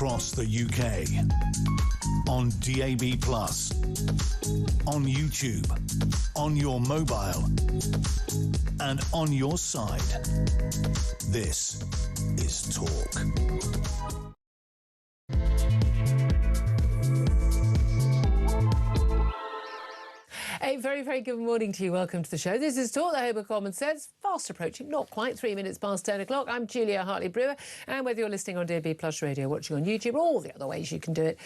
across the UK, on DAB+, on YouTube, on your mobile, and on your side. This is Talk. A very, very good morning to you. Welcome to the show. This is Talk, the home of common sense. Fast approaching, not quite 3 minutes past 10 o'clock. I'm Julia Hartley-Brewer, and whether you're listening on DAB+ radio, watching on YouTube, or all the other ways you can do it,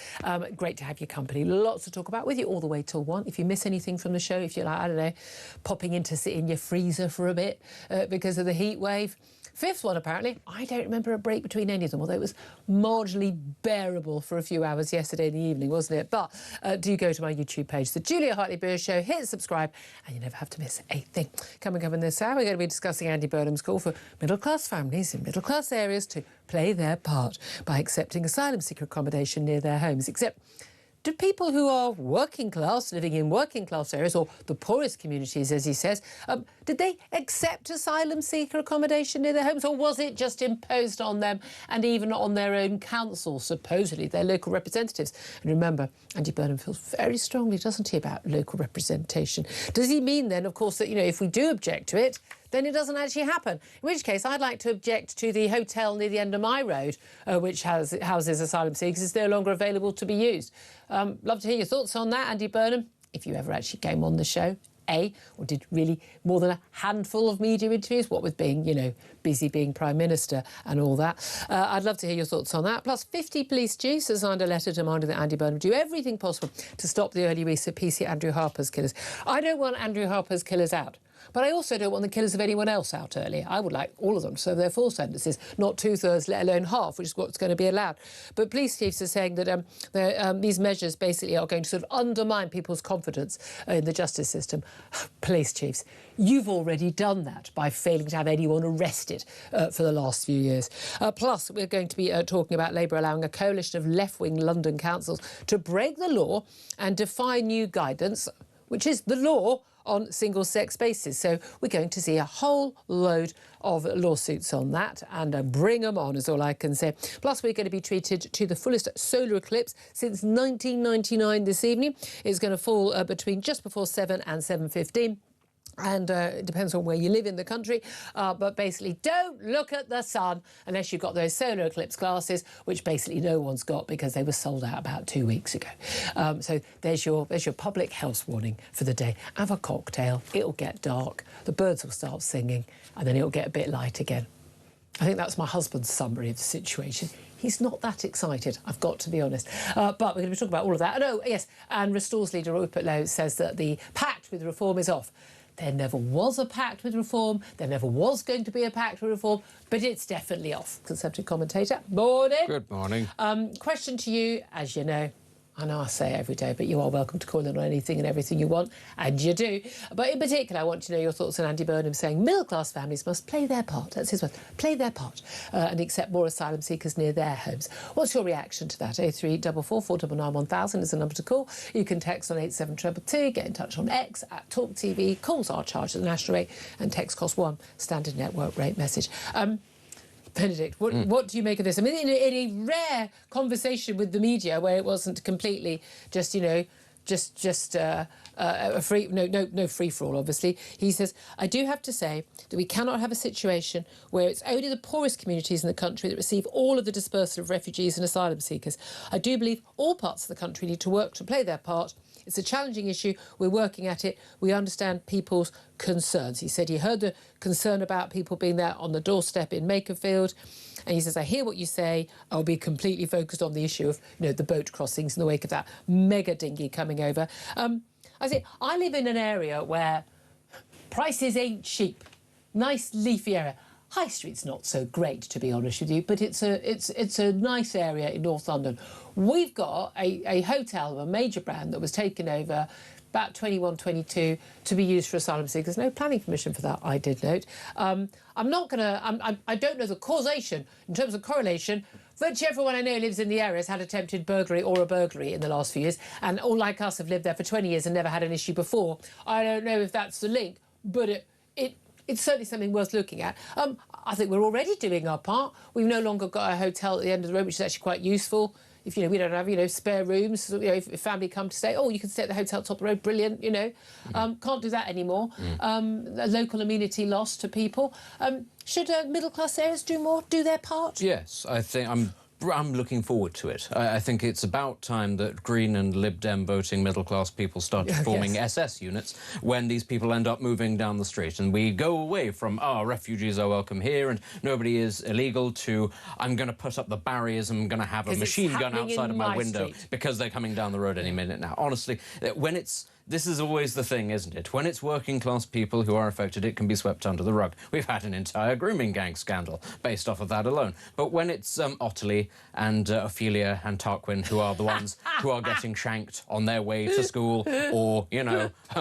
great to have your company. Lots to talk about with you all the way till 1. If you miss anything from the show, if you're like, I don't know, popping in to sit in your freezer for a bit because of the heat wave. Fifth one, apparently, I don't remember a break between any of them, although it was marginally bearable for a few hours yesterday in the evening, wasn't it? But do go to my YouTube page, The Julia Hartley-Brewer Show, hit subscribe, and you never have to miss a thing. Coming up in this hour, we're going to be discussing Andy Burnham's call for middle-class families in middle-class areas to play their part by accepting asylum seeker accommodation near their homes. Except, do people who are working class, living in working class areas, or the poorest communities, as he says, did they accept asylum seeker accommodation near their homes, or was it just imposed on them and even on their own council, supposedly their local representatives? And remember, Andy Burnham feels very strongly, doesn't he, about local representation. Does he mean then, of course, that, you know, if we do object to it, then it doesn't actually happen? In which case, I'd like to object to the hotel near the end of my road, which houses asylum seekers, is no longer available to be used. Love to hear your thoughts on that, Andy Burnham, if you ever actually came on the show. Or did really more than a handful of media interviews, what with being, you know, busy being Prime Minister and all that. I'd love to hear your thoughts on that. Plus, 50 police chiefs have signed a letter demanding that Andy Burnham do everything possible to stop the early release of PC Andrew Harper's killers. I don't want Andrew Harper's killers out, but I also don't want the killers of anyone else out early. I would like all of them to serve their full sentences, not 2/3, let alone half, which is what's going to be allowed. But police chiefs are saying that these measures basically are going to sort of undermine people's confidence in the justice system. Police chiefs, you've already done that by failing to have anyone arrested for the last few years. Plus, we're going to be talking about Labour allowing a coalition of left-wing London councils to break the law and defy new guidance, which is the law on single-sex basis. So we're going to see a whole load of lawsuits on that, and bring them on is all I can say. Plus, we're going to be treated to the fullest solar eclipse since 1999 this evening. It's going to fall between just before 7 and 7:15. And it depends on where you live in the country, but basically don't look at the sun unless you've got those solar eclipse glasses, which basically no one's got because they were sold out about 2 weeks ago. So there's your public health warning for the day. Have a cocktail, it'll get dark, the birds will start singing, and then it'll get a bit light again. I think that's my husband's summary of the situation. He's not that excited, I've got to be honest. But we're going to be talking about all of that. Oh, yes, and Restore's leader Rupert Lowe says that the pact with reform is off. There never was a pact with reform. There never was going to be a pact with reform, but it's definitely off. Conservative commentator. Morning. Good morning. Question to you, as you know I say it every day, but you are welcome to call in on anything and everything you want, and you do. But in particular, I want to know your thoughts on Andy Burnham saying middle-class families must play their part, that's his word, play their part, and accept more asylum seekers near their homes. What's your reaction to that? 0344 499 1000 is the number to call. You can text on 87222, get in touch on X at Talk TV. Calls are charged at the national rate, and text costs £1, standard network rate message. Benedict, what do you make of this? I mean, in a rare conversation with the media where it wasn't completely just, you know, a free, no free-for-all, obviously. He says, I do have to say that we cannot have a situation where it's only the poorest communities in the country that receive all of the dispersal of refugees and asylum seekers. I do believe all parts of the country need to work to play their part. It's a challenging issue. We're working at it. We understand people's concerns. He said he heard the concern about people being there on the doorstep in Makerfield. And he says, I hear what you say. I'll be completely focused on the issue of, you know, the boat crossings in the wake of that mega dinghy coming over. I say, I live in an area where prices ain't cheap. Nice leafy area. High Street's not so great, to be honest with you, but it's a nice area in North London. We've got a hotel of a major brand that was taken over about 21, 22 to be used for asylum seekers. No planning permission for that, I did note. I don't know the causation in terms of correlation. Virtually everyone I know lives in the area has had attempted burglary or a burglary in the last few years, and all like us have lived there for 20 years and never had an issue before. I don't know if that's the link, but it's certainly something worth looking at. I think we're already doing our part. We've no longer got a hotel at the end of the road, which is actually quite useful. If, we don't have, spare rooms, if family come to stay, you can stay at the hotel top of the road, brilliant, Can't do that anymore. A local amenity loss to people. Should middle-class areas do their part? Yes, I think I'm looking forward to it. I think it's about time that Green and Lib Dem voting middle-class people started forming SS units when these people end up moving down the street. And we go away from, refugees are welcome here and nobody is illegal, to I'm going to put up the barriers and I'm going to have a machine gun outside of my window because they're coming down the road any minute now. Honestly, this is always the thing, isn't it? When it's working-class people who are affected, it can be swept under the rug. We've had an entire grooming gang scandal based off of that alone. But when it's Ottilie and Ophelia and Tarquin who are the ones who are getting shanked on their way to school or,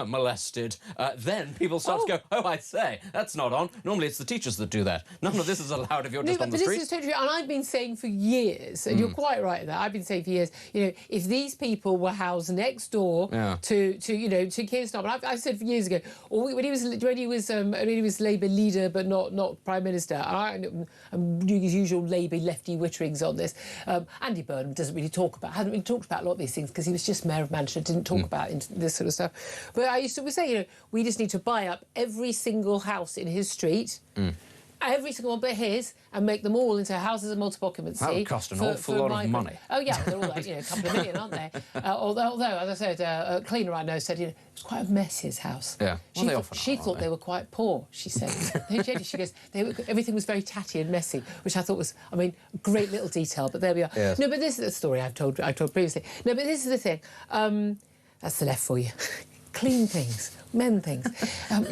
molested, then people start to go, I say, that's not on. Normally it's the teachers that do that. None of this is allowed if you're just on the street. This is totally true. And I've been saying for years, and you're quite right in that, I've been saying for years, if these people were housed next door to Keir Starmer. I've said for years ago, or when he was Labour leader but not Prime Minister, and I'm doing his usual Labour lefty witterings on this. Andy Burnham hasn't really talked about a lot of these things because he was just Mayor of Manchester, didn't talk about this sort of stuff. But I used to always say, we just need to buy up every single house in his street. Every single one but his, and make them all into houses of multiple occupancy. That would cost an awful lot of money. Oh, yeah, they're all like, a couple of million, aren't they? Although, as I said, a cleaner I know said, it was quite a mess, his house. Yeah, she thought they were quite poor, she said. She goes, everything was very tatty and messy, which I thought was, great little detail, but there we are. Yes. No, but this is the story I told previously. No, but this is the thing. That's the left for you. Clean things, men things.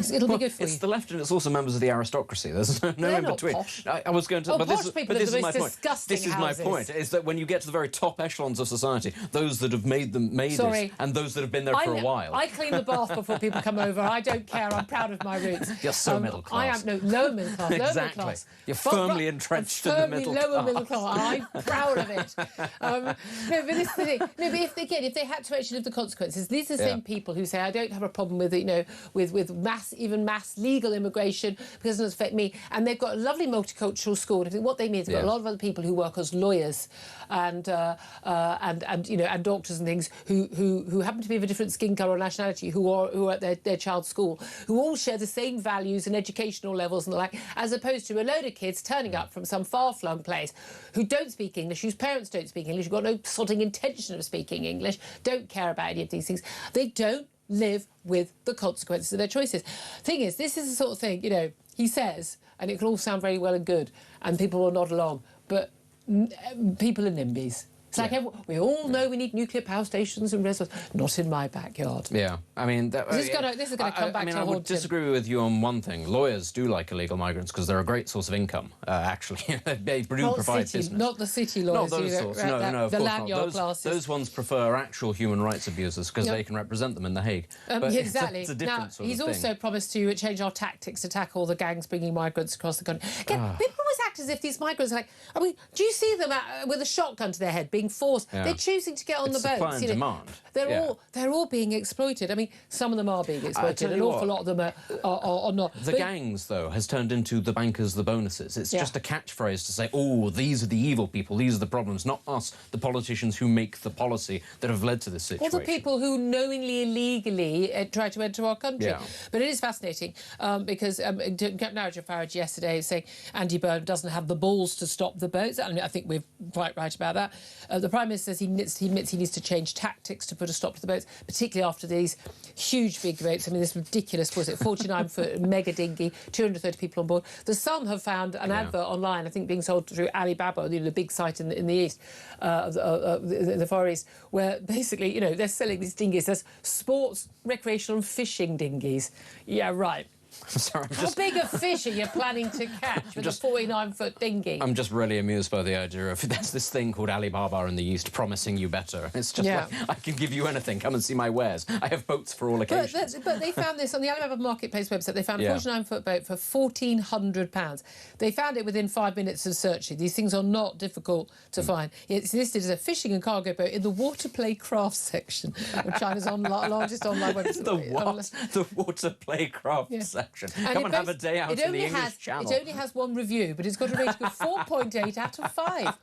It'll be good for you. It's the left, and it's also members of the aristocracy. There's no in between. Posh. I was going to, but this is my point. This is my houses. point: is that when you get to the very top echelons of society, those that have made it, and those that have been there for a while. I clean the bath before people come over. I don't care. I'm proud of my roots. You're so middle class. I am lower middle class. Exactly. Lower middle class. You're firmly entrenched in the middle class. Lower middle class. I'm proud of it. But this is the thing. No, but if they had to actually live the consequences, these are the same people who say I don't have a problem with with mass legal immigration because it doesn't affect me. And they've got a lovely multicultural school. And I think what they mean is they've got a lot of other people who work as lawyers and doctors and things who happen to be of a different skin colour or nationality who are at their child's school, who all share the same values and educational levels and the like, as opposed to a load of kids turning up from some far-flung place who don't speak English, whose parents don't speak English, who've got no sodding intention of speaking English, don't care about any of these things. They don't live with the consequences of their choices. Thing is, this is the sort of thing, he says, and it can all sound very well and good, and people will nod along, but people are NIMBYs. It's like we all know we need nuclear power stations and reservoirs. Not in my backyard. Yeah, this is going to come back to I would disagree with you on one thing. Lawyers do like illegal migrants because they're a great source of income. Actually, they do provide business. Not the city lawyers. Not those sorts. No, of the course lanyard not. Classes. Those ones prefer actual human rights abusers because they can represent them in The Hague. Exactly. It's a different sort of he's thing. also promised to change our tactics to tackle the gangs bringing migrants across the country. Again, people always act as if these migrants are like. Do you see them with a shotgun to their head being forced? Yeah. They're choosing to get on the boats. Supply and demand. They're all being exploited. Some of them are being exploited. An awful lot of them are not. The gangs, though, has turned into the bankers, the bonuses. It's just a catchphrase to say, these are the evil people, these are the problems, not us, the politicians who make the policy that have led to this situation. Or the people who knowingly, illegally try to enter our country. Yeah. But it is fascinating because Nigel Farage yesterday saying Andy Burnham doesn't have the balls to stop the boats. I think we're quite right about that. The Prime Minister says he admits he needs to change tactics to put a stop to the boats, particularly after these huge big boats. This ridiculous, 49-foot mega dinghy, 230 people on board. The Sun have found an advert online, I think being sold through Alibaba, the big site in the east, the Far East, where basically, they're selling these dinghies as sports, recreational and fishing dinghies. Yeah, right. Sorry, How big a fish are you planning to catch with a 49-foot dinghy? I'm just really amused by the idea of there's this thing called Alibaba in the East promising you better. It's just like, I can give you anything. Come and see my wares. I have boats for all occasions. But they found this on the Alibaba Marketplace website. They found a 49-foot boat for £1,400. They found it within 5 minutes of searching. These things are not difficult to find. It's listed as a fishing and cargo boat in the water play craft section of China's largest online website. The what? The water play craft section. election. Come and have a day out in the English Channel. It only has one review, but it's got a rating of 4.8 out of 5.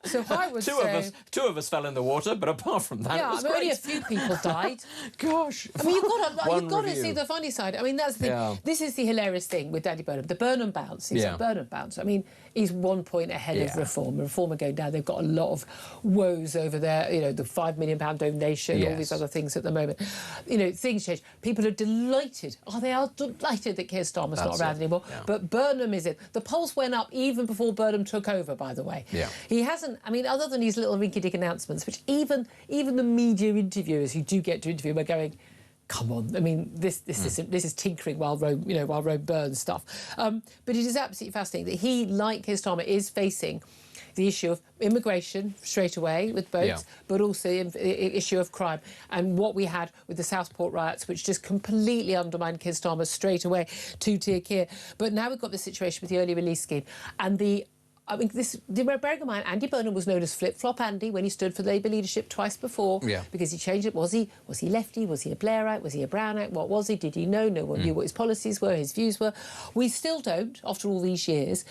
So I would say... Two of us fell in the water, but apart from that, it was great. Only a few people died. Gosh. I mean, you've got to see the funny side. I mean, that's the thing. This is the hilarious thing with Daddy Burnham. The Burnham bounce. He's a Burnham bounce. I mean, he's 1 point ahead of Reform. Reform are going down. They've got a lot of woes over there. You know, the £5 million donation, all these other things at the moment. You know, things change. People are delighted. Oh, they are delighted that Keir Starmer's not around anymore. Yeah. But Burnham is in. The polls went up even before Burnham took over, by the way. Yeah. He hasn't, I mean, other than his little rinky-dink announcements, which even the media interviewers who do get to interview him are going, come on, I mean, this is tinkering while Rome burns stuff. But it is absolutely fascinating that he, like Keir Starmer, is facing the issue of immigration straight away with boats, but also the issue of crime. And what we had with the Southport riots, which just completely undermined Keir Starmer straight away, two-tier Keir. But now we've got this situation with the early release scheme. And bearing in mind, Andy Burnham was known as Flip-Flop Andy when he stood for Labour leadership twice before, because he changed it. Was he lefty? Was he a Blairite? Was he a Brownite? What was he? Did he know? No one knew what his policies were, his views were. We still don't, after all these years.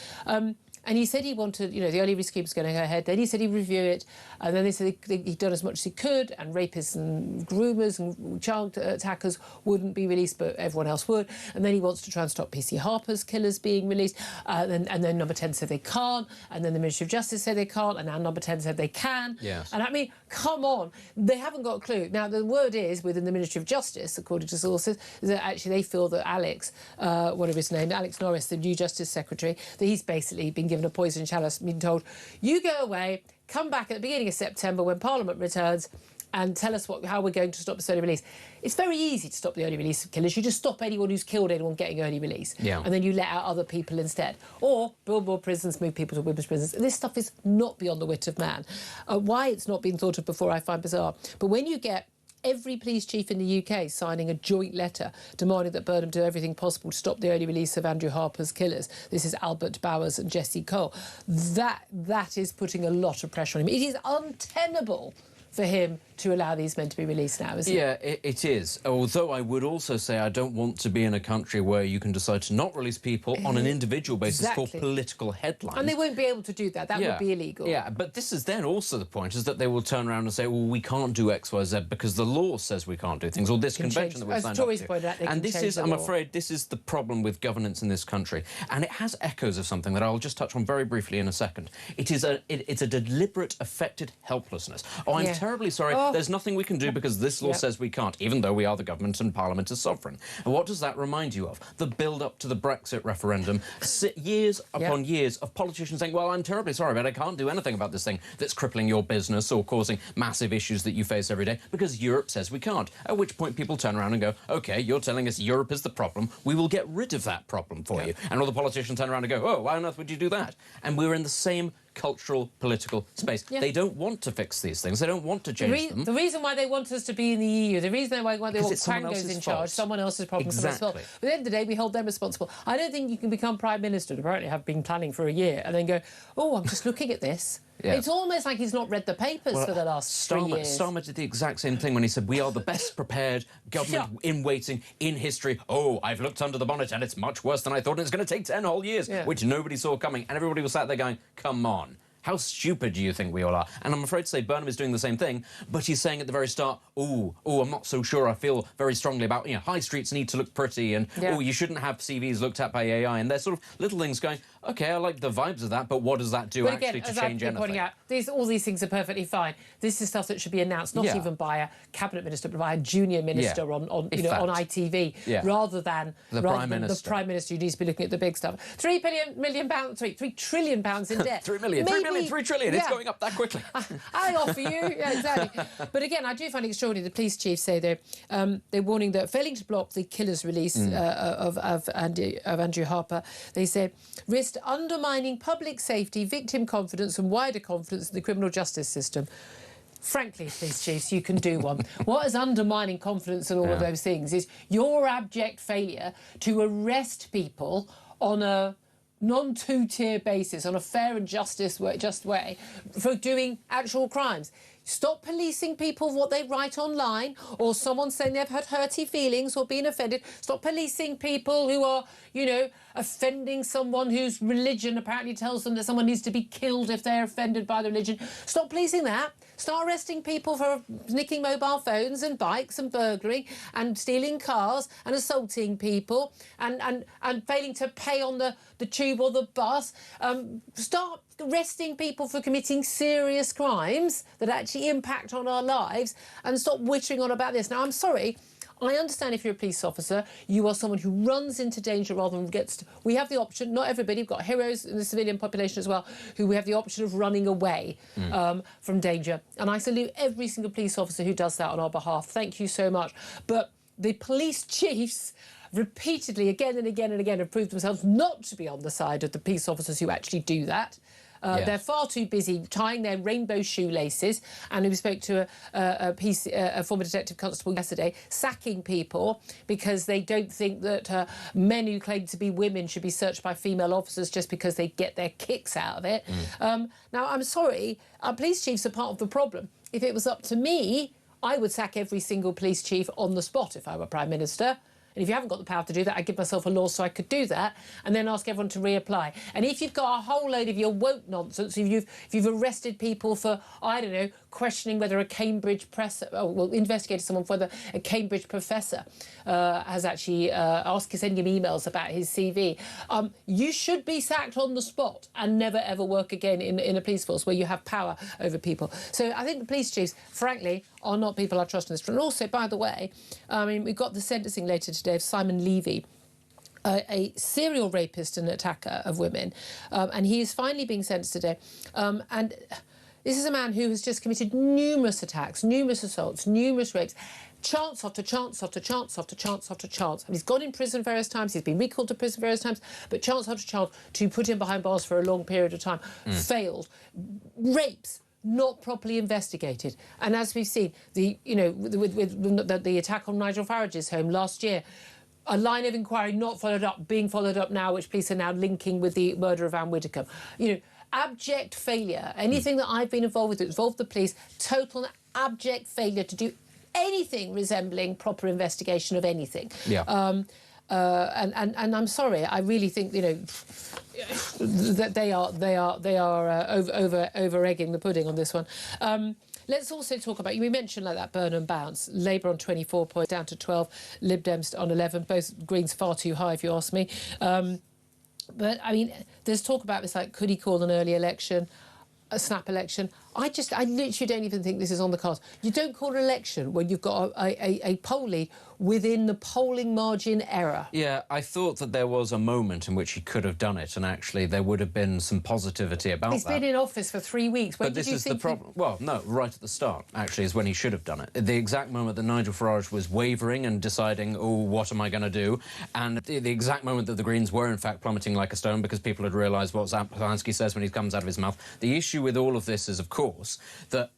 And he said he wanted, the early release scheme was going to go ahead. Then he said he'd review it. And then they said he'd done as much as he could, and rapists and groomers and child attackers wouldn't be released, but everyone else would. And then he wants to try and stop PC Harper's killers being released. And then Number 10 said they can't. And then the Ministry of Justice said they can't. And now Number 10 said they can. Yes. And I mean, come on. They haven't got a clue. Now, the word is, within the Ministry of Justice, according to sources, is that actually they feel that Alex, whatever his name, Alex Norris, the new Justice Secretary, that he's basically been given a poison chalice, been told, you go away, come back at the beginning of September when Parliament returns and tell us how we're going to stop this early release. It's very easy to stop the early release of killers. You just stop anyone who's killed anyone getting early release. Yeah. And then you let out other people instead. Or build more prisons, move people to women's prisons. This stuff is not beyond the wit of man. Why it's not been thought of before I find bizarre. But when you get every police chief in the UK signing a joint letter demanding that Burnham do everything possible to stop the early release of Andrew Harper's killers. This is Albert Bowers and Jesse Cole. That is putting a lot of pressure on him. It is untenable for him to allow these men to be released now, isn't it? Yeah, it is. Although I would also say I don't want to be in a country where you can decide to not release people on an individual basis for political headlines. And they won't be able to do that. That would be illegal. Yeah, but this is then also the point, is that they will turn around and say, well, we can't do X, Y, Z because the law says we can't do things, or this convention that we've signed up to. And this is, I'm afraid, this is the problem with governance in this country. And it has echoes of something that I'll just touch on very briefly in a second. It's a deliberate, affected helplessness. Oh, I'm terribly sorry. There's nothing we can do because this law says we can't, even though we are the government and Parliament is sovereign. And what does that remind you of? The build-up to the Brexit referendum. Years upon years of politicians saying, well, I'm terribly sorry, but I can't do anything about this thing that's crippling your business or causing massive issues that you face every day because Europe says we can't. At which point people turn around and go, OK, you're telling us Europe is the problem. We will get rid of that problem for you. And all the politicians turn around and go, oh, why on earth would you do that? And we're in the same cultural, political space. They don't want to fix these things. They don't want to change them. The reason why they want us to be in the EU, the reason why they want Quangos in charge, someone else's problem, someone's fault. But at the end of the day, we hold them responsible. I don't think you can become Prime Minister, and apparently have been planning for a year, and then go, oh, I'm just looking at this. It's almost like he's not read the papers for the last 3 years. Starmer did the exact same thing when he said, we are the best prepared government in waiting in history. Oh, I've looked under the bonnet and it's much worse than I thought, and it's going to take 10 whole years, which nobody saw coming. And everybody was sat there going, come on. How stupid do you think we all are? And I'm afraid to say Burnham is doing the same thing, but he's saying at the very start, oh, I'm not so sure. I feel very strongly about, high streets need to look pretty, and, you shouldn't have CVs looked at by AI. And there's sort of little things going, OK, I like the vibes of that, but what does that do actually to change anything? Pointing out, all these things are perfectly fine. This is stuff that should be announced, not even by a cabinet minister, but by a junior minister on ITV, rather than the Prime Minister. The Prime Minister who needs to be looking at the big stuff. £3 trillion in debt. 3 million. 3 trillion. It's going up that quickly. I offer you. Yeah, exactly. But again, I do find it extraordinary. The police chief say they're warning that failing to block the killer's release of Andrew Harper, they say risked undermining public safety, victim confidence and wider confidence in the criminal justice system. Frankly, police chiefs, you can do one. What is undermining confidence and all of those things is your abject failure to arrest people on a non-two-tier basis, on a fair and just way, for doing actual crimes. Stop policing people for what they write online, or someone saying they've had hurty feelings or been offended. Stop policing people who are, you know, offending someone whose religion apparently tells them that someone needs to be killed if they're offended by the religion. Stop policing that. Start arresting people for nicking mobile phones and bikes and burglaring and stealing cars and assaulting people and failing to pay on the tube or the bus. Start arresting people for committing serious crimes that actually impact on our lives, and stop wittering on about this. Now, I'm sorry. I understand if you're a police officer, you are someone who runs into danger rather than gets... We have the option, not everybody, we've got heroes in the civilian population as well, who we have the option of running away from danger. And I salute every single police officer who does that on our behalf. Thank you so much. But the police chiefs repeatedly, again and again and again, have proved themselves not to be on the side of the police officers who actually do that. They're far too busy tying their rainbow shoelaces, and we spoke to a former detective constable yesterday, sacking people because they don't think that men who claim to be women should be searched by female officers just because they get their kicks out of it. Now, I'm sorry, our police chiefs are part of the problem. If it was up to me, I would sack every single police chief on the spot if I were Prime Minister. And if you haven't got the power to do that, I'd give myself a law so I could do that, and then ask everyone to reapply. And if you've got a whole load of your woke nonsense, if you've arrested people for, I don't know, questioning whether a Cambridge investigated someone for whether a Cambridge professor has actually sending him emails about his CV, you should be sacked on the spot and never ever work again in a police force where you have power over people. So I think the police chiefs, frankly, are not people I trust in this. And also, by the way, I mean, we've got the sentencing later today of Simon Levy, a serial rapist and attacker of women, and he is finally being sentenced today. And this is a man who has just committed numerous attacks, numerous assaults, numerous rapes, chance after chance after chance after chance after chance. And he's gone in prison various times, he's been recalled to prison various times, but chance after chance to put him behind bars for a long period of time, failed. Rapes not properly investigated. And as we've seen, with the attack on Nigel Farage's home last year, a line of inquiry not followed up, being followed up now, which police are now linking with the murder of Anne Widdecombe. You know, abject failure. Anything that I've been involved with that involved the police, total abject failure to do anything resembling proper investigation of anything. Yeah. And I'm sorry, I really think, you know, that they are over-egging the pudding on this one. Let's also talk about, we mentioned like that Burnham bounce, Labour on 24 points, down to 12, Lib Dems on 11, both Greens far too high if you ask me. But, I mean, there's talk about this, like, could he call an early election, a snap election? I literally don't even think this is on the cards. You don't call an election when you've got a poll lead within the polling margin error. Yeah, I thought that there was a moment in which he could have done it, and actually there would have been some positivity about that. He's been in office for 3 weeks. When but this is the problem. Well, no, right at the start, actually, is when he should have done it. The exact moment that Nigel Farage was wavering and deciding, oh, what am I going to do? And the exact moment that the Greens were, in fact, plummeting like a stone because people had realised what Polanski says when he comes out of his mouth. The issue with all of this is, of course, that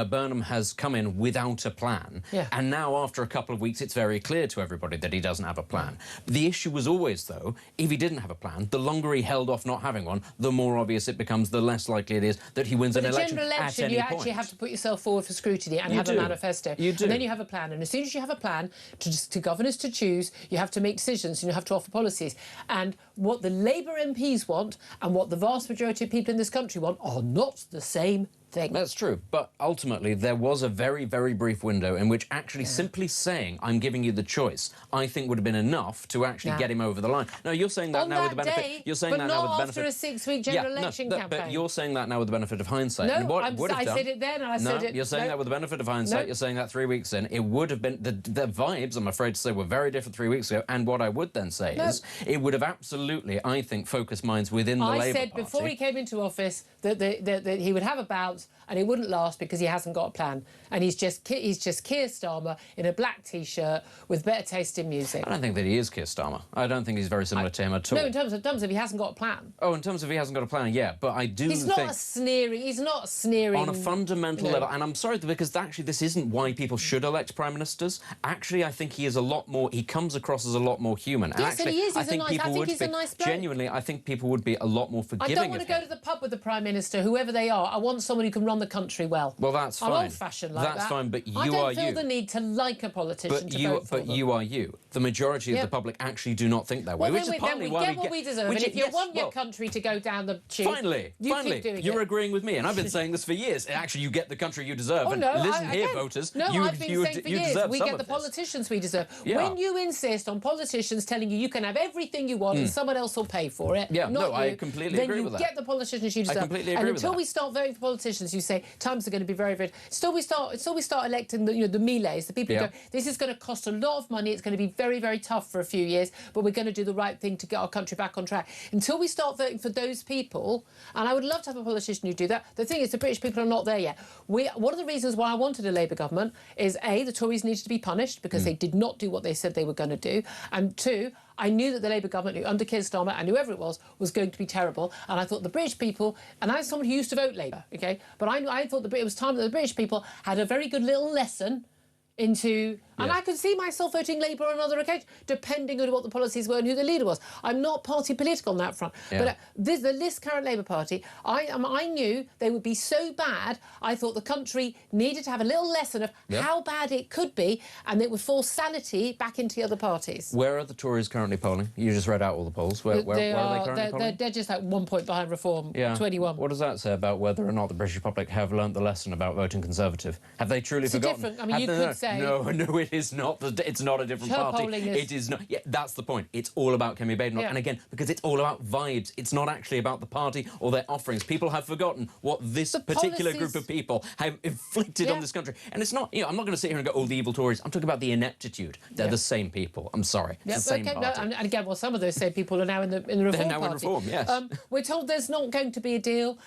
Burnham has come in without a plan, and now after a couple of weeks it's very clear to everybody that he doesn't have a plan. The issue was always, though, if he didn't have a plan, the longer he held off not having one, the more obvious it becomes, the less likely it is that he wins an election at any point. But a general election, you actually have to put yourself forward for scrutiny and have a manifesto. You do. And then you have a plan, and as soon as you have a plan to governors to choose, you have to make decisions and you have to offer policies. And what the Labour MPs want and what the vast majority of people in this country want are not the same thing. That's true, but ultimately there was a very, very brief window in which actually simply saying, I'm giving you the choice, I think would have been enough to actually get him over the line. No, you're saying that on now with the benefit... Day, you're saying that now with the benefit... But not after a 6-week general election campaign. But you're saying that now with the benefit of hindsight. No, and what I said it then and I said it... No, you're saying that with the benefit of hindsight, you're saying that 3 weeks in, it would have been... The vibes, I'm afraid to say, were very different 3 weeks ago, and what I would then say is, it would have absolutely, I think, focused minds within the Labour Party. I said before he came into office that he would have a bounce and it wouldn't last because he hasn't got a plan. And he's just Keir Starmer in a black T-shirt with better taste in music. I don't think that he is Keir Starmer. I don't think he's very similar to him at all. No, in terms of he hasn't got a plan. Oh, in terms of he hasn't got a plan, yeah. But I do think... He's not sneering... On a fundamental level. And I'm sorry, because actually this isn't why people should elect Prime Ministers. Actually, I think he is a lot more... He comes across as a lot more human. And yes, actually, and he is. I think he's a nice bloke. Genuinely, I think people would be a lot more forgiving of him. I don't want to go to the pub with the Prime Minister, whoever they are. I want someone who can run the country well. Well, that's fine. I'm old-fashioned like that. That's fine, but you are you. I don't feel the need to like a politician to vote for them. But you are you. The majority of the public actually do not think that way, Well, which is partly why we get what we deserve. And if you want your country to go down the tube, finally, you're agreeing with me, and I've been saying this for years. Actually, you get the country you deserve. Oh, no, listen here, voters. No, I've been saying for years, we get the politicians we deserve. Yeah. When you insist on politicians telling you can have everything you want and someone else will pay for it, I completely agree with that. Then you get the politicians you deserve. I completely agree with that. And until we start voting for politicians, you say times are going to be very, very. Until we start electing the Millets, the people who go, this is going to cost a lot of money. It's going to be very, very tough for a few years, but we're going to do the right thing to get our country back on track. Until we start voting for those people, and I would love to have a politician who do that. The thing is, the British people are not there yet. One of the reasons why I wanted a Labour government is A, the Tories needed to be punished because they did not do what they said they were going to do, and two, I knew that the Labour government, under Keir Starmer and whoever it was going to be terrible. And I thought the British people, and I'm someone who used to vote Labour, OK, but I thought it was time that the British people had a very good little lesson into... And I could see myself voting Labour on other occasions, depending on what the policies were and who the leader was. I'm not party political on that front. But this current Labour Party, I knew they would be so bad, I thought the country needed to have a little lesson of how bad it could be, and it would force sanity back into the other parties. Where are the Tories currently polling? You just read out all the polls. Where are they currently polling? They're just like 1 point behind Reform, 21. What does that say about whether or not the British public have learnt the lesson about voting Conservative? Have they truly forgotten? I mean, you could say... No, it is not. It's not a different party. It is not. Yeah, that's the point. It's all about Kemi Badenoch. And again, because it's all about vibes. It's not actually about the party or their offerings. People have forgotten what this particular group of people have inflicted on this country. And it's not, I'm not going to sit here and go, oh, the evil Tories. I'm talking about the ineptitude. They're the same people. I'm sorry. It's the same party. No, and again, well, some of those same people are now in the Reform Party. They're now in Reform, yes. We're told there's not going to be a deal.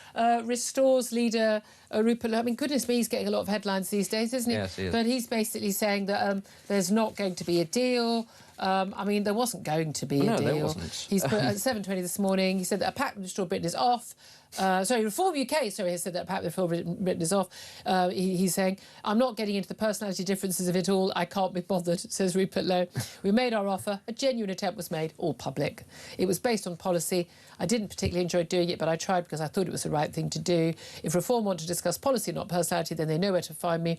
Restore's leader, Rupert, I mean, goodness me, he's getting a lot of headlines these days, isn't he? Yes, he is. But he's basically saying that there's not going to be a deal. I mean, there wasn't going to be a deal. No, there wasn't. He's put at 7:20 this morning, he said that a pact with Restore Britain is off. Reform UK, has said that pact with Restore Britain is off. He's saying, I'm not getting into the personality differences of it all. I can't be bothered, says Rupert Lowe. We made our offer. A genuine attempt was made, all public. It was based on policy. I didn't particularly enjoy doing it, but I tried because I thought it was the right thing to do. If Reform want to discuss policy, not personality, then they know where to find me.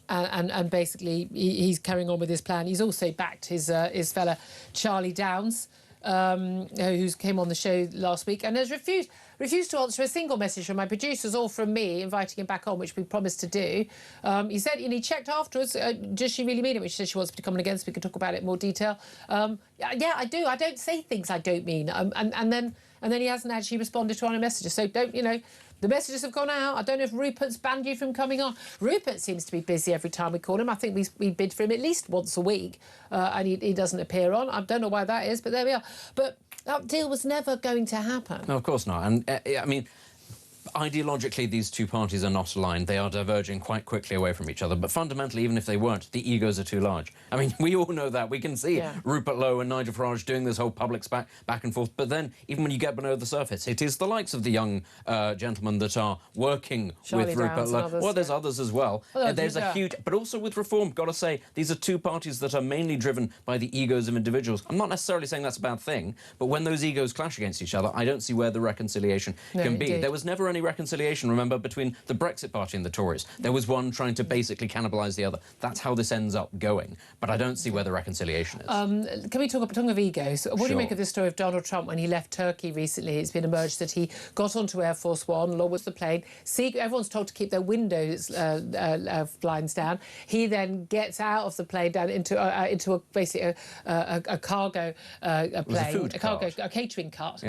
And basically, he's carrying on with his plan. He's also backed his fella Charlie Downs, who came on the show last week and has refused to answer a single message from my producers or from me inviting him back on, which we promised to do. He said, and he checked afterwards, does she really mean it? Which she said she wants me to come on again so we can talk about it in more detail. Yeah, I do. I don't say things I don't mean. And then he hasn't actually responded to our messages. So the messages have gone out. I don't know if Rupert's banned you from coming on. Rupert seems to be busy every time we call him. I think we bid for him at least once a week, and he doesn't appear on. I don't know why that is, but there we are. But that deal was never going to happen. No, of course not. And, I mean... Ideologically, these two parties are not aligned. They are diverging quite quickly away from each other. But fundamentally, even if they weren't, the egos are too large. I mean, we all know that. We can see Rupert Lowe and Nigel Farage doing this whole public spat back and forth. But then, even when you get below the surface, it is the likes of the young gentlemen that are working Charlie with Rupert Lowe. Others, well, there's others as well. There's a huge... But also with Reform, got to say, these are two parties that are mainly driven by the egos of individuals. I'm not necessarily saying that's a bad thing, but when those egos clash against each other, I don't see where the reconciliation can be. There was never any reconciliation, remember, between the Brexit Party and the Tories. There was one trying to basically cannibalise the other. That's how this ends up going. But I don't see where the reconciliation is. Can we talk of egos? What do you make of this story of Donald Trump when he left Turkey recently? It's been emerged that he got onto Air Force One, along with the plane. Everyone's told to keep their windows blinds down. He then gets out of the plane down into basically a cargo plane, a catering cart.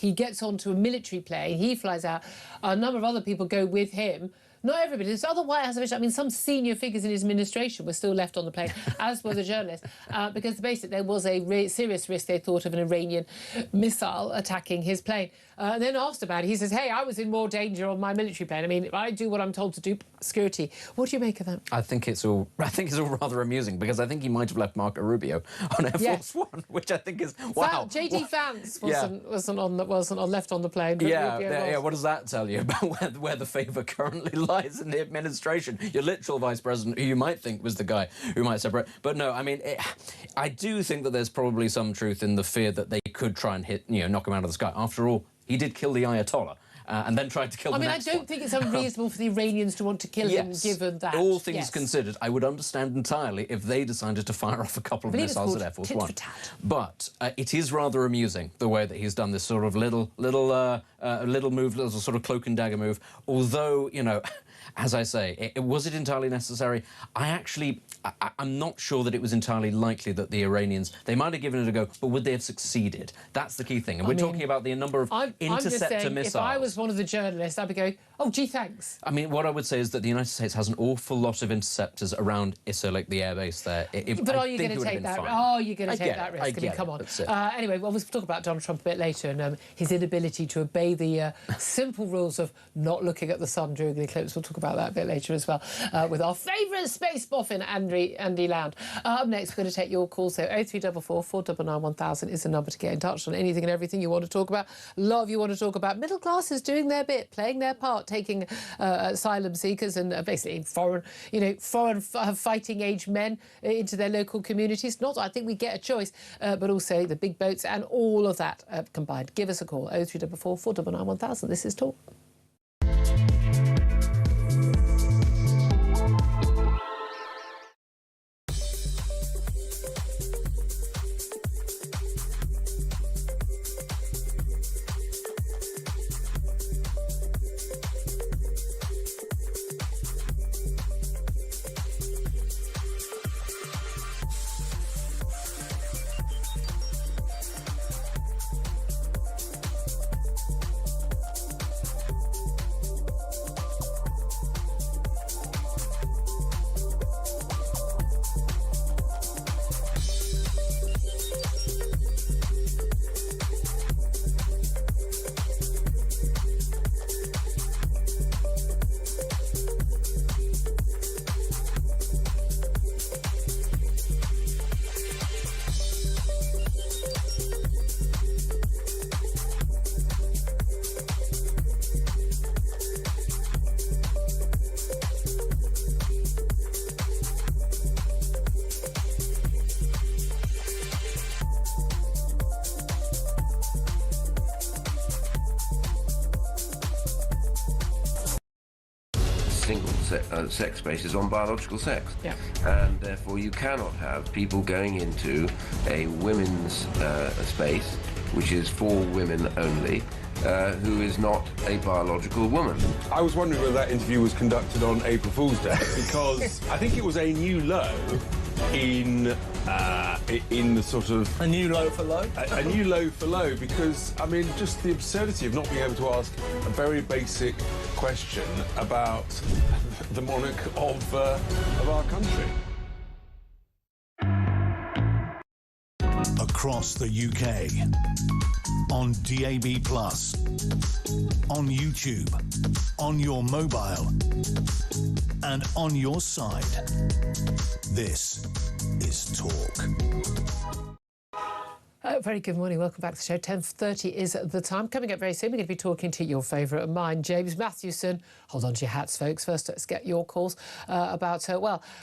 He gets onto a military plane. He flies out. A number of other people go with him. Not everybody. There's other White House officials. I mean, some senior figures in his administration were still left on the plane, as were the journalists, because basically there was a serious risk, they thought, of an Iranian missile attacking his plane. And then asked about it, he says, hey, I was in more danger on my military plane. I mean, I do what I'm told to do, security. What do you make of that? I think it's all rather amusing, because I think he might have left Marco Rubio on Air Force One, which I think is, wow. J.D. Vance wasn't left on the plane. But what does that tell you about where the favour currently lies in the administration? Your literal vice president, who you might think was the guy who might separate. But no, I mean, I do think that there's probably some truth in the fear that they could try and knock him out of the sky. After all, he did kill the Ayatollah. and then tried to kill the next one. I don't think it's unreasonable for the Iranians to want to kill him, given that. All things considered, I would understand entirely if they decided to fire off a couple of missiles at Air Force One. But it is rather amusing the way that he's done this sort of little move, little sort of cloak and dagger move. Although, you know, as I say, was it entirely necessary? I'm not sure that it was entirely likely that the Iranians, they might have given it a go, but would they have succeeded? That's the key thing. And we're talking about the number of interceptor missiles. If I was one of the journalists, I'd be going, oh, gee, thanks. I mean, what I would say is that the United States has an awful lot of interceptors around Isilik, the airbase there. But are you going to take that? Oh, you're going to take that risk? I mean, come on. Anyway, we'll talk about Donald Trump a bit later and his inability to obey the simple rules of not looking at the sun during the eclipse. We'll talk about that a bit later as well with our favourite space boffin, Andy Lound. Up next, we're going to take your calls. So 0344 499 1000 is the number to get in touch on anything and everything you want to talk about. A lot of you want to talk about middle classes doing their bit, playing their part, taking asylum seekers and basically foreign fighting age men into their local communities. Not that I think we get a choice, but also the big boats and all of that combined. Give us a call, 0344 499 1000. This is Talk. Sex space is on biological sex, and therefore you cannot have people going into a women's space which is for women only, who is not a biological woman. I was wondering whether that interview was conducted on April Fool's Day, because I think it was a new low in the sort of... A new low for low? A new low for low, because, I mean, just the absurdity of not being able to ask a very basic question about the monarch of our country. Across the UK, on DAB+, on YouTube, on your mobile, and on your side. This is Talk. Very good morning. Welcome back to the show. 10:30 is the time. Coming up very soon, we're going to be talking to your favourite of mine, James Matthewson. Hold on to your hats, folks. First, let's get your calls about,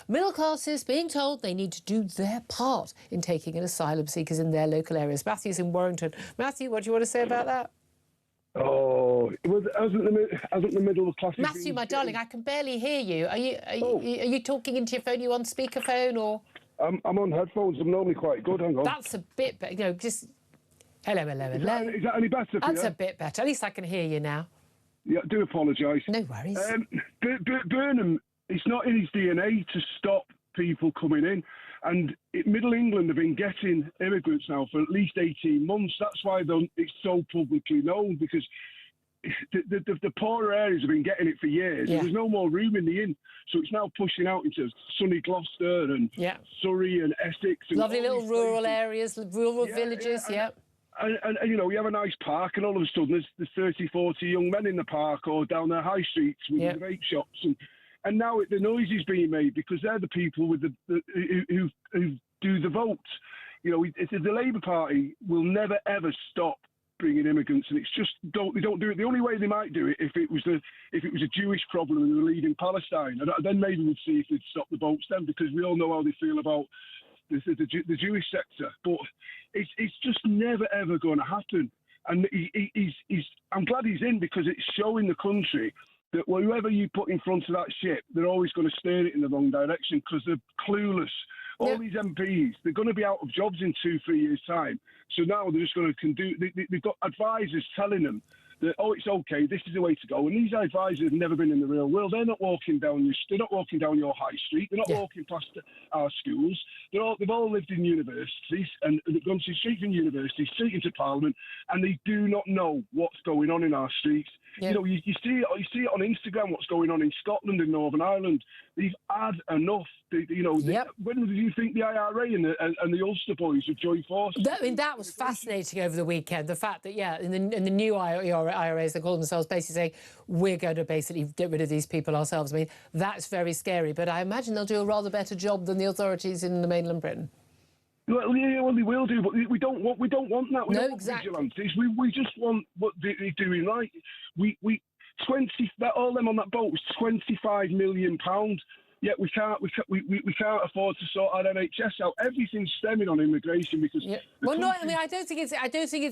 middle classes being told they need to do their part in taking in asylum seekers in their local areas. Matthew's in Warrington. Matthew, what do you want to say about that? Oh, hasn't the middle class... Matthew, my darling, I can barely hear you. Are you talking into your phone? Are you on speakerphone or...? I'm on headphones. I'm normally quite good. Hang on. That's a bit better. You know, just... Hello. Is that any better for That's you? a bit better. At least I can hear you now. Yeah, I do apologise. No worries. Burnham, it's not in his DNA to stop people coming in. And Middle England have been getting immigrants now for at least 18 months. That's why it's so publicly known, because the poorer areas have been getting it for years. Yeah. There's no more room in the inn. So it's now pushing out into sunny Gloucester and Surrey and Essex. And lovely little rural areas, rural villages, And, you know, we have a nice park, and all of a sudden there's 30, 40 young men in the park or down the high streets with the vape shops. And now the noise is being made because they're the people with who do the vote. You know, the Labour Party will never, ever stop bringing immigrants, and it's just they don't do it. The only way they might do it if it was a Jewish problem and they were leaving Palestine, and then maybe we'd see if they'd stop the votes then, because we all know how they feel about the Jewish sector. But it's just never ever going to happen. And I'm glad glad he's in because it's showing the country that whoever you put in front of that ship, they're always going to steer it in the wrong direction because they're clueless. All these MPs, they're going to be out of jobs in 2-3 years' time. So now they're just going to they've got advisors telling them that, oh, it's okay, this is the way to go. And these advisors have never been in the real world. They're not walking down your high street. They're not walking past our schools. They've all lived in universities and they've gone to street in universities, straight into Parliament, and they do not know what's going on in our streets. You know, you see it on Instagram, what's going on in Scotland and Northern Ireland. They've had enough. When did you think the IRA and the Ulster boys would join forces? That was fascinating over the weekend. The fact that, in the new IRAs, they call themselves basically saying, we're going to basically get rid of these people ourselves. I mean, that's very scary. But I imagine they'll do a rather better job than the authorities in the mainland Britain. Well, they will do, but we don't want that. We don't want exactly. vigilantes. We just want what they're doing right. All them on that boat was £25 million. Yet we can't afford to sort our NHS out. Everything's stemming on immigration because. Yeah. I don't think it's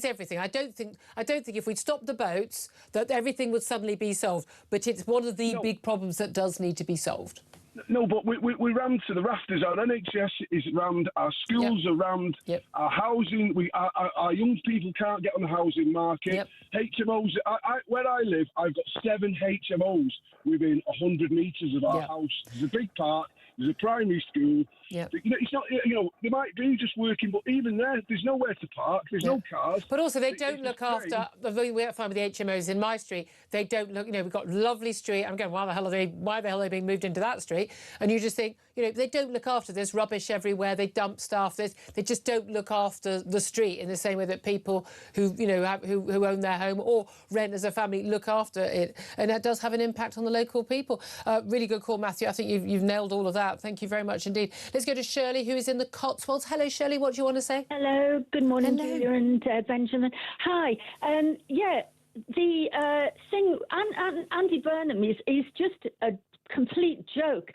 everything. I don't think if we stop the boats that everything would suddenly be solved. But it's one of the big problems that does need to be solved. No, but we ran to the rafters. Our NHS is rammed, our schools are rammed, our housing, our young people can't get on the housing market. HMOs, where I live, I've got 7 HMOs within 100 metres of our house. There's a big park, there's a primary school. It's not, they might be just working, but even there's nowhere to park, there's no cars. But also they don't look after, we have fun with the HMOs in my street, they don't look, we've got a lovely street, I'm going, why the hell are they being moved into that street? And you just think, they don't look after, there's rubbish everywhere, they dump stuff, they just don't look after the street in the same way that people who, who own their home or rent as a family look after it. And that does have an impact on the local people. Really good call, Matthew. I think you've nailed all of that. Thank you very much indeed. Let's go to Shirley, who is in the Cotswolds. Hello, Shirley. What do you want to say? Hello. Good morning, Julia and Benjamin. Hi. The thing, Andy Burnham is just a complete joke,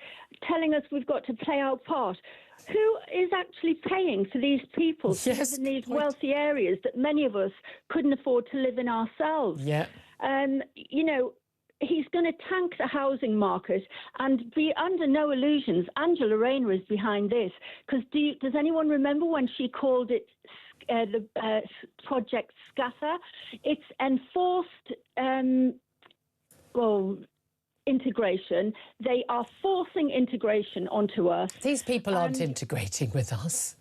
telling us we've got to play our part. Who is actually paying for these people to live in these wealthy areas that many of us couldn't afford to live in ourselves? He's going to tank the housing market and be under no illusions. Angela Rayner is behind this. Because does anyone remember when she called it the Project Scatter? It's enforced integration. They are forcing integration onto us. These people aren't integrating with us.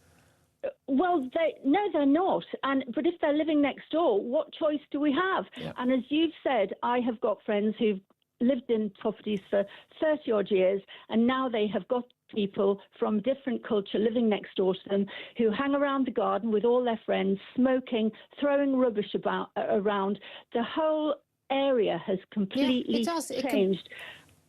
Well, they're not. But if they're living next door, what choice do we have? And as you've said, I have got friends who've lived in properties for 30-odd years, and now they have got people from different culture living next door to them who hang around the garden with all their friends, smoking, throwing rubbish around. The whole area has completely changed.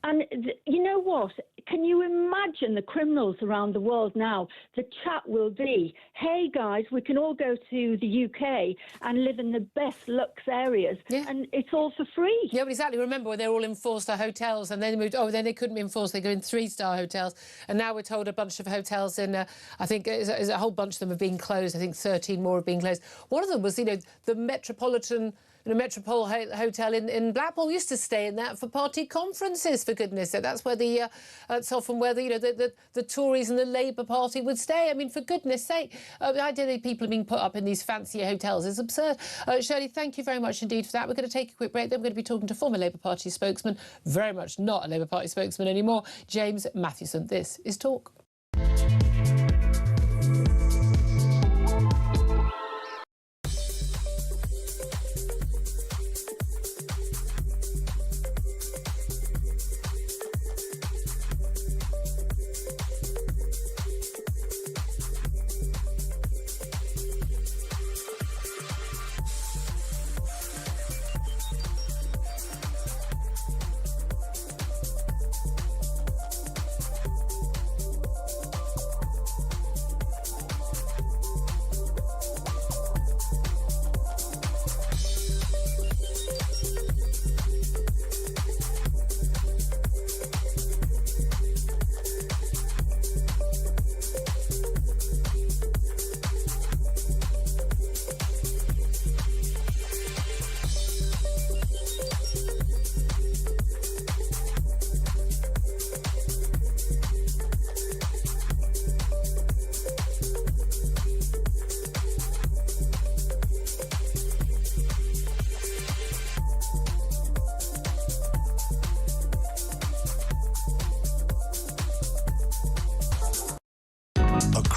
And you know what? Can you imagine the criminals around the world now? The chat will be, hey, guys, we can all go to the UK and live in the best lux areas, and it's all for free. Yeah, but exactly. Remember when they're all in 4-star hotels and then they moved, then they couldn't be enforced. They go in 3-star hotels. And now we're told a bunch of hotels in, I think a whole bunch of them are being closed. I think 13 more are being closed. One of them was, the Metropolitan... Metropole Hotel in Blackpool used to stay in that for party conferences, for goodness sake. That's where it's often where the Tories and the Labour Party would stay. I mean, for goodness sake, the idea that people are being put up in these fancier hotels is absurd. Shirley, thank you very much indeed for that. We're going to take a quick break. Then we're going to be talking to former Labour Party spokesman, very much not a Labour Party spokesman anymore, James Mathewson. This is Talk.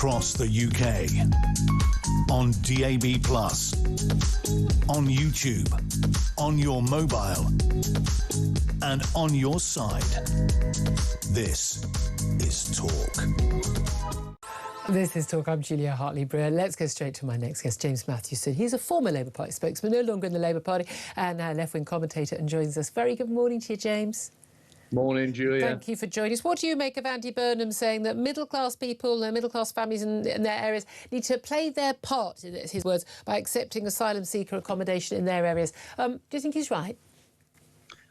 across the UK. On DAB+, on YouTube, on your mobile, and on your side. This is Talk. This is Talk. I'm Julia Hartley-Brewer. Let's go straight to my next guest, James Mathewson. He's a former Labour Party spokesman, no longer in the Labour Party, and now left-wing commentator, and joins us. Very good morning to you, James. Morning, Julia. Thank you for joining us. What do you make of Andy Burnham saying that middle-class people and middle-class families in their areas need to play their part, in his words, by accepting asylum seeker accommodation in their areas? Do you think he's right?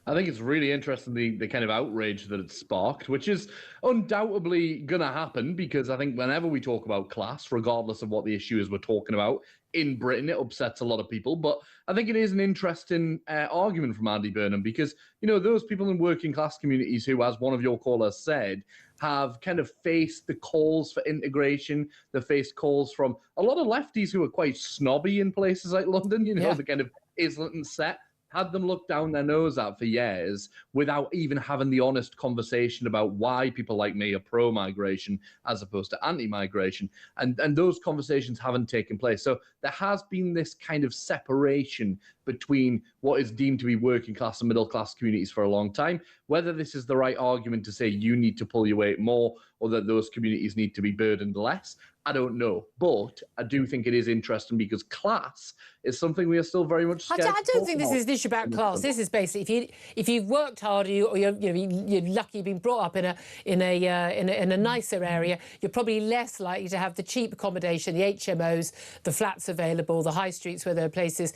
I think it's really interesting the kind of outrage that it's sparked, which is undoubtedly going to happen because I think whenever we talk about class, regardless of what the issue is we're talking about, in Britain, it upsets a lot of people. But I think it is an interesting argument from Andy Burnham because, you know, those people in working class communities who, as one of your callers said, have kind of faced the calls for integration. They've faced calls from a lot of lefties who are quite snobby in places like London, you know, the kind of Islington set. Had them look down their nose at for years without even having the honest conversation about why people like me are pro-migration as opposed to anti-migration. And those conversations haven't taken place. So there has been this kind of separation between what is deemed to be working class and middle class communities for a long time. Whether this is the right argument to say you need to pull your weight more or that those communities need to be burdened less, I don't know. But I do think it is interesting because class is something we are still very much scared I don't think this is an issue about class. This is basically if you've worked hard or you're lucky you've been brought up in a nicer area, you're probably less likely to have the cheap accommodation, the HMOs, the flats available, the high streets where there are places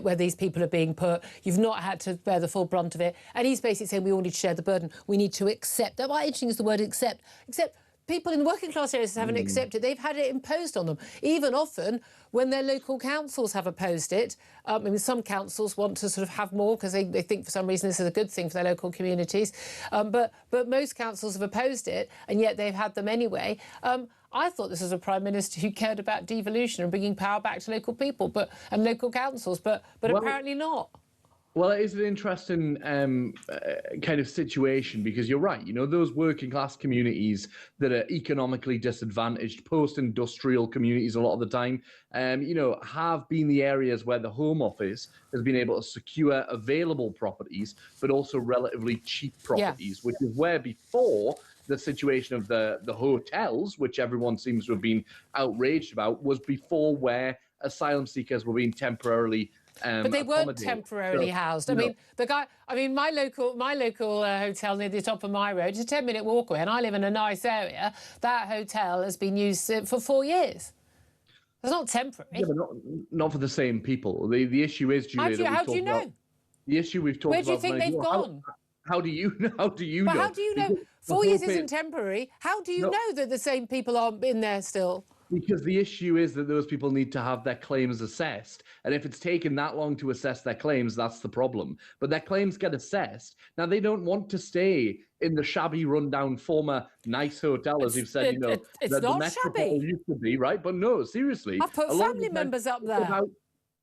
where these people are being put. You've not had to bear the full brunt of it. And he's basically saying we all need to share the burden. We need to accept. Why interesting is the word accept. Except people in working class areas haven't accepted. They've had it imposed on them. Even often when their local councils have opposed it. I mean, some councils want to sort of have more because they think for some reason this is a good thing for their local communities. But most councils have opposed it, and yet they've had them anyway. I thought this was a Prime Minister who cared about devolution and bringing power back to local people and local councils, but apparently not. Well, it is an interesting kind of situation because you're right. You know, those working class communities that are economically disadvantaged, post-industrial communities a lot of the time, you know, have been the areas where the Home Office has been able to secure available properties, but also relatively cheap properties, which is where before the situation of the hotels, which everyone seems to have been outraged about, was before where asylum seekers were being temporarily but they weren't temporarily housed. I mean, my local hotel near the top of my road is a 10-minute walk away, and I live in a nice area. That hotel has been used for 4 years. It's not temporary. Yeah, but not for the same people. The issue is, Julia, how do you know? The issue we've talked about. Where do you think they've gone? How do you know? How do you know? How do you know? 4 years isn't temporary. How do you know that the same people aren't in there still? Because the issue is that those people need to have their claims assessed. And if it's taken that long to assess their claims, that's the problem. But their claims get assessed. Now, they don't want to stay in the shabby, rundown, former nice hotel, as you've said, it's not shabby. Used to be, right? But no, seriously. I've put family members up there.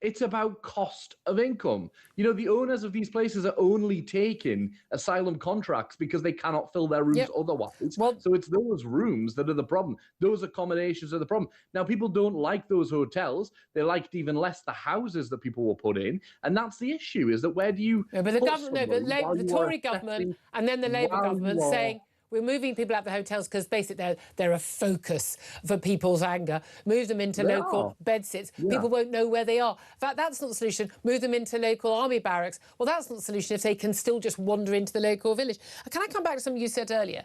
It's about cost of income. You know, the owners of these places are only taking asylum contracts because they cannot fill their rooms otherwise. So it's those rooms that are the problem. Those accommodations are the problem. Now, people don't like those hotels. They liked even less the houses that people were put in. And that's the issue, is that where do you... No, but the Tory government and then the Labour government saying... We're moving people out of the hotels because basically they're a focus for people's anger. Move them into local bedsits. People won't know where they are. In fact, that's not the solution. Move them into local army barracks. Well, that's not the solution if they can still just wander into the local village. Can I come back to something you said earlier?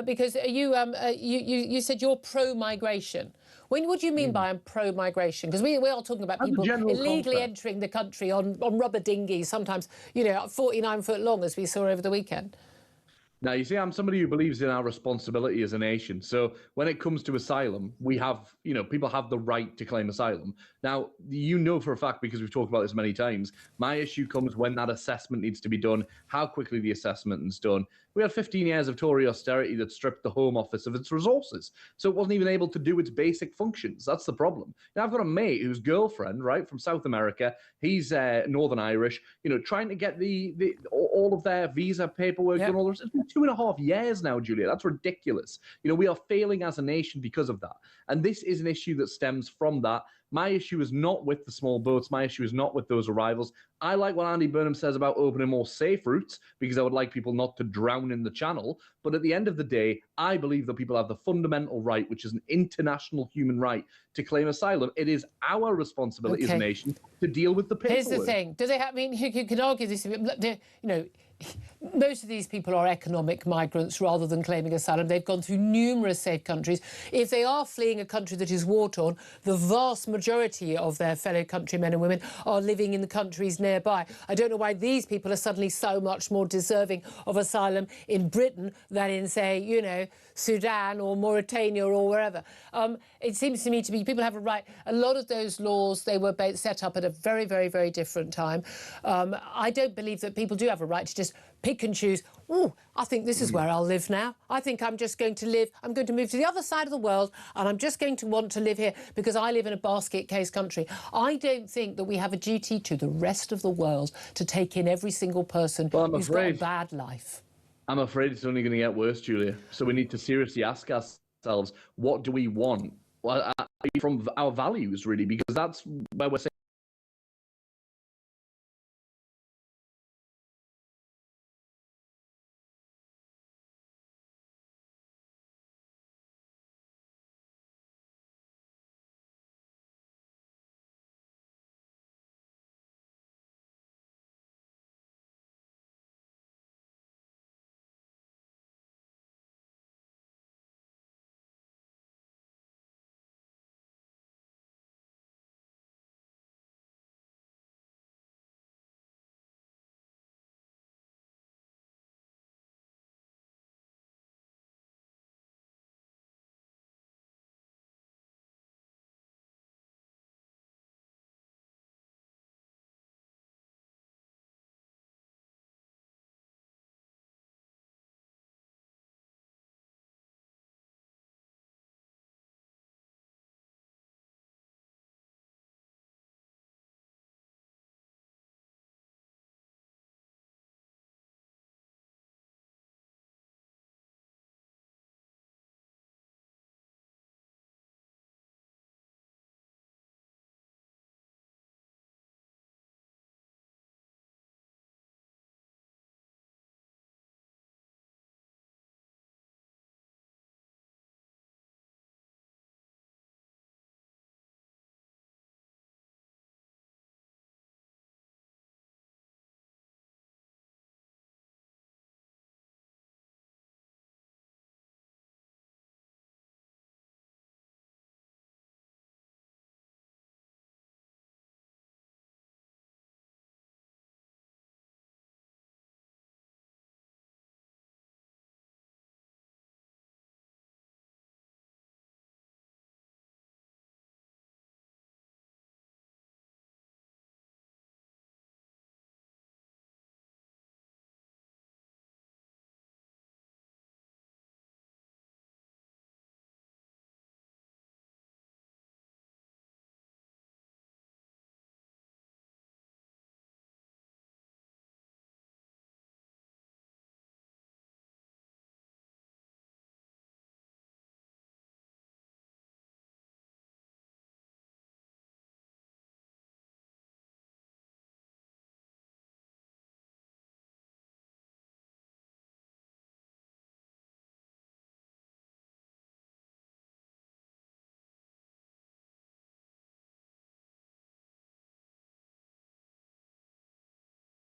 Because you said you're pro-migration. What do you mean by I'm pro-migration? Because we are talking about people illegally entering the country on rubber dinghies, sometimes, 49 foot long, as we saw over the weekend. Now, you see, I'm somebody who believes in our responsibility as a nation. So when it comes to asylum, we have, people have the right to claim asylum. Now, for a fact, because we've talked about this many times, my issue comes when that assessment needs to be done, how quickly the assessment is done. We had 15 years of Tory austerity that stripped the Home Office of its resources. So it wasn't even able to do its basic functions. That's the problem. Now, I've got a mate whose girlfriend, right, from South America, he's Northern Irish, trying to get all of their visa paperwork and all this. It's been 2.5 years now, Julia. That's ridiculous. We are failing as a nation because of that. And this is an issue that stems from that. My issue is not with the small boats. My issue is not with those arrivals. I like what Andy Burnham says about opening more safe routes because I would like people not to drown in the channel. But at the end of the day, I believe that people have the fundamental right, which is an international human right, to claim asylum. It is our responsibility as a nation to deal with the paperwork. Here's the thing. Do they have, I mean, you can argue this, most of these people are economic migrants rather than claiming asylum. They've gone through numerous safe countries. If they are fleeing a country that is war-torn, the vast majority of their fellow countrymen and women are living in the countries nearby. I don't know why these people are suddenly so much more deserving of asylum in Britain than in, say, Sudan or Mauritania or wherever. It seems to me to be people have a right. A lot of those laws, they were set up at a very, very, very different time. I don't believe that people do have a right to just pick and choose. Oh, I think this is where I'll live now. I think I'm just going to I'm going to move to the other side of the world and I'm just going to want to live here because I live in a basket case country. I don't think that we have a duty to the rest of the world to take in every single person who's got a bad life. I'm afraid it's only going to get worse, Julia. So we need to seriously ask ourselves, what do we want from our values, really? Because that's where we're saying.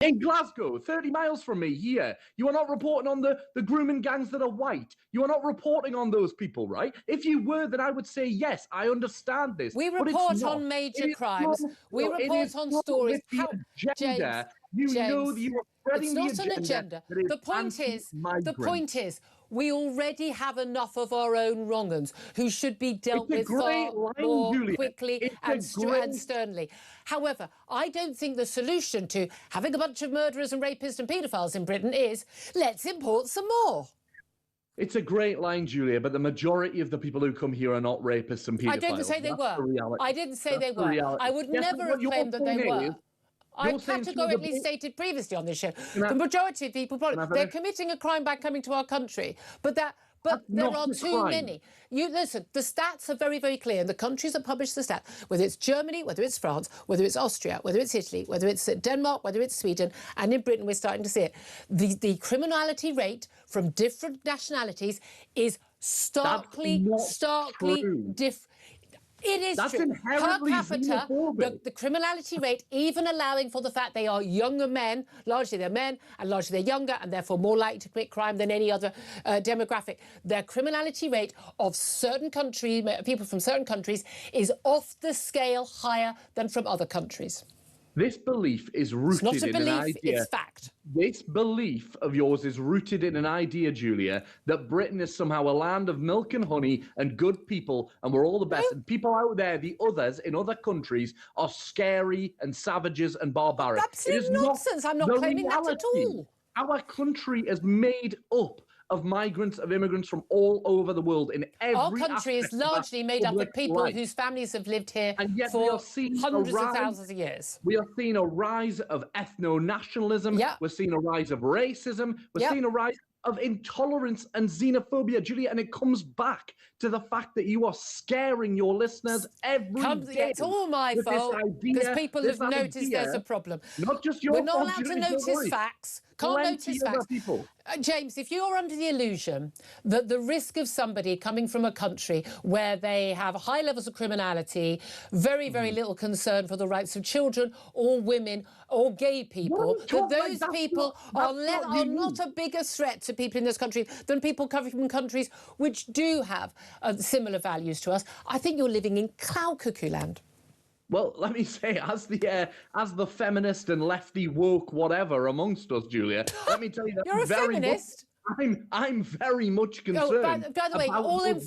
In Glasgow, 30 miles from me here, you are not reporting on the grooming gangs that are white. You are not reporting on those people, right? If you were, then I would say, yes, I understand this. We report on major crimes. We report on stories. James, know that you are spreading it's not an agenda. The point is, we already have enough of our own wrong-uns who should be dealt with far more quickly and sternly. However, I don't think the solution to having a bunch of murderers and rapists and paedophiles in Britain is, let's import some more. It's a great line, Julia, but the majority of the people who come here are not rapists and paedophiles. I didn't say they were. I didn't say they were. I would never have claimed that they were. I've saying categorically stated previously on this show, the majority of people, they're committing a crime by coming to our country, but there are too many. You listen, the stats are very, very clear. And the countries that publish the stats, whether it's Germany, whether it's France, whether it's Austria, whether it's Italy, whether it's Denmark, whether it's Sweden, and in Britain we're starting to see it. The criminality rate from different nationalities is starkly different. It is true. Per capita, the criminality rate, even allowing for the fact they are younger men, largely they're men, and largely they're younger, and therefore more likely to commit crime than any other demographic. Their criminality rate of certain countries, people from certain countries, is off the scale higher than from other countries. This belief is rooted in an idea. It's fact. This belief of yours is rooted in an idea, Julia, that Britain is somehow a land of milk and honey and good people, and we're all the best. And people out there, the others in other countries, are scary and savages and barbaric. Absolute nonsense. I'm not claiming that at all. Our country is made up of migrants, of immigrants from all over the world in every Our country is largely made up of people whose families have lived here for hundreds of thousands of years. We are seeing a rise of ethno-nationalism. We're seeing a rise of racism. We're seeing a rise of intolerance and xenophobia, Julia, and it comes back to the fact that you are scaring your listeners every day. It's all my fault, because people have noticed there's a problem. Not just your We're not allowed to notice facts. Can't notice facts. James, if you're under the illusion that the risk of somebody coming from a country where they have high levels of criminality, very, very little concern for the rights of children or women or gay people, that those people are not a bigger threat to people in this country than people coming from countries which do have similar values to us, I think you're living in cloud cuckoo land. Well, let me say, as the feminist and lefty woke whatever amongst us, Julia, let me tell you that you're a feminist. I'm very much concerned. By the way, all in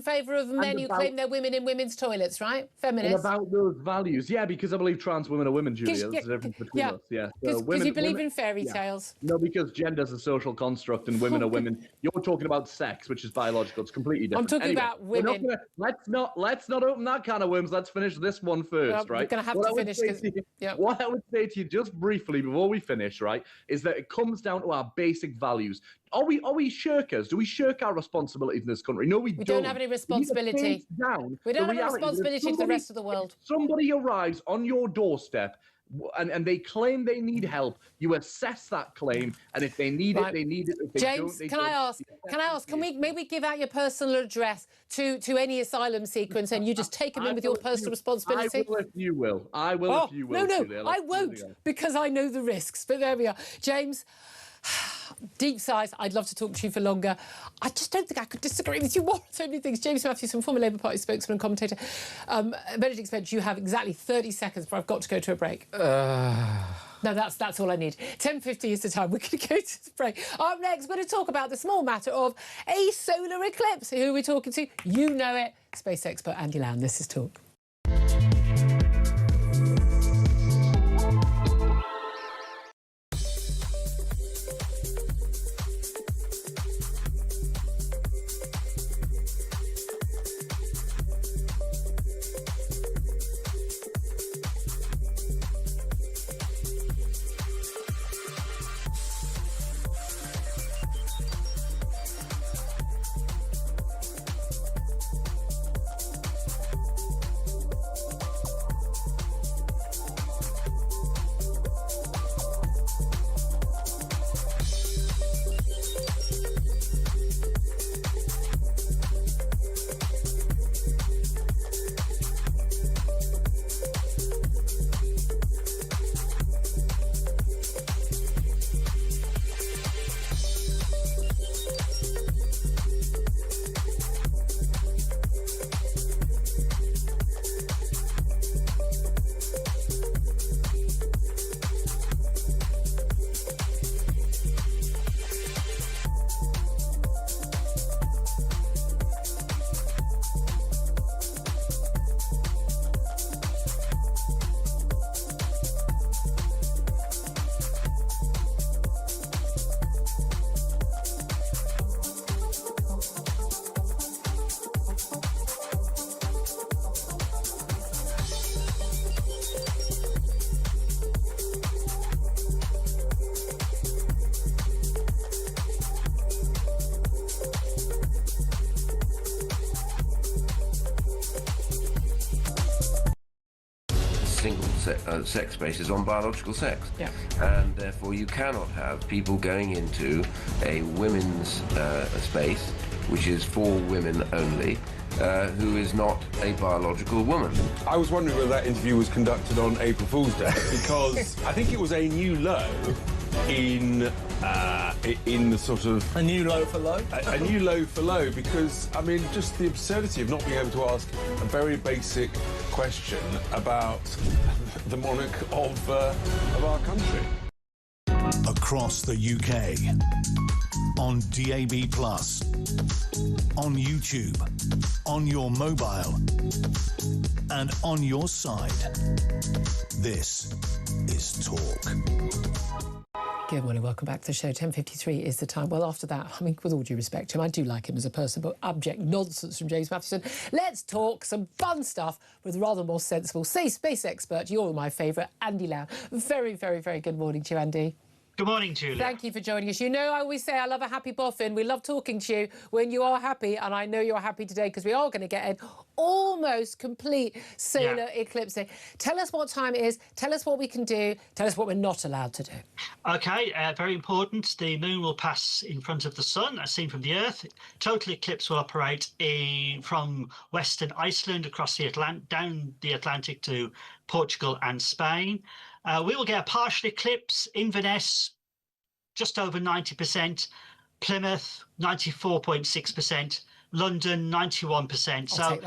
favour of men who claim they're women in women's toilets, right? Feminists. And about those values, yeah, because I believe trans women are women, Julia. There's a difference between us, yeah. Because you believe in fairy tales. No, because gender's a social construct and women are women. You're talking about sex, which is biological. It's completely different. I'm talking about women. Let's not open that can of worms. Let's finish this one first, right? We're going to have to finish. What I would say to you just briefly before we finish, right, is that it comes down to our basic values. Are we shirkers? Do we shirk our responsibilities in this country? No, we don't. We don't have any responsibility. We don't have a responsibility to the rest of the world. Somebody arrives on your doorstep and they claim they need help. You assess that claim, and if they need it, they need it. If they James, don't, can I ask? Can we maybe give out your personal address to any asylum seeker and you just take them in with your personal responsibility? I will if you will. I will if you will. No, Julia. I won't, because I know the risks. But there we are, James. Deep sighs. I'd love to talk to you for longer. I just don't think I could disagree with you more on so many things. James Matthewson, former Labour Party spokesman and commentator. Benedict Spence, you have exactly 30 seconds before I've got to go to a break. No, that's all I need. 10:50 is the time. We're going to go to the break. Up next, we're going to talk about the small matter of a solar eclipse. Who are we talking to? You know it. Space expert Andy Lamb. This is Talk. sex spaces on biological sex. Yeah. And therefore you cannot have people going into a women's space, which is for women only, who is not a biological woman. I was wondering whether that interview was conducted on April Fool's Day, because I think it was a new low in the sort of... A new low for low? A new low for low, because, I mean, just the absurdity of not being able to ask a very basic question about the monarch of our country. Across the UK, on DAB+, on YouTube, on your mobile, and on your side. This is Talk. Good morning, welcome back to the show. 10:53 is the time. Well, after that, I mean, with all due respect to him, I do like him as a person, but abject nonsense from James Matheson. Let's talk some fun stuff with rather more sensible, say, space expert. You're my favourite, Andy Lau. Very, very, very good morning to you, Andy. Good morning, Julia. Thank you for joining us. You know, I always say I love a happy boffin. We love talking to you when you are happy, and I know you're happy today because we are going to get an almost complete solar eclipse day. Tell us what time it is, tell us what we can do, tell us what we're not allowed to do. OK, very important. The moon will pass in front of the sun, as seen from the Earth. Total eclipse will operate from western Iceland across the down the Atlantic to Portugal and Spain. We will get a partial eclipse, Inverness, just over 90%, Plymouth, 94.6%, London, 91%. So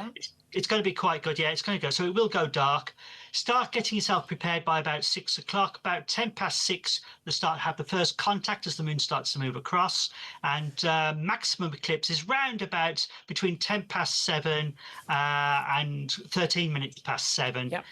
it's going to be quite good. Yeah, it's going to go. So it will go dark. Start getting yourself prepared by about 6 o'clock. About 6:10, you'll start to have the first contact as the moon starts to move across. And maximum eclipse is round about between 7:10 and 7:13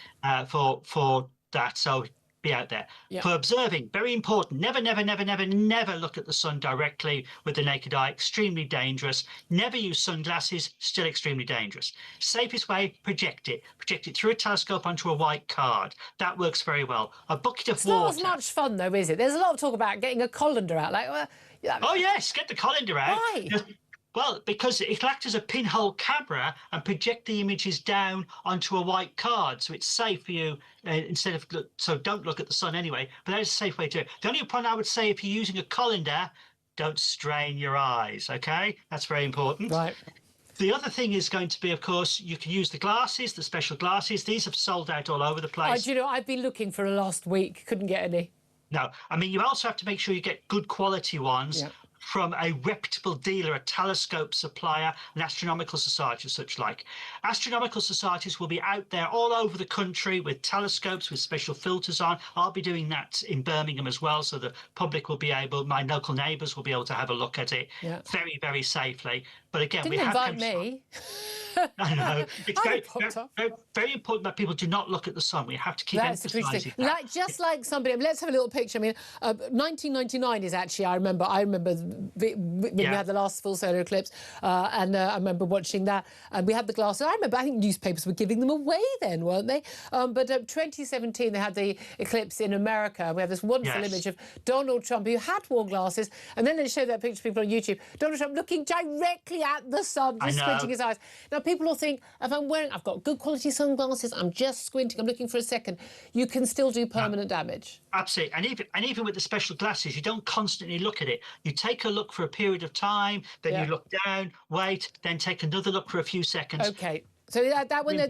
for that. So be out there. For observing, very important. Never, never, never, never, never look at the sun directly with the naked eye. Extremely dangerous. Never use sunglasses. Still extremely dangerous. Safest way, project it. Project it through a telescope onto a white card. That works very well. A bucket of water. It's not as much fun, though, is it? There's a lot of talk about getting a colander out. Oh, yes, get the colander out. Why? Well, because it'll act as a pinhole camera and project the images down onto a white card, so it's safe for you instead of... So don't look at the sun anyway, but that is a safe way to do it. The only point I would say, if you're using a colander, don't strain your eyes, OK? That's very important. Right. The other thing is going to be, of course, you can use the glasses, the special glasses. These have sold out all over the place. Do you know, I've been looking for the last week, couldn't get any. No, I mean, you also have to make sure you get good quality ones. From a reputable dealer, a telescope supplier, an astronomical society, such like. Astronomical societies will be out there all over the country with telescopes with special filters on. I'll be doing that in Birmingham as well, so the public will be able, my local neighbours will be able to have a look at it very, very safely. But again, Didn't invite me. I know. It's very important that people do not look at the sun. We have to keep emphasising that. Just like somebody, let's have a little picture. I mean, 1999 is actually, I remember when we had the last full solar eclipse, and I remember watching that, and we had the glasses. I remember, I think newspapers were giving them away then, weren't they? But 2017, they had the eclipse in America. We have this wonderful image of Donald Trump, who had worn glasses, and then they showed that picture to people on YouTube. Donald Trump looking directly at the sun, just squinting his eyes. Now, people will think, if I've got good quality sunglasses, I'm just squinting, I'm looking for a second, you can still do permanent damage. Absolutely. And even with the special glasses, you don't constantly look at it. You take a look for a period of time, then you look down, wait, then take another look for a few seconds. OK. So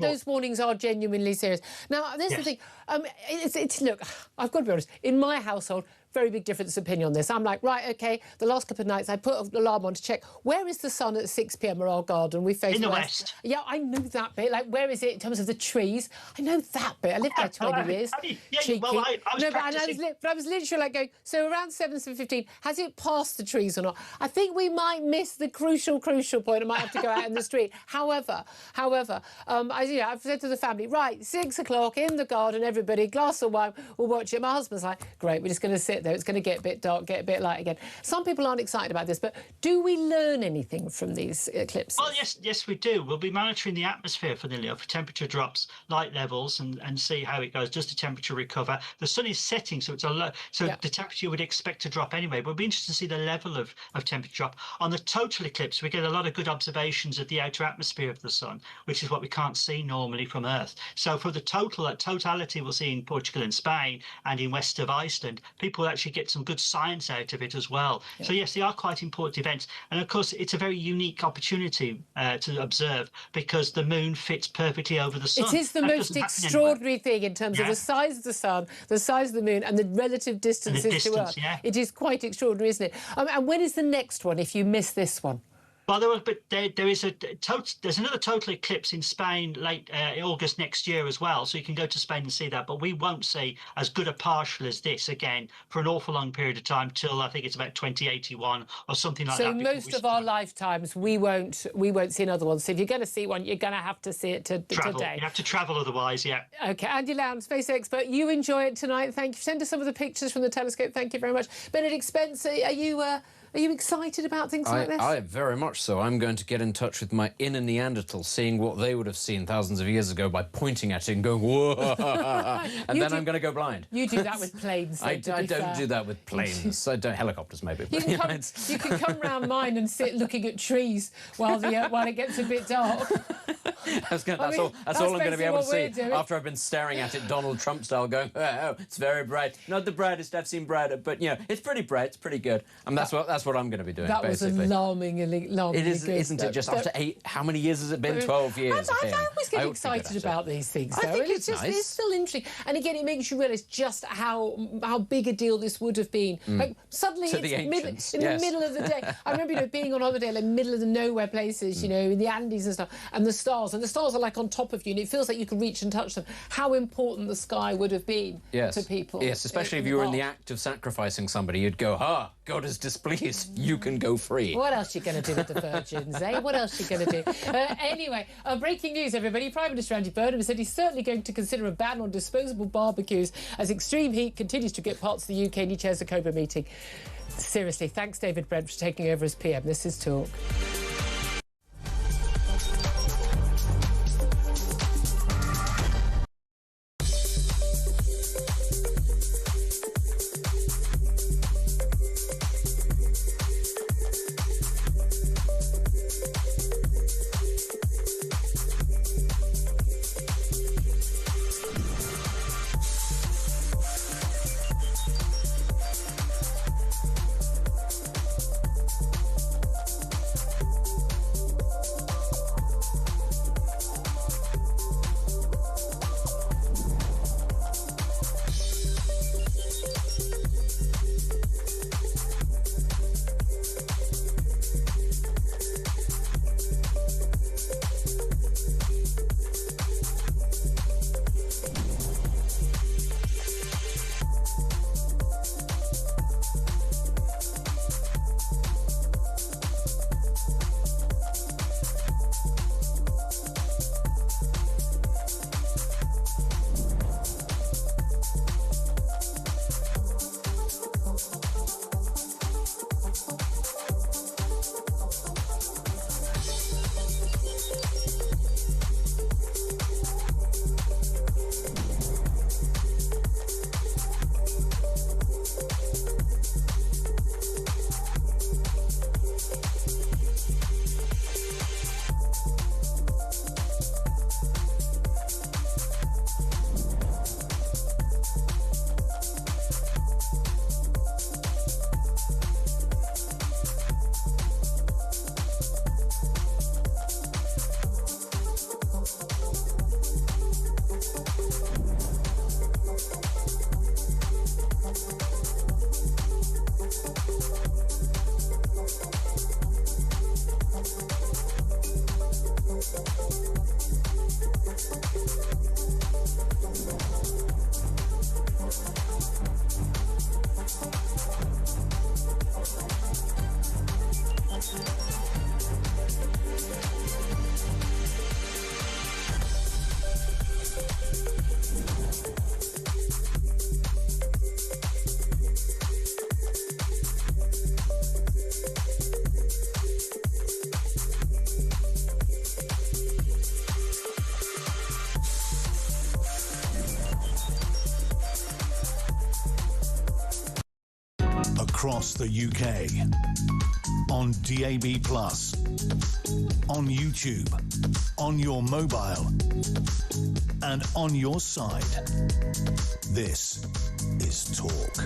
those warnings are genuinely serious. Now, this is the thing. Look, I've got to be honest. In my household, very big difference of opinion on this. I'm like, right, OK, the last couple of nights I put an alarm on to check, where is the sun at 6 p.m. at our garden? We face in the west. Yeah, I know that bit. Like, where is it in terms of the trees? I know that bit. I lived there 20 years. Yeah, well, I was practicing. But I was literally like going, so around 7:15, has it passed the trees or not? I think we might miss the crucial point. I might have to go out in the street. However, I've said to the family, right, 6 o'clock in the garden, everybody, glass of wine, we'll watch it. My husband's like, great, we're just going to sit minute, though. It's going to get a bit dark, get a bit light again. Some people aren't excited about this, but do we learn anything from these eclipses? Well, yes, we do. We'll be monitoring the atmosphere for the Leo for temperature drops, light levels, and see how it goes. Does the temperature recover? The sun is setting, so it's a low, so the temperature you would expect to drop anyway. But it'll be interesting to see the level of temperature drop. On the total eclipse, we get a lot of good observations of the outer atmosphere of the sun, which is what we can't see normally from Earth. So for the totality we'll see in Portugal and Spain and in west of Iceland, people actually get some good science out of it as well. So yes, they are quite important events. And of course, it's a very unique opportunity to observe because the moon fits perfectly over the sun. It is the most extraordinary thing in terms of the size of the sun, the size of the moon, and the relative distances to Earth. It is quite extraordinary, isn't it? And when is the next one if you miss this one? Well, there's another total eclipse in Spain late August next year as well, so you can go to Spain and see that. But we won't see as good a partial as this again for an awful long period of time till I think it's about 2081 or something like that. So most of our lifetimes we won't see another one. So if you're going to see one, you're going to have to see it today. You have to travel otherwise, yeah. Okay, Andy Lown, space expert. You enjoy it tonight. Thank you. Send us some of the pictures from the telescope. Thank you very much. Benedict Spence, are you excited about things like this? I very much so. I'm going to get in touch with my inner Neanderthal, seeing what they would have seen thousands of years ago by pointing at it and going, whoa, and then I'm going to go blind. You do that with planes, though, I don't do that with planes. I don't, helicopters maybe. You can come round mine and sit looking at trees while it gets a bit dark. That's all I'm going to be able to see after I've been staring at it Donald Trump style going, oh, it's very bright. Not the brightest I've seen brighter, but, it's pretty bright, it's pretty good. And that's what I'm going to be doing, basically. That was alarmingly It is, good, isn't it? Just after how many years has it been? 12 years. I always get excited about these things, though. I think it's nice. It's still interesting. And again, it makes you realise just how big a deal this would have been. Like, suddenly it's the middle of the day. I remember being on holiday in the middle of the nowhere places, in the Andes and stuff, and the stars are like on top of you, and it feels like you can reach and touch them. How important the sky would have been to people. Yes, especially if you were in the act of sacrificing somebody, you'd go, God is displeased. You can go free. What else are you going to do with the virgins, eh? What else are you going to do? Anyway, breaking news, everybody. Prime Minister Andy Burnham said he's certainly going to consider a ban on disposable barbecues as extreme heat continues to get parts of the UK, and he chairs the COBRA meeting. Seriously, thanks, David Brent, for taking over as PM. This is Talk. across the UK. On DAB+, on YouTube, on your mobile, and on your side. This is Talk.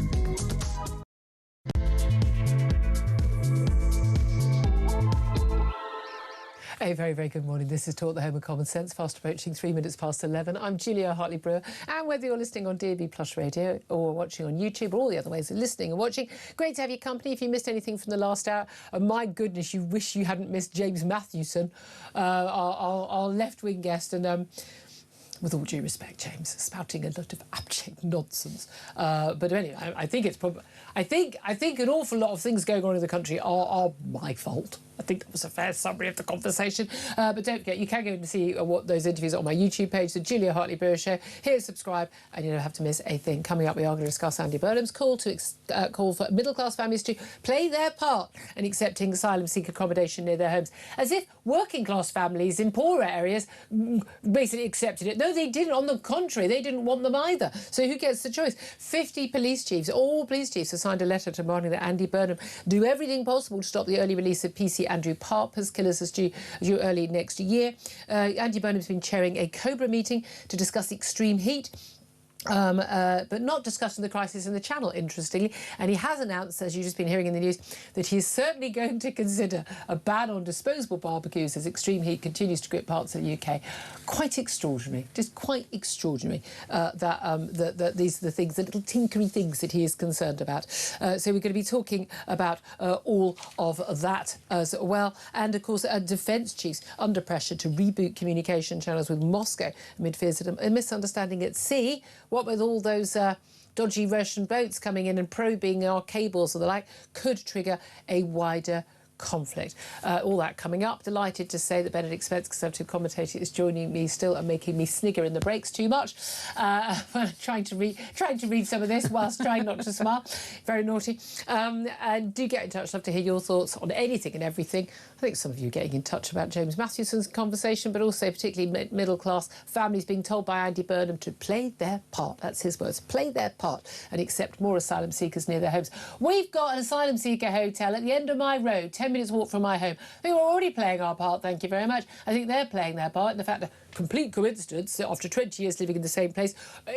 A very, very good morning. This is Talk, the home of common sense, fast approaching 3 minutes past 11. I'm Julia Hartley-Brewer, and whether you're listening on DAB Plus Radio or watching on YouTube or all the other ways of listening and watching, great to have your company. If you missed anything from the last hour, my goodness, you wish you hadn't missed James Mathewson, our left-wing guest, and with all due respect, James, spouting a lot of abject nonsense. But anyway, I think it's probably... I think an awful lot of things going on in the country are my fault. I think that was a fair summary of the conversation. But don't forget, you can go and see what those interviews are on my YouTube page, the Julia Hartley-Brewer Show. Here, subscribe, and you don't have to miss a thing. Coming up, we are going to discuss Andy Burnham's call for middle-class families to play their part in accepting asylum-seeker accommodation near their homes, as if working-class families in poorer areas basically accepted it. No, they didn't. On the contrary, they didn't want them either. So who gets the choice? 50 police chiefs, all police chiefs, have signed a letter demanding that Andy Burnham do everything possible to stop the early release of PC Andrew Parker's killers as due early next year. Andy Burnham's been chairing a Cobra meeting to discuss extreme heat. But not discussing the crisis in the Channel, interestingly. And he has announced, as you've just been hearing in the news, that he's certainly going to consider a ban on disposable barbecues as extreme heat continues to grip parts of the UK. Quite extraordinary, just quite extraordinary that these are the things, the little tinkery things that he is concerned about. So we're going to be talking about all of that as well. And, of course, defence chiefs under pressure to reboot communication channels with Moscow amid fears of a misunderstanding at sea. What with all those dodgy Russian boats coming in and probing our cables or the like, could trigger a wider conflict. All that coming up. Delighted to say that Benedict Spence, Conservative commentator, is joining me still and making me snigger in the breaks too much. Trying to read some of this whilst trying not to smile. Very naughty. And do get in touch. Love to hear your thoughts on anything and everything. I think some of you getting in touch about James Mathewson's conversation, but also particularly middle-class families being told by Andy Burnham to play their part. That's his words. Play their part and accept more asylum seekers near their homes. We've got an asylum seeker hotel at the end of my road, 10 minutes walk from my home. I think we're already playing our part, thank you very much. I think they're playing their part in the fact that, complete coincidence, after 20 years living in the same place,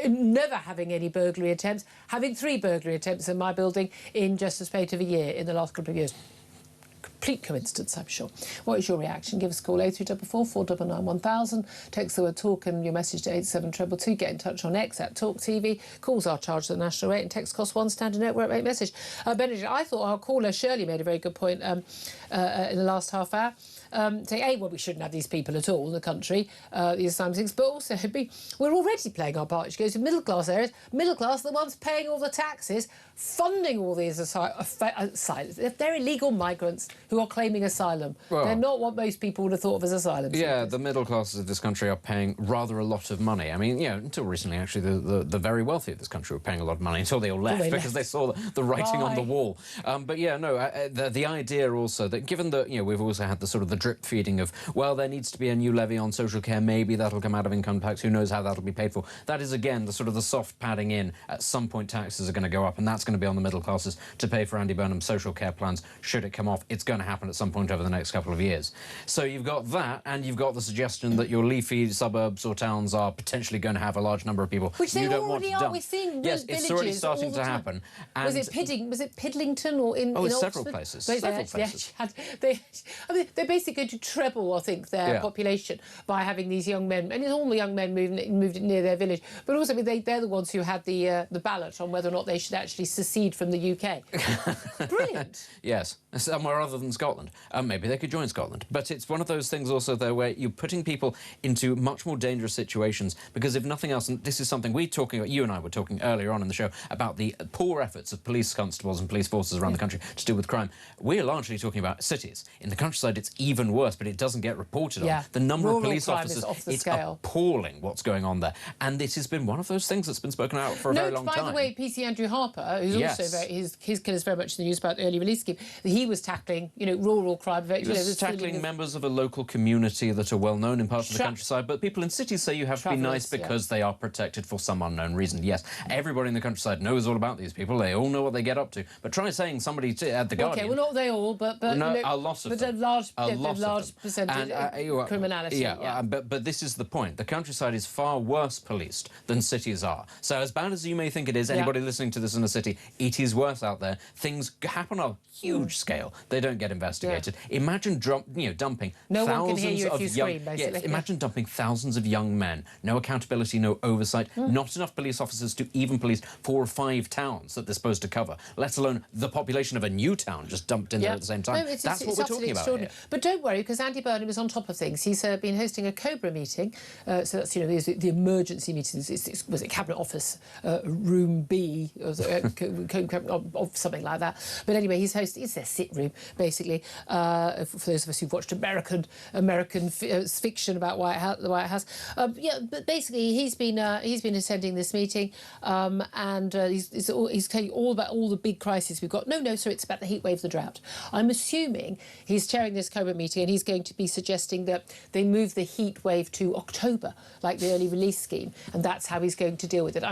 never having any burglary attempts, having 3 burglary attempts in my building in just a space of a year in the last couple of years. Complete coincidence, I'm sure. What is your reaction? Give us a call, 0344 499 1000. Text the word talk and your message to 87222. Get in touch on X at Talk TV. Calls are charged at the national rate and text costs £1 standard network rate message. Benedict, I thought our caller Shirley made a very good point in the last half hour. Saying, well, we shouldn't have these people at all in the country, the asylum seekers, but also we're already playing our part. She goes to middle-class areas. Middle-class are the ones paying all the taxes, funding all these asylum. They're illegal migrants who are claiming asylum. Well, they're not what most people would have thought of as asylum seekers. Yeah, the middle classes of this country are paying rather a lot of money. I mean, you know, until recently, actually, the very wealthy of this country were paying a lot of money until they all left because they saw the writing on the wall. But yeah, no, the idea also that given that, you know, we've also had the sort of the drip feeding of, well, there needs to be a new levy on social care, maybe that'll come out of income tax, who knows how that'll be paid for. That is, again, the sort of the soft padding in. At some point, taxes are going to go up, and that's going to be on the middle classes to pay for Andy Burnham's social care plans. Should it come off, it's going to happen at some point over the next couple of years. So you've got that, and you've got the suggestion that your leafy suburbs or towns are potentially going to have a large number of people which they you don't already want to are. We're seeing yes, it's already starting to happen. And was it Piddlington or in it's Oxford? several places. They're basically going to treble, I think, their population by having these young men, and it's all the young men moved near their village. But also, I mean, they're the ones who had the ballot on whether or not they should actually secede from the UK. Brilliant. Yes, somewhere other than Scotland. Maybe they could join Scotland. But it's one of those things also, though, where you're putting people into much more dangerous situations because if nothing else, and this is something you and I were talking earlier on in the show about the poor efforts of police constables and police forces around the country to deal with crime. We're largely talking about cities. In the countryside, it's even worse, but it doesn't get reported on. The number of police officers, it's appalling what's going on there. And this has been one of those things that's been spoken about for a very long time. By the way, PC Andrew Harper, who's also his killer's very much in the news about the early release scheme, he was tackling rural crime. He was tackling members of a local community that are well known in parts of the countryside, but people in cities say you have to be nice because they are protected for some unknown reason. Yes, everybody in the countryside knows all about these people. They all know what they get up to. But try saying somebody at the Guardian... OK, well, not they all, but no, a lot of them. A large percentage of criminality. Yeah, but this is the point. The countryside is far worse policed than cities are. So as bad as you may think it is, anybody listening to this in a city, it is worse out there. Things happen on a huge scale. They don't get investigated. Imagine dumping thousands of young... imagine dumping thousands of young men. No accountability, no oversight, not enough police officers to even police 4 or 5 towns that they're supposed to cover, let alone the population of a new town just dumped in there at the same time. No, That's what we're talking about here. But don't worry, because Andy Burnham is on top of things. He's been hosting a COBRA meeting, so that's, the emergency meetings. Was it Cabinet Office, Room B, or something like that. But anyway, he's hosting... It's their sit room, basically, for those of us who've watched American fiction about the White House. But basically, he's been attending this meeting, and he's telling you all about all the big crises we've got. No, sorry, it's about the heat wave, the drought. I'm assuming he's chairing this COBRA meeting, and he's going to be suggesting that they move the heat wave to October, like the early release scheme, and that's how he's going to deal with it.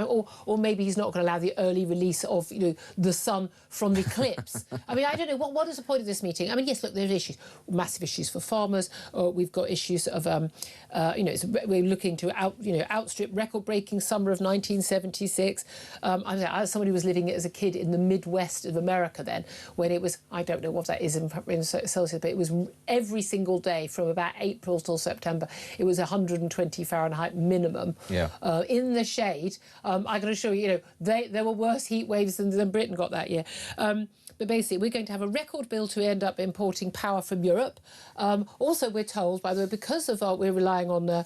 Or maybe he's not going to allow the early release of the sun from the eclipse. I mean, I don't know. What is the point of this meeting? I mean, yes, look, there are issues, massive issues for farmers. We've got issues of, we're looking to outstrip record-breaking summer of 1976. As somebody who was living as a kid in the Midwest of America then, when it was, I don't know what that is in Celsius, but it was every single day from about April till September, it was 120 Fahrenheit minimum in the shade. I can assure you, there were worse heat waves than Britain got that year. But basically, we're going to have a record bill to end up importing power from Europe. Also, we're told, by the way, because of we're relying on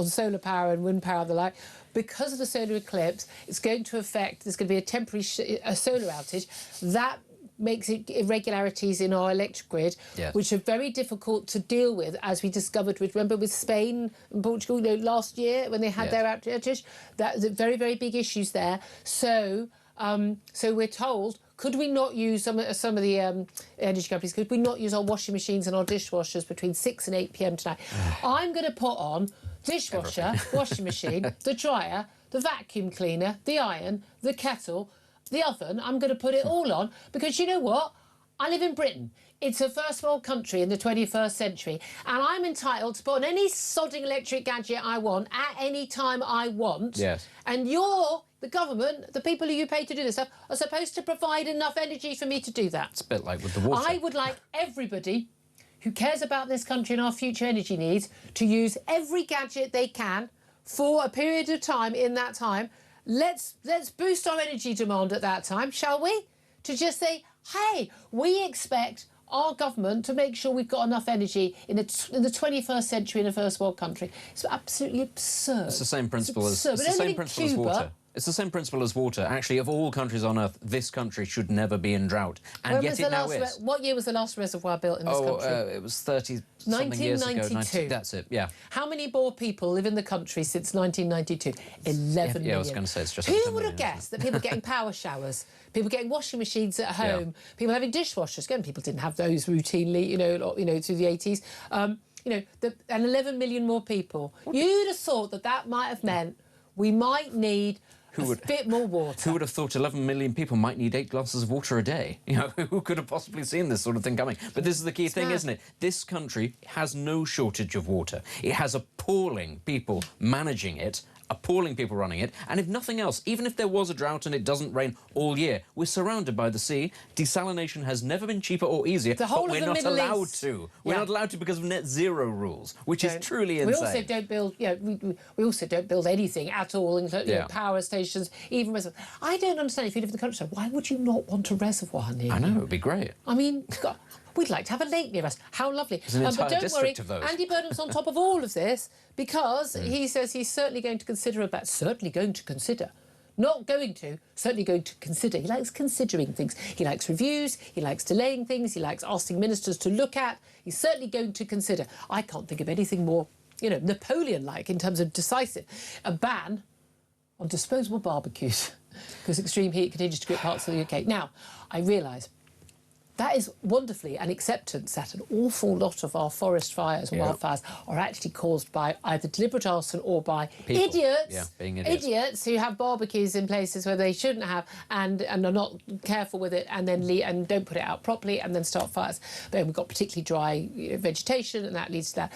solar power and wind power and the like, because of the solar eclipse, it's going to affect, there's going to be a temporary solar outage. That makes it irregularities in our electric grid, which are very difficult to deal with, as we discovered remember with Spain and Portugal last year when they had their outage. That very, very big issues there. So we're told, could we not use some of the energy companies, could we not use our washing machines and our dishwashers between 6 and 8 p.m. tonight? I'm going to put on dishwasher, washing machine, the dryer, the vacuum cleaner, the iron, the kettle, the oven. I'm going to put it all on because you know what? I live in Britain. It's a first world country in the 21st century, and I'm entitled to put on any sodding electric gadget I want at any time I want. Yes. And the government, the people who you pay to do this stuff, are supposed to provide enough energy for me to do that. It's a bit like with the water. I would like everybody who cares about this country and our future energy needs to use every gadget they can for a period of time in that time. Let's boost our energy demand at that time, shall we? To just say, hey, we expect our government to make sure we've got enough energy in the 21st century in a first world country. It's absolutely absurd. It's the same principle as water. It's the same principle as water. Actually, of all countries on Earth, this country should never be in drought. And yet it now is. What year was the last reservoir built in this country? It was 30-something years ago. 1992. That's it, yeah. How many more people live in the country since 1992? 11 million. Yeah, I was going to say it's just... Who would have guessed that people getting power showers, people getting washing machines at home, people having dishwashers, again, people didn't have those routinely, through the 80s, and 11 million more people. You'd have thought that might have meant we might need a bit more water. Who would have thought 11 million people might need 8 glasses of water a day? Who could have possibly seen this sort of thing coming? But this is the key thing, isn't it? This country has no shortage of water. It has appalling people managing it, appalling people running it, and if nothing else, even if there was a drought and it doesn't rain all year, we're surrounded by the sea. Desalination has never been cheaper or easier, but we're not allowed to. We're not allowed to because of net zero rules, which is truly insane. We also don't build, we also don't build anything at all, including power stations, even reservoirs. I don't understand, if you live in the countryside, why would you not want a reservoir near you? I know, it would be great. I mean, God, we'd like to have a lake near us. How lovely. But don't worry, Andy Burnham's on top of all of this because he says he's certainly going to consider not going to, certainly going to consider. He likes considering things. He likes reviews, he likes delaying things, he likes asking ministers to look at. He's certainly going to consider. I can't think of anything more, Napoleon-like in terms of decisive. A ban on disposable barbecues because extreme heat continues to grip parts of the UK. Now, I realise that is wonderfully an acceptance that an awful lot of our forest fires and wildfires are actually caused by either deliberate arson or by idiots who have barbecues in places where they shouldn't have and are not careful with it and then and don't put it out properly and then start fires. But we've got particularly dry vegetation and that leads to that.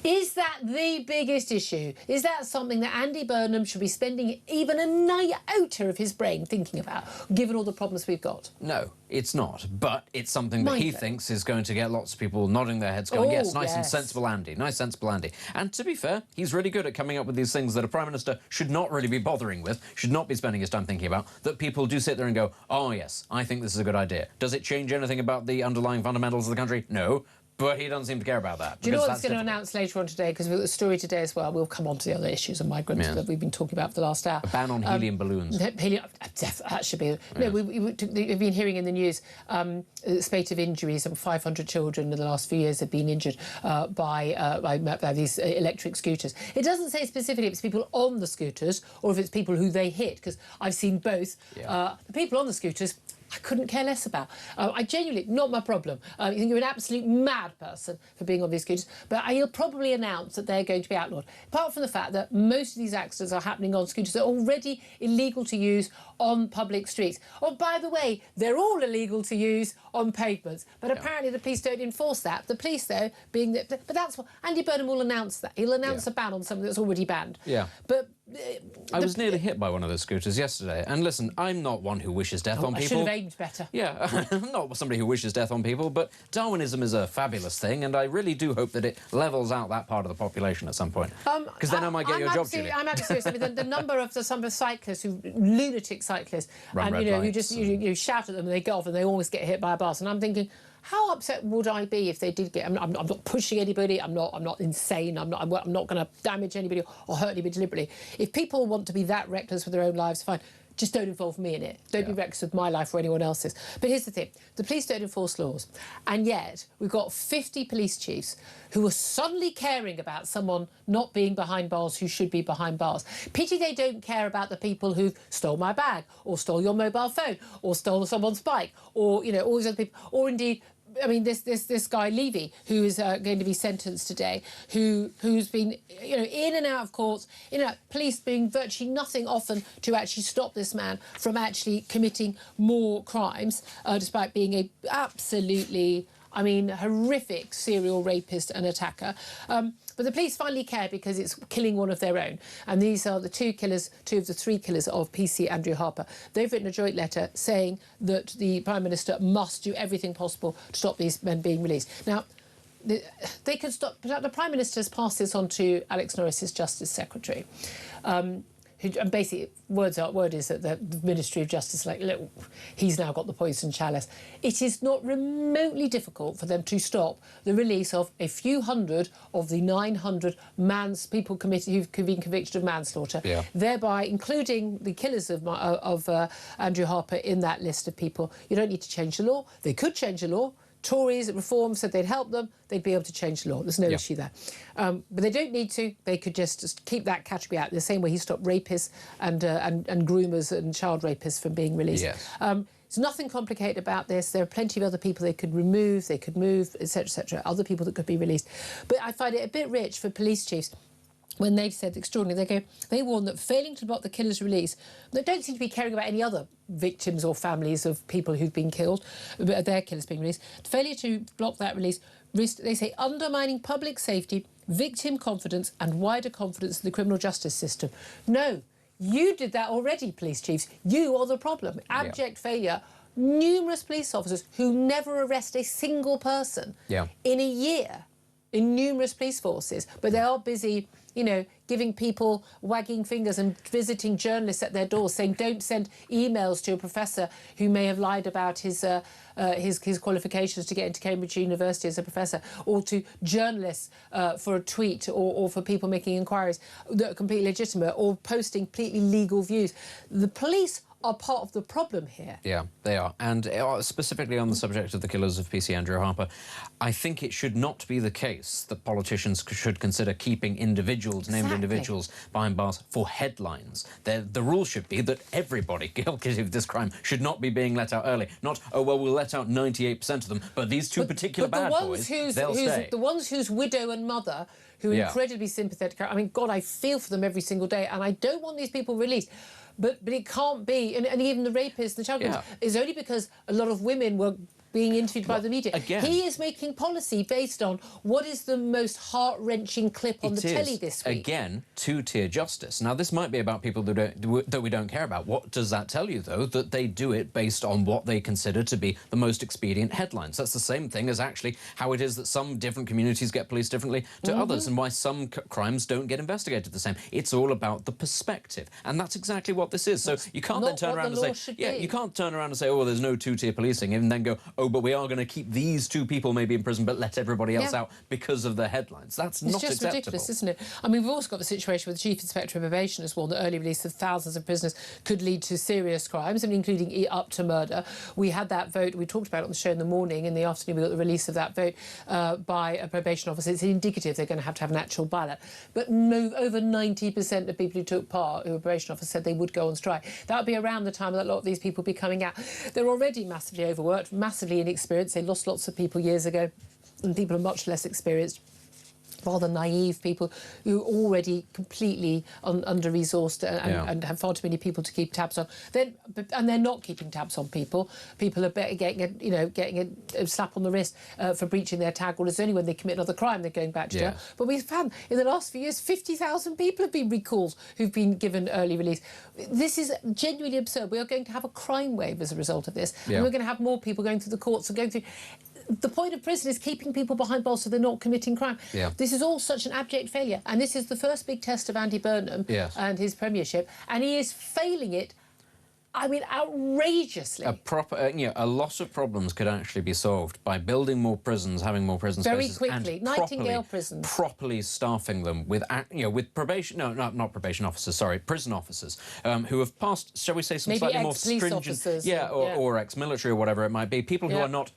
Is that the biggest issue? Is that something that Andy Burnham should be spending even an iota of his brain thinking about, given all the problems we've got? No, it's not. But it's something that he thinks is going to get lots of people nodding their heads going, yes, nice and sensible Andy, nice sensible Andy. And to be fair, he's really good at coming up with these things that a Prime Minister should not really be bothering with, should not be spending his time thinking about, that people do sit there and go, oh yes, I think this is a good idea. Does it change anything about the underlying fundamentals of the country? No. But he doesn't seem to care about that. Do you know what he's going to announce later on today? Because we've got a story today as well. We'll come on to the other issues of migrants that we've been talking about for the last hour. A ban on helium balloons. That should be... No, we've been hearing in the news a spate of injuries. 500 children in the last few years have been injured by these electric scooters. It doesn't say specifically if it's people on the scooters or if it's people who they hit, because I've seen both. The people on the scooters, I couldn't care less about. I genuinely, not my problem. I think you're an absolute mad person for being on these scooters, but he'll probably announce that they're going to be outlawed. Apart from the fact that most of these accidents are happening on scooters that are already illegal to use on public streets. Oh, by the way, they're all illegal to use on pavements, but apparently the police don't enforce that. The police, though, being that... But that's what... Andy Burnham will announce that. He'll announce a ban on something that's already banned. Yeah. But... I was nearly hit by one of those scooters yesterday. And listen, I'm not one who wishes death on people. I should have aimed better. Yeah, I'm not somebody who wishes death on people, but Darwinism is a fabulous thing, and I really do hope that it levels out that part of the population at some point. Because then I might get your job, Julia. I'm absolutely serious. I mean, the number of some of cyclists, lunatic cyclists, you shout at them and they go off and they always get hit by a bus. And I'm thinking, how upset would I be if they did get... I'm not pushing anybody. I'm not insane. I'm not going to damage anybody or hurt anybody deliberately. If people want to be that reckless with their own lives, fine. Just don't involve me in it. Don't be reckless with my life or anyone else's. But here's the thing. The police don't enforce laws. And yet we've got 50 police chiefs who are suddenly caring about someone not being behind bars who should be behind bars. Pity they don't care about the people who stole my bag or stole your mobile phone or stole someone's bike or, all these other people. Or indeed... I mean, this guy Levy, who is going to be sentenced today, who's been, in and out of courts, police doing virtually nothing often to actually stop this man from actually committing more crimes, despite being a absolutely, horrific serial rapist and attacker. But the police finally care because it's killing one of their own. And these are the two of the three killers of PC Andrew Harper. They've written a joint letter saying that the Prime Minister must do everything possible to stop these men being released. Now, they could stop... The Prime Minister has passed this on to Alex Norris's Justice Secretary. And basically, word is that the Ministry of Justice, look, he's now got the poison chalice. It is not remotely difficult for them to stop the release of a few hundred of the 900 people who've been convicted of manslaughter, thereby including the killers of Andrew Harper in that list of people. You don't need to change the law. They could change the law. Tories at Reform said they'd help them. They'd be able to change the law. There's no issue there. But they don't need to. They could just keep that category out, the same way he stopped rapists and groomers and child rapists from being released. Yes. There's nothing complicated about this. There are plenty of other people they could remove, they could move, etc., etc., other people that could be released. But I find it a bit rich for police chiefs when they've said extraordinary, they warn that failing to block the killer's release, they don't seem to be caring about any other victims or families of people who've been killed, their killers being released. Failure to block that release, they say, undermining public safety, victim confidence and wider confidence in the criminal justice system. No, you did that already, police chiefs. You are the problem. Abject failure. Numerous police officers who never arrest a single person in a year in numerous police forces, but they are busy, giving people wagging fingers and visiting journalists at their doors saying don't send emails to a professor who may have lied about his qualifications to get into Cambridge University as a professor, or to journalists for a tweet or for people making inquiries that are completely legitimate or posting completely legal views. The police are part of the problem here. Yeah, they are. And specifically on the subject of the killers of PC Andrew Harper, I think it should not be the case that politicians should consider keeping individuals, named individuals, behind bars for headlines. The rule should be that everybody guilty of this crime should not be being let out early. Not, oh, well, we'll let out 98% of them, but these two particular bad boys, they'll stay. The ones whose widow and mother, who are incredibly sympathetic, I mean, God, I feel for them every single day, and I don't want these people released. But it can't be, and even the rapists, the child killers, is only because a lot of women were being interviewed by the media. Again, he is making policy based on what is the most heart-wrenching clip on the telly this week. Again, two-tier justice. Now, this might be about people that we don't care about. What does that tell you, though? That they do it based on what they consider to be the most expedient headlines. That's the same thing as actually how it is that some different communities get policed differently to others, and why some crimes don't get investigated the same. It's all about the perspective, and that's exactly what this is. So you can't then turn around and say, you can't turn around and say, oh, there's no two-tier policing, and then go, oh, but we are going to keep these two people maybe in prison but let everybody else out because of the headlines. That's not acceptable. It's just ridiculous, isn't it? I mean, we've also got the situation where the Chief Inspector of Probation has warned that early release of thousands of prisoners could lead to serious crimes, I mean, including up to murder. We had that vote, we talked about it on the show in the morning. In the afternoon, we got the release of that vote by a probation officer. It's indicative they're going to have an actual ballot. But over 90% of people who took part, who were probation officers, said they would go on strike. That would be around the time that a lot of these people would be coming out. They're already massively overworked, massively inexperienced. They lost lots of people years ago, and people are much less experienced, rather naive people who are already completely under-resourced and have far too many people to keep tabs on. And they're not keeping tabs on people. People are getting a slap on the wrist for breaching their tag orders. Only when they commit another crime they're going back to jail. But we've found in the last few years 50,000 people have been recalled who've been given early release. This is genuinely absurd. We are going to have a crime wave as a result of this, and we're going to have more people going through the courts and going through. The point of prison is keeping people behind bars so they're not committing crime. This is all such an abject failure, and this is the first big test of Andy Burnham and his premiership, and he is failing it. I mean, outrageously. A lot of problems could actually be solved by building more prisons, having more prison spaces, very quickly. And Nightingale prisons, properly staffing them with, with probation. No, not probation officers. Sorry, prison officers who have passed, shall we say, some slightly more stringent, officers, or ex-military or whatever it might be. People who are not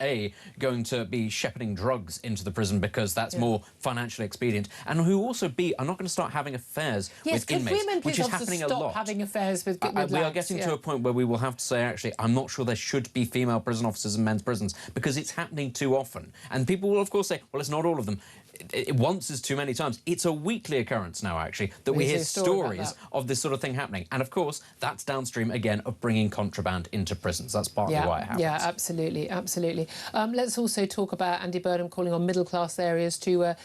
going to be shepherding drugs into the prison because that's more financially expedient, and who also are not going to start having affairs with inmates, which is happening a lot. Having affairs with we are getting to a point where we will have to say, actually, I'm not sure there should be female prison officers in men's prisons because it's happening too often. And people will, of course, say, well, it's not all of them. Once is too many times. It's a weekly occurrence now, actually, that we hear stories of this sort of thing happening. And, of course, that's downstream, again, of bringing contraband into prisons. That's partly why it happens. Yeah, absolutely, absolutely. Let's also talk about Andy Burnham calling on middle-class areas to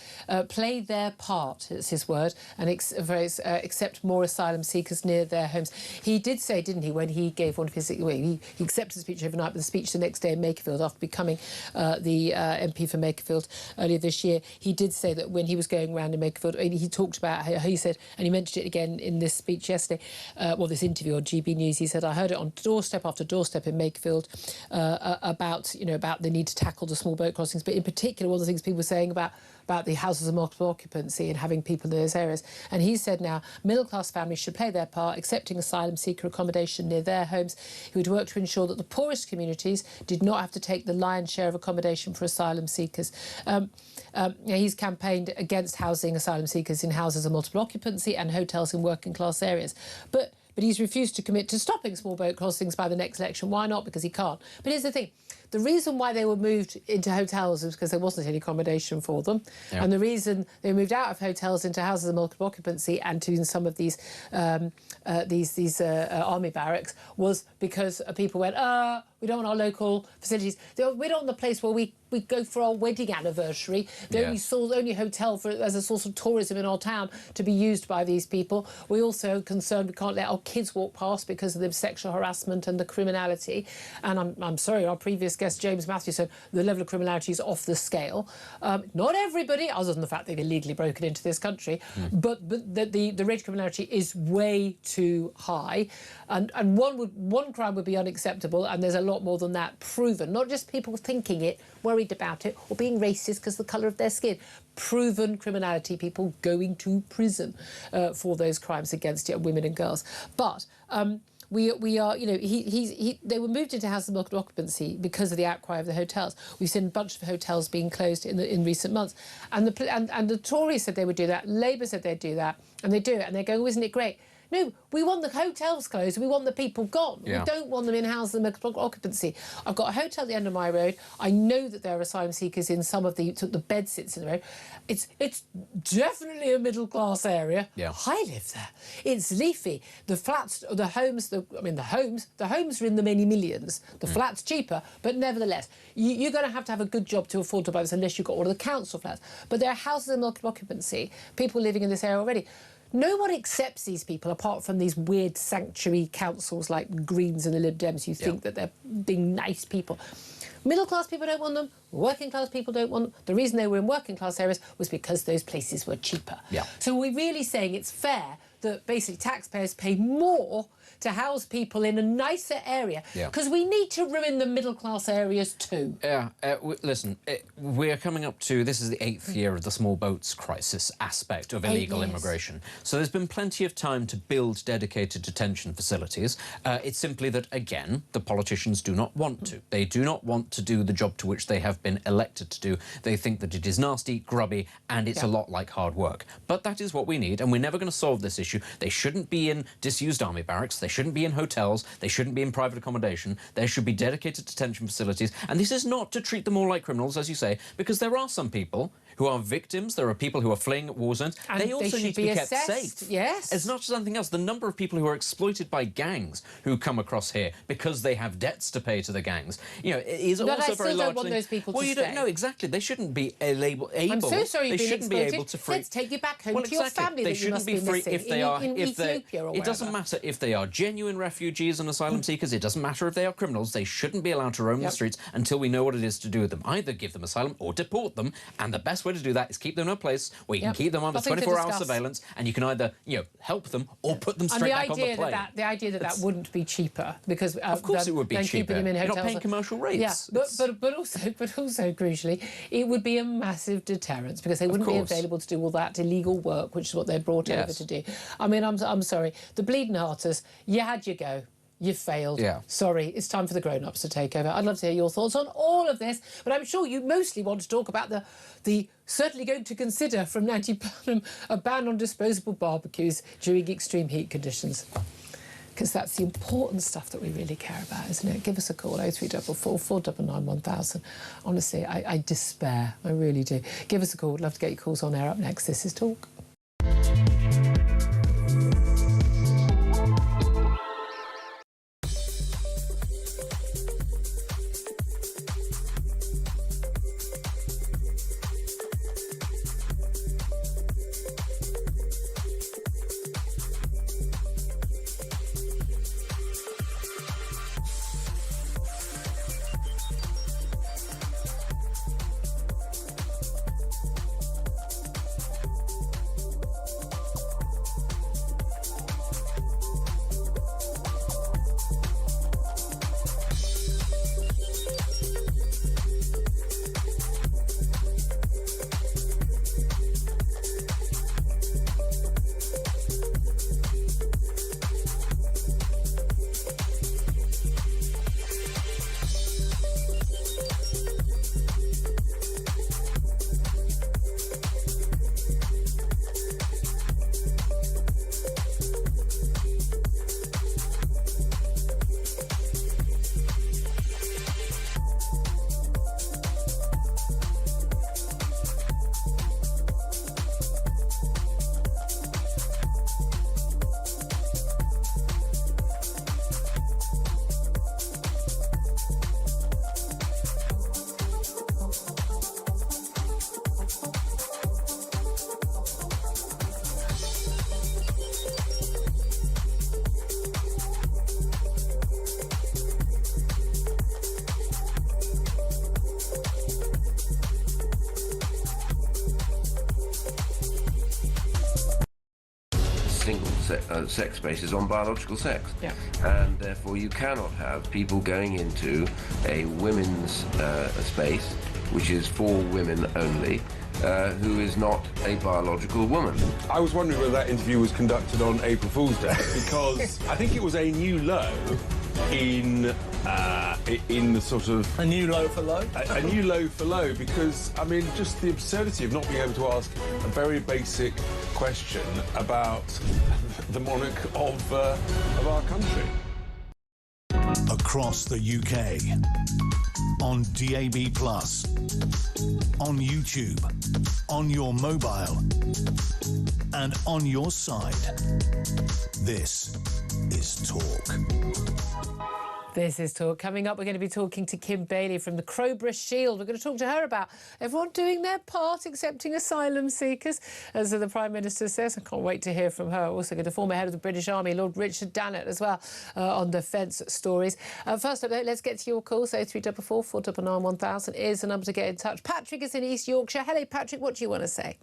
play their part, it's his word, and accept more asylum seekers near their homes. He did say, didn't he, when he gave one of his... he accepted the speech overnight, but the speech the next day in Makerfield, after becoming the MP for Makerfield earlier this year, he did say that when he was going around in Makerfield, he talked about how he said, and he mentioned it again in this speech yesterday, this interview on GB News, he said, I heard it on doorstep after doorstep in Makerfield about the need to tackle the small boat crossings, but in particular, one of the things people were saying about the houses of multiple occupancy and having people in those areas. And he said now, middle-class families should play their part, accepting asylum seeker accommodation near their homes. He would work to ensure that the poorest communities did not have to take the lion's share of accommodation for asylum seekers. He's campaigned against housing asylum seekers in houses of multiple occupancy and hotels in working-class areas. But he's refused to commit to stopping small boat crossings by the next election. Why not? Because he can't. But here's the thing. The reason why they were moved into hotels was because there wasn't any accommodation for them. And the reason they moved out of hotels into houses of multiple occupancy and to some of these army barracks was because people went, we don't want our local facilities. We don't want the place where we go for our wedding anniversary. The only hotel as a source of tourism in our town to be used by these people. We're also concerned we can't let our kids walk past because of the sexual harassment and the criminality. And I'm sorry, our previous guest, James Matthews, said the level of criminality is off the scale. Not everybody, other than the fact they've illegally broken into this country, but the rate of criminality is way too high. And one crime would be unacceptable, and there's a lot more than that proven. Not just people thinking it, worried about it, or being racist because of the colour of their skin. Proven criminality, people going to prison for those crimes against women and girls. But we are, you know, they were moved into housing occupancy because of the outcry of the hotels. We've seen a bunch of hotels being closed in recent months, and the Tories said they would do that, Labour said they'd do that, and they do it, and they go, oh, isn't it great? No, we want the hotels closed. We want the people gone. Yeah. We don't want them in housing occupancy. I've got a hotel at the end of my road. I know that there are asylum seekers in some of the bed sits in the road. It's definitely a middle class area. Yeah. I live there. It's leafy. The flats, the homes are in the many millions. The flats cheaper, but nevertheless, you're going to have a good job to afford to buy this unless you've got one of the council flats. But there are houses in occupancy, people living in this area already. No one accepts these people apart from these weird sanctuary councils like the Greens and the Lib Dems who think that they're being nice people. Middle class people don't want them. Working class people don't want them. The reason they were in working class areas was because those places were cheaper. Yeah. So we're really saying it's fair that basically taxpayers pay more to house people in a nicer area because we need to ruin the middle class areas too. Yeah, listen, we're coming up to, this is the 8th year of the small boats crisis aspect of illegal immigration. So there's been plenty of time to build dedicated detention facilities. It's simply that, again, the politicians do not want to. They do not want to do the job to which they have been elected to do. They think that it is nasty, grubby, and it's a lot like hard work. But that is what we need, and we're never going to solve this issue. They shouldn't be in disused army barracks. They shouldn't be in hotels. They shouldn't be in private accommodation. There should be dedicated detention facilities. And this is not to treat them all like criminals, as you say, because there are some people who are victims. There are people who are fleeing war zones. And they also need to be kept assessed. safe. Yes. It's not just something else. The number of people who are exploited by gangs who come across here because they have debts to pay to the gangs, you know, it is also very large. I still don't want those people to you stay. don't know exactly. They shouldn't be able. I'm so sorry you've been shouldn't exploited. be able to free. Let's take you back home to your family. They that you shouldn't must be free missing if they are. in Ethiopia or it doesn't matter if they are genuine refugees and asylum seekers. It doesn't matter if they are criminals. They shouldn't be allowed to roam the streets until we know what it is to do with them. Either give them asylum or deport them. And the best way to do that is keep them in a place where you can keep them under 24-hour surveillance, and you can either, you know, help them or put them straight back on the plane. The idea that wouldn't be cheaper because of course it would be cheaper. Them in You're hotels. not paying commercial rates. Yeah, but also crucially, it would be a massive deterrence because they wouldn't be available to do all that illegal work, which is what they're brought over to do. I mean, I'm sorry, the bleeding hearters, you had your go. You failed. Yeah. Sorry, it's time for the grown-ups to take over. I'd love to hear your thoughts on all of this, but I'm sure you mostly want to talk about the certainly going to consider from Nancy Burnham a ban on disposable barbecues during extreme heat conditions. Because that's the important stuff that we really care about, isn't it? Give us a call, 0344 499 1000. Honestly, I despair. I really do. Give us a call. I'd love to get your calls on air. Up next, This Is Talk. sex spaces on biological sex. And therefore you cannot have people going into a women's space, which is for women only, who is not a biological woman. I was wondering whether that interview was conducted on April Fool's Day, because I think it was a new low in the sort of... A new low for low? A new low for low, because, I mean, just the absurdity of not being able to ask a very basic question about the monarch of our country. Across the UK, on DAB+, on YouTube, on your mobile, and on your side. This is Talk. This is Talk. Coming up, we're going to be talking to Kim Bailey from the Crowborough Shield. We're going to talk to her about everyone doing their part, accepting asylum seekers, as the Prime Minister says. I can't wait to hear from her. Also going to former head of the British Army, Lord Richard Dannett, as well, on defence stories. First up, let's get to your calls. 0344 499 1000 is the number to get in touch. Patrick is in East Yorkshire. Hello, Patrick. What do you want to say?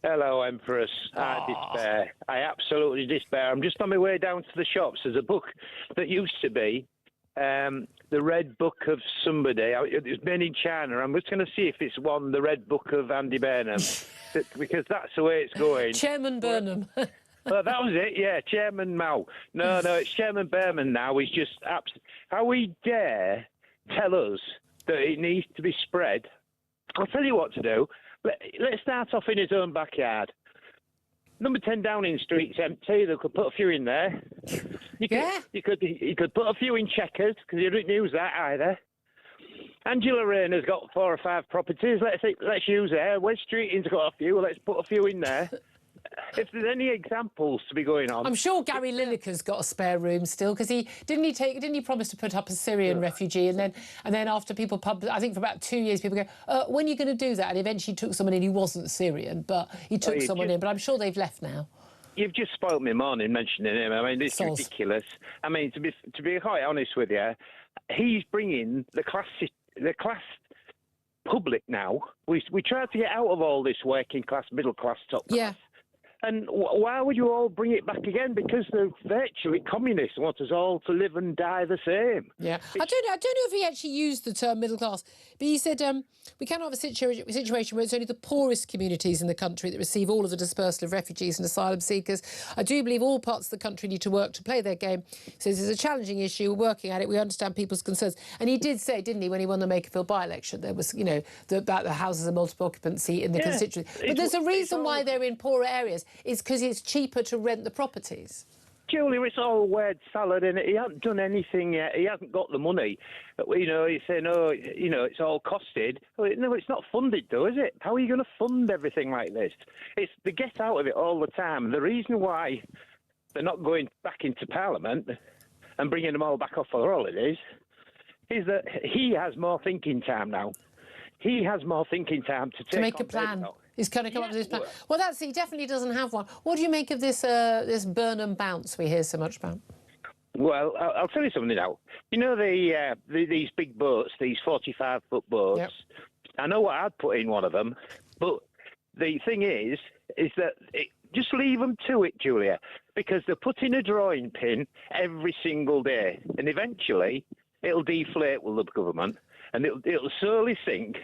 Hello, Empress. I despair. I absolutely despair. I'm just on my way down to the shops. There's a book that used to be the Red Book of somebody. It's been in China. I'm just going to see if it's one, the Red Book of Andy Burnham, because that's the way it's going. Chairman Burnham. Well, that was it, yeah, Chairman Mao. No, it's Chairman Burnham now. He's just how he dare tell us that it needs to be spread. I'll tell you what to do. Let's start off in his own backyard. Number 10 Downing Street's empty. They could put a few in there. You could put a few in Chequers, because you didn't use that either. Angela Rayner's got 4 or 5 properties. Let's use her. West Streeting's got a few. Let's put a few in there. If there's any examples to be going on, I'm sure Gary Lineker's got a spare room still, because didn't he promise to put up a Syrian refugee, and then after people I think for about 2 years people go, when are you going to do that? And eventually took someone in who wasn't Syrian, but he took someone in. But I'm sure they've left now. You've just spoilt my morning mentioning him. I mean, this is ridiculous. I mean, to be quite honest with you, he's bringing the class public now. We try to get out of all this working class, middle class, top class. Yeah. And why would you all bring it back again? Because they're virtually communists, want us all to live and die the same. Yeah, I don't know if he actually used the term middle class, but he said we cannot have a situation where it's only the poorest communities in the country that receive all of the dispersal of refugees and asylum seekers. I do believe all parts of the country need to work to play their game. He says it's a challenging issue. We're working at it. We understand people's concerns. And he did say, didn't he, when he won the Makerfield by-election, there was, about the houses of multiple occupancy in the constituency. But there's a reason why they're in poorer areas. It's because it's cheaper to rent the properties. Julia, it's all word salad, and he hasn't done anything yet. He hasn't got the money. He's saying, it's all costed. No, it's not funded, though, is it? How are you going to fund everything like this? It's they get out of it all the time. The reason why they're not going back into Parliament and bringing them all back off for holidays is that he has more thinking time now. He has more thinking time to make a plan. He's going to come up with this plan. Well, he definitely doesn't have one. What do you make of this this Burnham bounce we hear so much about? Well, I'll tell you something now. You know these big boats, these 45-foot boats? Yep. I know what I'd put in one of them, but the thing is that just leave them to it, Julia, because they're putting a drawing pin every single day, and eventually it'll deflate with the government, and it'll slowly sink,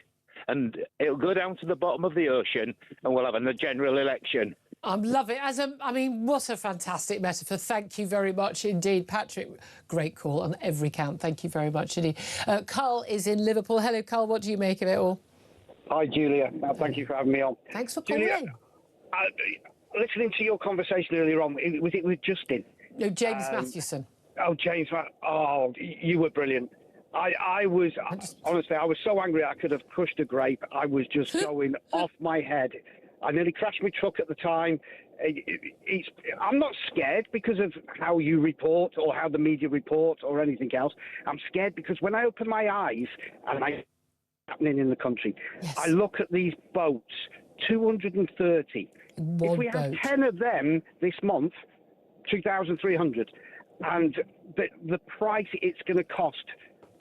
and it'll go down to the bottom of the ocean, and we'll have a general election. I love it. What a fantastic metaphor. Thank you very much indeed, Patrick. Great call on every count. Thank you very much indeed. Carl is in Liverpool. Hello, Carl. What do you make of it all? Hi, Julia. Thank you for having me on. Thanks for calling in. Listening to your conversation earlier on, was it with Justin? No, James Mathewson. Oh, James. Oh, you were brilliant. Honestly, I was so angry I could have crushed a grape. I was just going off my head. I nearly crashed my truck at the time. I'm not scared because of how you report or how the media report or anything else. I'm scared because when I open my eyes and what's happening in the country, yes. I look at these boats, 230. If we had 10 of them this month, 2,300, and the price it's going to cost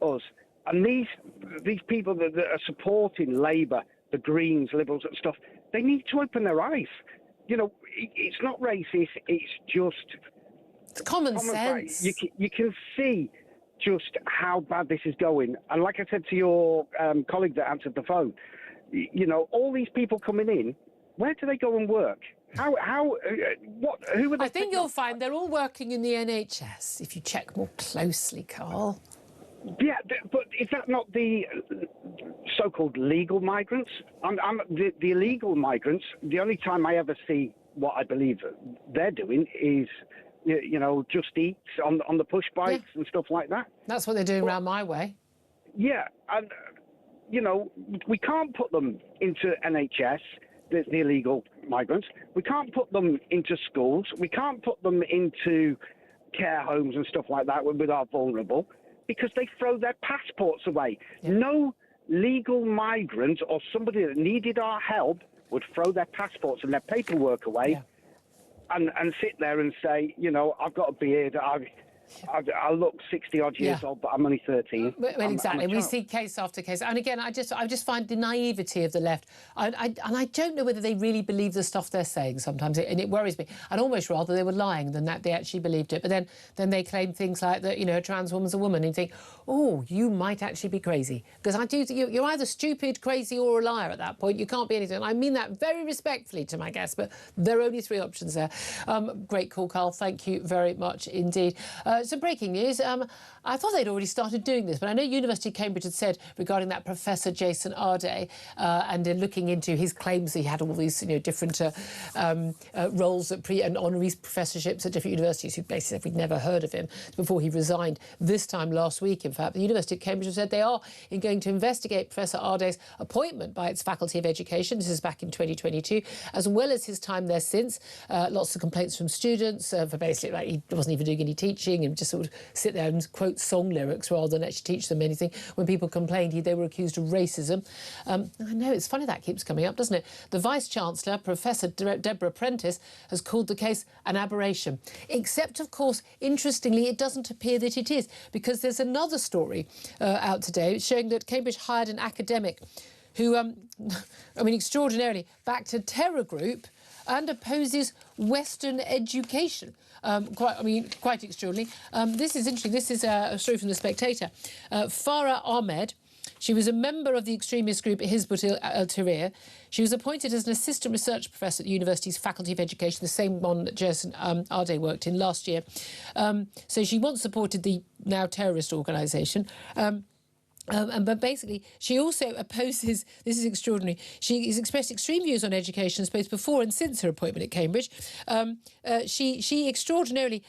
us. And these people that are supporting Labour, the Greens, Liberals and stuff, they need to open their eyes. It's not racist, it's just... It's common sense. You can see just how bad this is going. And like I said to your colleague that answered the phone, You know, all these people coming in, where do they go and work? Who are they? I think you'll find they're all working in the NHS, if you check more closely, Carl. Yeah, but is that not the so-called legal migrants? The illegal migrants, the only time I ever see what I believe they're doing is, you know, just eats on the push bikes and stuff like that. That's what they're doing around my way. Yeah, and, you know, we can't put them into NHS, the illegal migrants. We can't put them into schools. We can't put them into care homes and stuff like that with our vulnerable, because they throw their passports away. Yeah. No legal migrant or somebody that needed our help would throw their passports and their paperwork away and sit there and say, you know, I've got a beard, I look 60-odd years old, but I'm only 13. Well, exactly. We see case after case. And again, I just find the naivety of the left. And I don't know whether they really believe the stuff they're saying sometimes, and it worries me. I'd almost rather they were lying than that they actually believed it. But then they claim things like that, you know, a trans woman's a woman, and you think, oh, you might actually be crazy. Because I do think you're either stupid, crazy, or a liar at that point. You can't be anything. I mean that very respectfully to my guests, but there are only three options there. Great call, Carl. Thank you very much indeed. Some breaking news. I thought they'd already started doing this, but I know University of Cambridge had said regarding that Professor Jason Arday and looking into his claims that he had all these, you know, different roles at and honorary professorships at different universities, who basically said we'd never heard of him before he resigned this time last week. In fact, the University of Cambridge have said they are going to investigate Professor Arday's appointment by its Faculty of Education. This is back in 2022, as well as his time there since. Lots of complaints from students for basically like he wasn't even doing any teaching and just sort of sit there and quote song lyrics rather than actually teach them anything. When people complained, they were accused of racism. I know, it's funny that keeps coming up, doesn't it? The Vice-Chancellor, Professor Deborah Prentice, has called the case an aberration. Except, of course, interestingly, it doesn't appear that it is, because there's another story out today showing that Cambridge hired an academic who, I mean, extraordinarily, backed a terror group and opposes Western education. Quite extraordinary. This is interesting. This is a story from The Spectator. Farah Ahmed, she was a member of the extremist group Hizb ut-Tahrir. She was appointed as an assistant research professor at the university's Faculty of Education, the same one that Jason Arday worked in last year. So she once supported the now terrorist organisation. But basically, she also opposes, this is extraordinary, she has expressed extreme views on education both before and since her appointment at Cambridge. She extraordinarily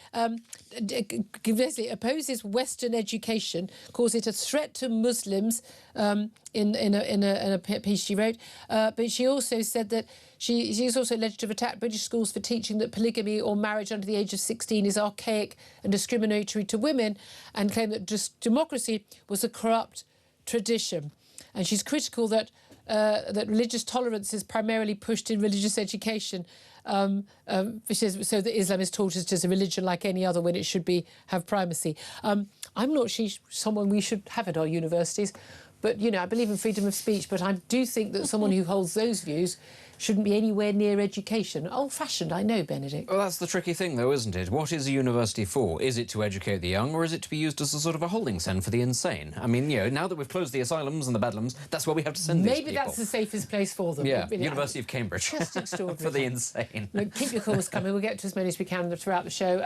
opposes Western education, calls it a threat to Muslims in a piece she wrote. But she also said that she is also alleged to have attacked British schools for teaching that polygamy or marriage under the age of 16 is archaic and discriminatory to women, and claimed that democracy was a corrupt tradition. And she's critical that religious tolerance is primarily pushed in religious education. She says, so that Islam is taught as just a religion like any other when it should have primacy. I'm not she's someone we should have at our universities, but, you know, I believe in freedom of speech, but I do think that someone who holds those views shouldn't be anywhere near education. Old-fashioned, I know, Benedict. Well, that's the tricky thing, though, isn't it? What is a university for? Is it to educate the young, or is it to be used as a sort of a holding centre for the insane? I mean, you know, now that we've closed the asylums and the bedlams, that's where we have to send these people. Maybe that's the safest place for them. Yeah, really, University of Cambridge. Just extraordinary. For the insane. Look, keep your calls coming. We'll get to as many as we can throughout the show.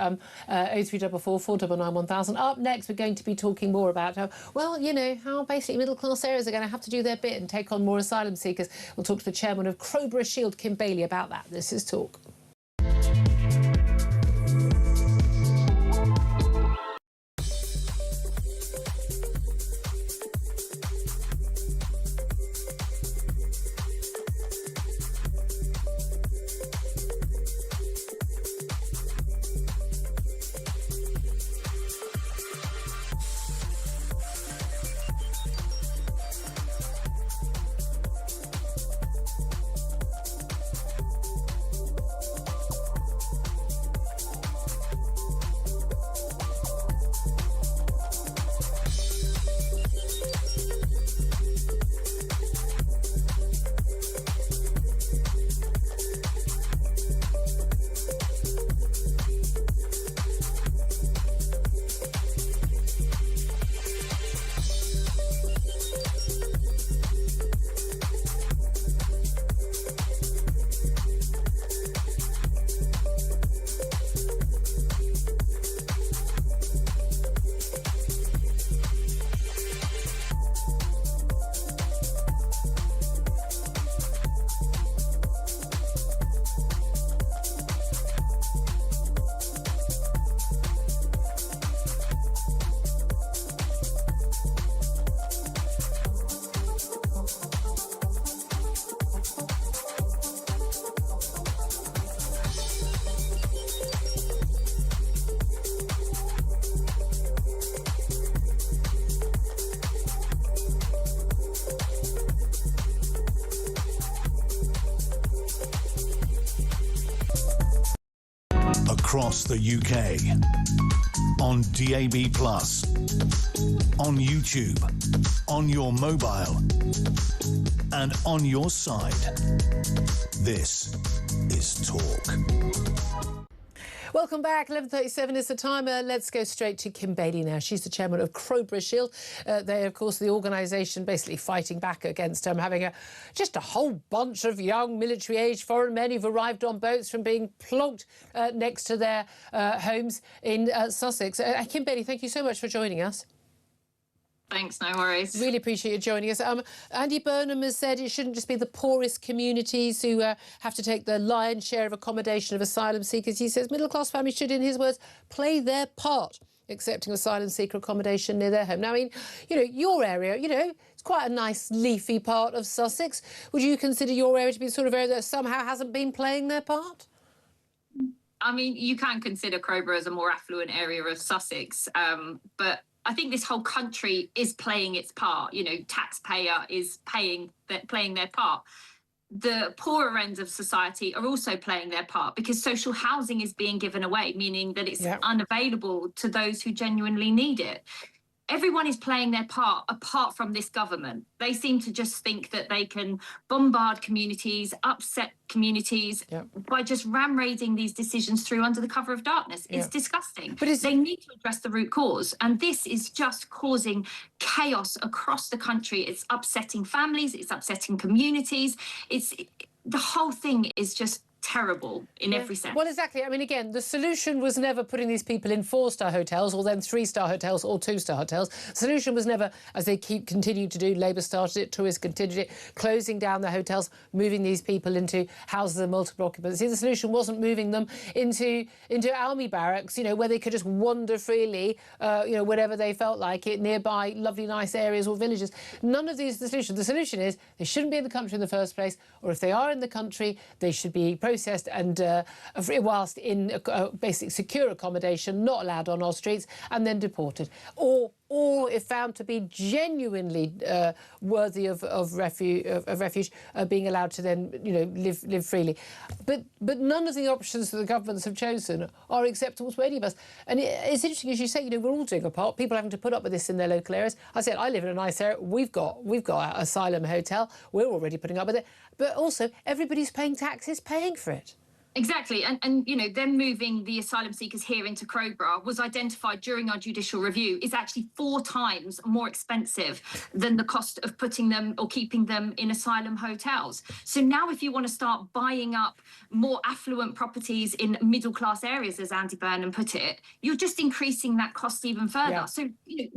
0344 499 1000. Up next, we're going to be talking more about how, well, you know, how basically middle-class areas are going to have to do their bit and take on more asylum seekers. We'll talk to the chairman of Crowborough Shield, Kim Bailey, about that. This is Talk. across the UK. On DAB+, on YouTube, on your mobile, and on your side. This is Talk. Welcome back. 11:37 is the time. Let's go straight to Kim Bailey now. She's the chairman of Crowborough Shield. They, of course, the organisation basically fighting back against having just a whole bunch of young military-aged foreign men who've arrived on boats from being plonked next to their homes in Sussex. Kim Bailey, thank you so much for joining us. Thanks, no worries. Really appreciate you joining us. Andy Burnham has said it shouldn't just be the poorest communities who have to take the lion's share of accommodation of asylum seekers. He says middle-class families should, in his words, play their part accepting asylum seeker accommodation near their home. Now, I mean, your area, it's quite a nice leafy part of Sussex. Would you consider your area to be the sort of area that somehow hasn't been playing their part? I mean, you can consider Crowborough as a more affluent area of Sussex, but I think this whole country is playing its part. Taxpayer is playing their part. The poorer ends of society are also playing their part because social housing is being given away, meaning that it's unavailable to those who genuinely need it. Everyone is playing their part apart from this government. They seem to just think that they can bombard communities, upset communities by just ram-raiding these decisions through under the cover of darkness. It's disgusting. But they need to address the root cause. And this is just causing chaos across the country. It's upsetting families. It's upsetting communities. The whole thing is just terrible in every sense. Well, exactly. I mean, again, the solution was never putting these people in 4-star hotels or then 3-star hotels or 2-star hotels. The solution was never, as they continue to do, Labour started it, Tories continued it, closing down the hotels, moving these people into houses of multiple occupancy. The solution wasn't moving them into army barracks, where they could just wander freely, whenever they felt like it, nearby lovely, nice areas or villages. None of these are the solution. The solution is they shouldn't be in the country in the first place, or if they are in the country, they should be processed and whilst in basic secure accommodation, not allowed on our streets, and then deported. Or if found to be genuinely worthy of refuge, being allowed to then live freely. But none of the options that the governments have chosen are acceptable to any of us. And it's interesting, as you say, we're all doing a part. People having to put up with this in their local areas. I said I live in a nice area. We've got an asylum hotel. We're already putting up with it. But also everybody's paying taxes, paying for it. Exactly. And them moving the asylum seekers here into Crowborough was identified during our judicial review is actually 4 times more expensive than the cost of putting them or keeping them in asylum hotels. So now if you want to start buying up more affluent properties in middle-class areas, as Andy Burnham put it, you're just increasing that cost even further. Yeah. So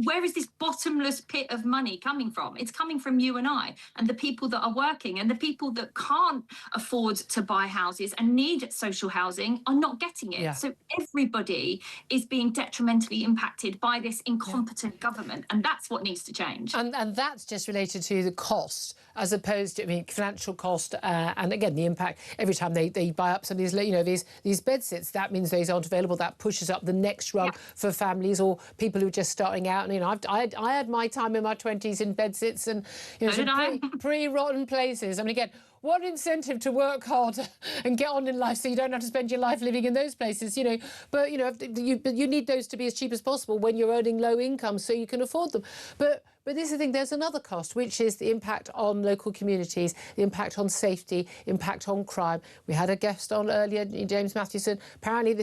where is this bottomless pit of money coming from? It's coming from you and I and the people that are working, and the people that can't afford to buy houses and need social housing are not getting it. So everybody is being detrimentally impacted by this incompetent government, and that's what needs to change. And that's just related to the cost, as opposed to financial cost, and again the impact every time they buy up some of these these bed sits. That means those aren't available. That pushes up the next rung for families or people who are just starting out. And I had my time in my 20s in bed sits and pre-rotten places. I mean, again, what incentive to work hard and get on in life so you don't have to spend your life living in those places, But, you need those to be as cheap as possible when you're earning low income so you can afford them. But this is the thing, there's another cost, which is the impact on local communities, the impact on safety, impact on crime. We had a guest on earlier, James Mathewson. Apparently,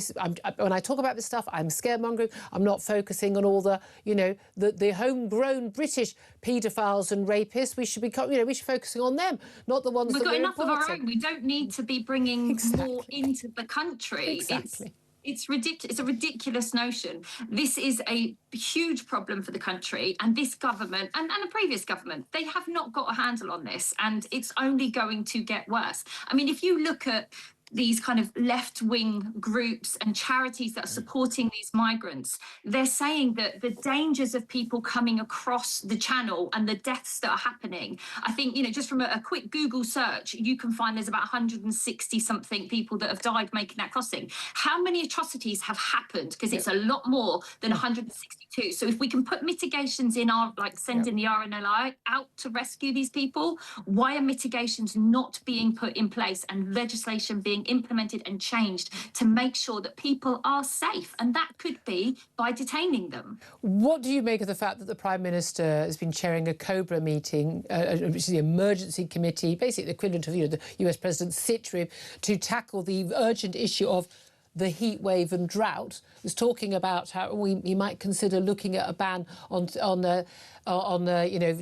when I talk about this stuff, I'm scaremongering. I'm not focusing on all the homegrown British paedophiles and rapists. We should be, we should be focusing on them, not the ones We've that got enough of our own. We don't need to be bringing more into the country. Exactly. It's ridiculous. It's a ridiculous notion. This is a huge problem for the country, and this government and a previous government, they have not got a handle on this, and it's only going to get worse. I mean, if you look at these kind of left-wing groups and charities that are supporting these migrants, they're saying that the dangers of people coming across the channel and the deaths that are happening, I think, just from a quick Google search, you can find there's about 160-something people that have died making that crossing. How many atrocities have happened? Because it's a lot more than 162. So if we can put mitigations in sending the RNLI out to rescue these people, why are mitigations not being put in place and legislation being being implemented and changed to make sure that people are safe. And that could be by detaining them. What do you make of the fact that the Prime Minister has been chairing a COBRA meeting, which is the emergency committee, basically the equivalent of the US President's sit rep, to tackle the urgent issue of the heat wave and drought? Was talking about how we might consider looking at a ban on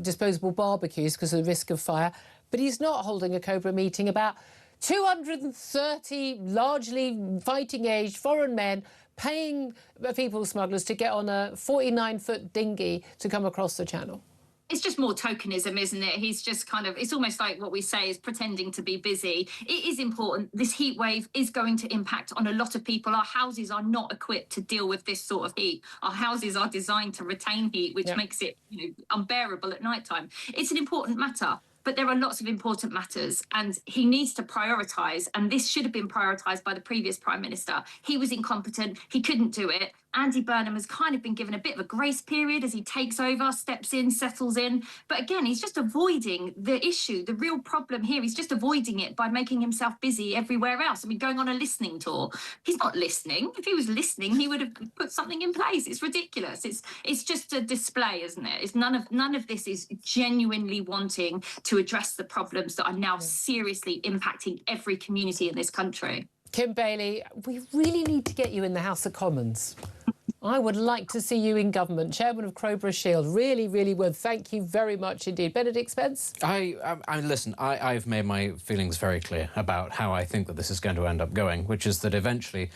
disposable barbecues because of the risk of fire. But he's not holding a COBRA meeting about 230 largely fighting-age foreign men paying people smugglers to get on a 49-foot dinghy to come across the channel. It's just more tokenism, isn't it? He's just kind of, it's almost like what we say is pretending to be busy. It is important. This heat wave is going to impact on a lot of people. Our houses are not equipped to deal with this sort of heat. Our houses are designed to retain heat, which makes it unbearable at night time. It's an important matter. But there are lots of important matters and he needs to prioritise. And this should have been prioritised by the previous Prime Minister. He was incompetent. He couldn't do it. Andy Burnham has kind of been given a bit of a grace period as he takes over, steps in, settles in. But again, he's just avoiding the issue. The real problem here, he's just avoiding it by making himself busy everywhere else. I mean, going on a listening tour. He's not listening. If he was listening, he would have put something in place. It's ridiculous. It's just a display, isn't it? It's none of this is genuinely wanting to address the problems that are now seriously impacting every community in this country. Kim Bailey, we really need to get you in the House of Commons. I would like to see you in government, Chairman of Crowborough Shield. Really, really would. Thank you very much indeed. Benedict Spence? Listen, I've made my feelings very clear about how I think that this is going to end up going, which is that eventually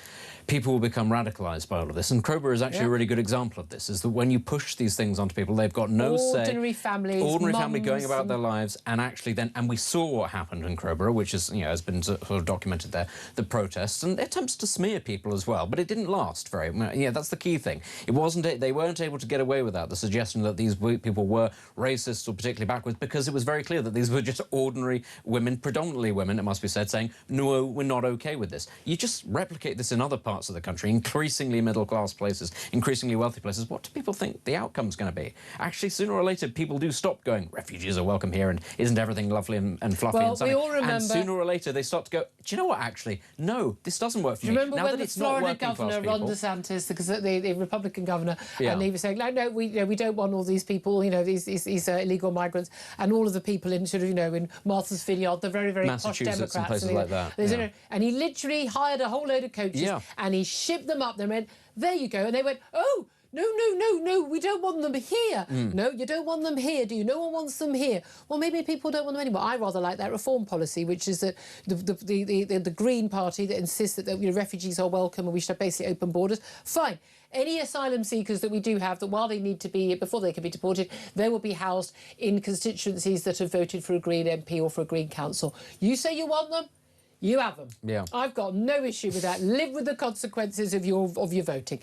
people will become radicalised by all of this. And Crowborough is actually a really good example of this, is that when you push these things onto people, they've got no say. Ordinary families, Ordinary family going about their lives, and actually then, and we saw what happened in Crowborough, which is, has been sort of documented there, the protests and attempts to smear people as well, but it didn't last very, that's the key thing. They weren't able to get away with that, the suggestion that these people were racist or particularly backwards, because it was very clear that these were just ordinary women, predominantly women, it must be said, saying, no, we're not OK with this. You just replicate this in other parts of the country, increasingly middle-class places, increasingly wealthy places. What do people think the outcome's going to be? Actually, sooner or later, people do stop going, refugees are welcome here, and isn't everything lovely and fluffy and sunny? We all remember... And sooner or later, they start to go, do you know what, actually? No, this doesn't work for me. Remember now when that the it's Florida not governor, Ron DeSantis, because the Republican governor, and he was saying, no, we don't want all these people, these illegal migrants, and all of the people in in Martha's Vineyard, the very, very posh Democrats. And places like that. And he literally hired a whole load of coaches and he shipped them up there and went, there you go. And they went, oh, no, we don't want them here. No, you don't want them here, do you? No one wants them here. Well, maybe people don't want them anymore. I rather like that reform policy, which is that the Green Party that insists that refugees are welcome and we should have basically open borders. Fine. Any asylum seekers that we do have, that while they need to be, before they can be deported, they will be housed in constituencies that have voted for a Green MP or for a Green council. You say you want them? You have them. Yeah. I've got no issue with that. Live with the consequences of your voting.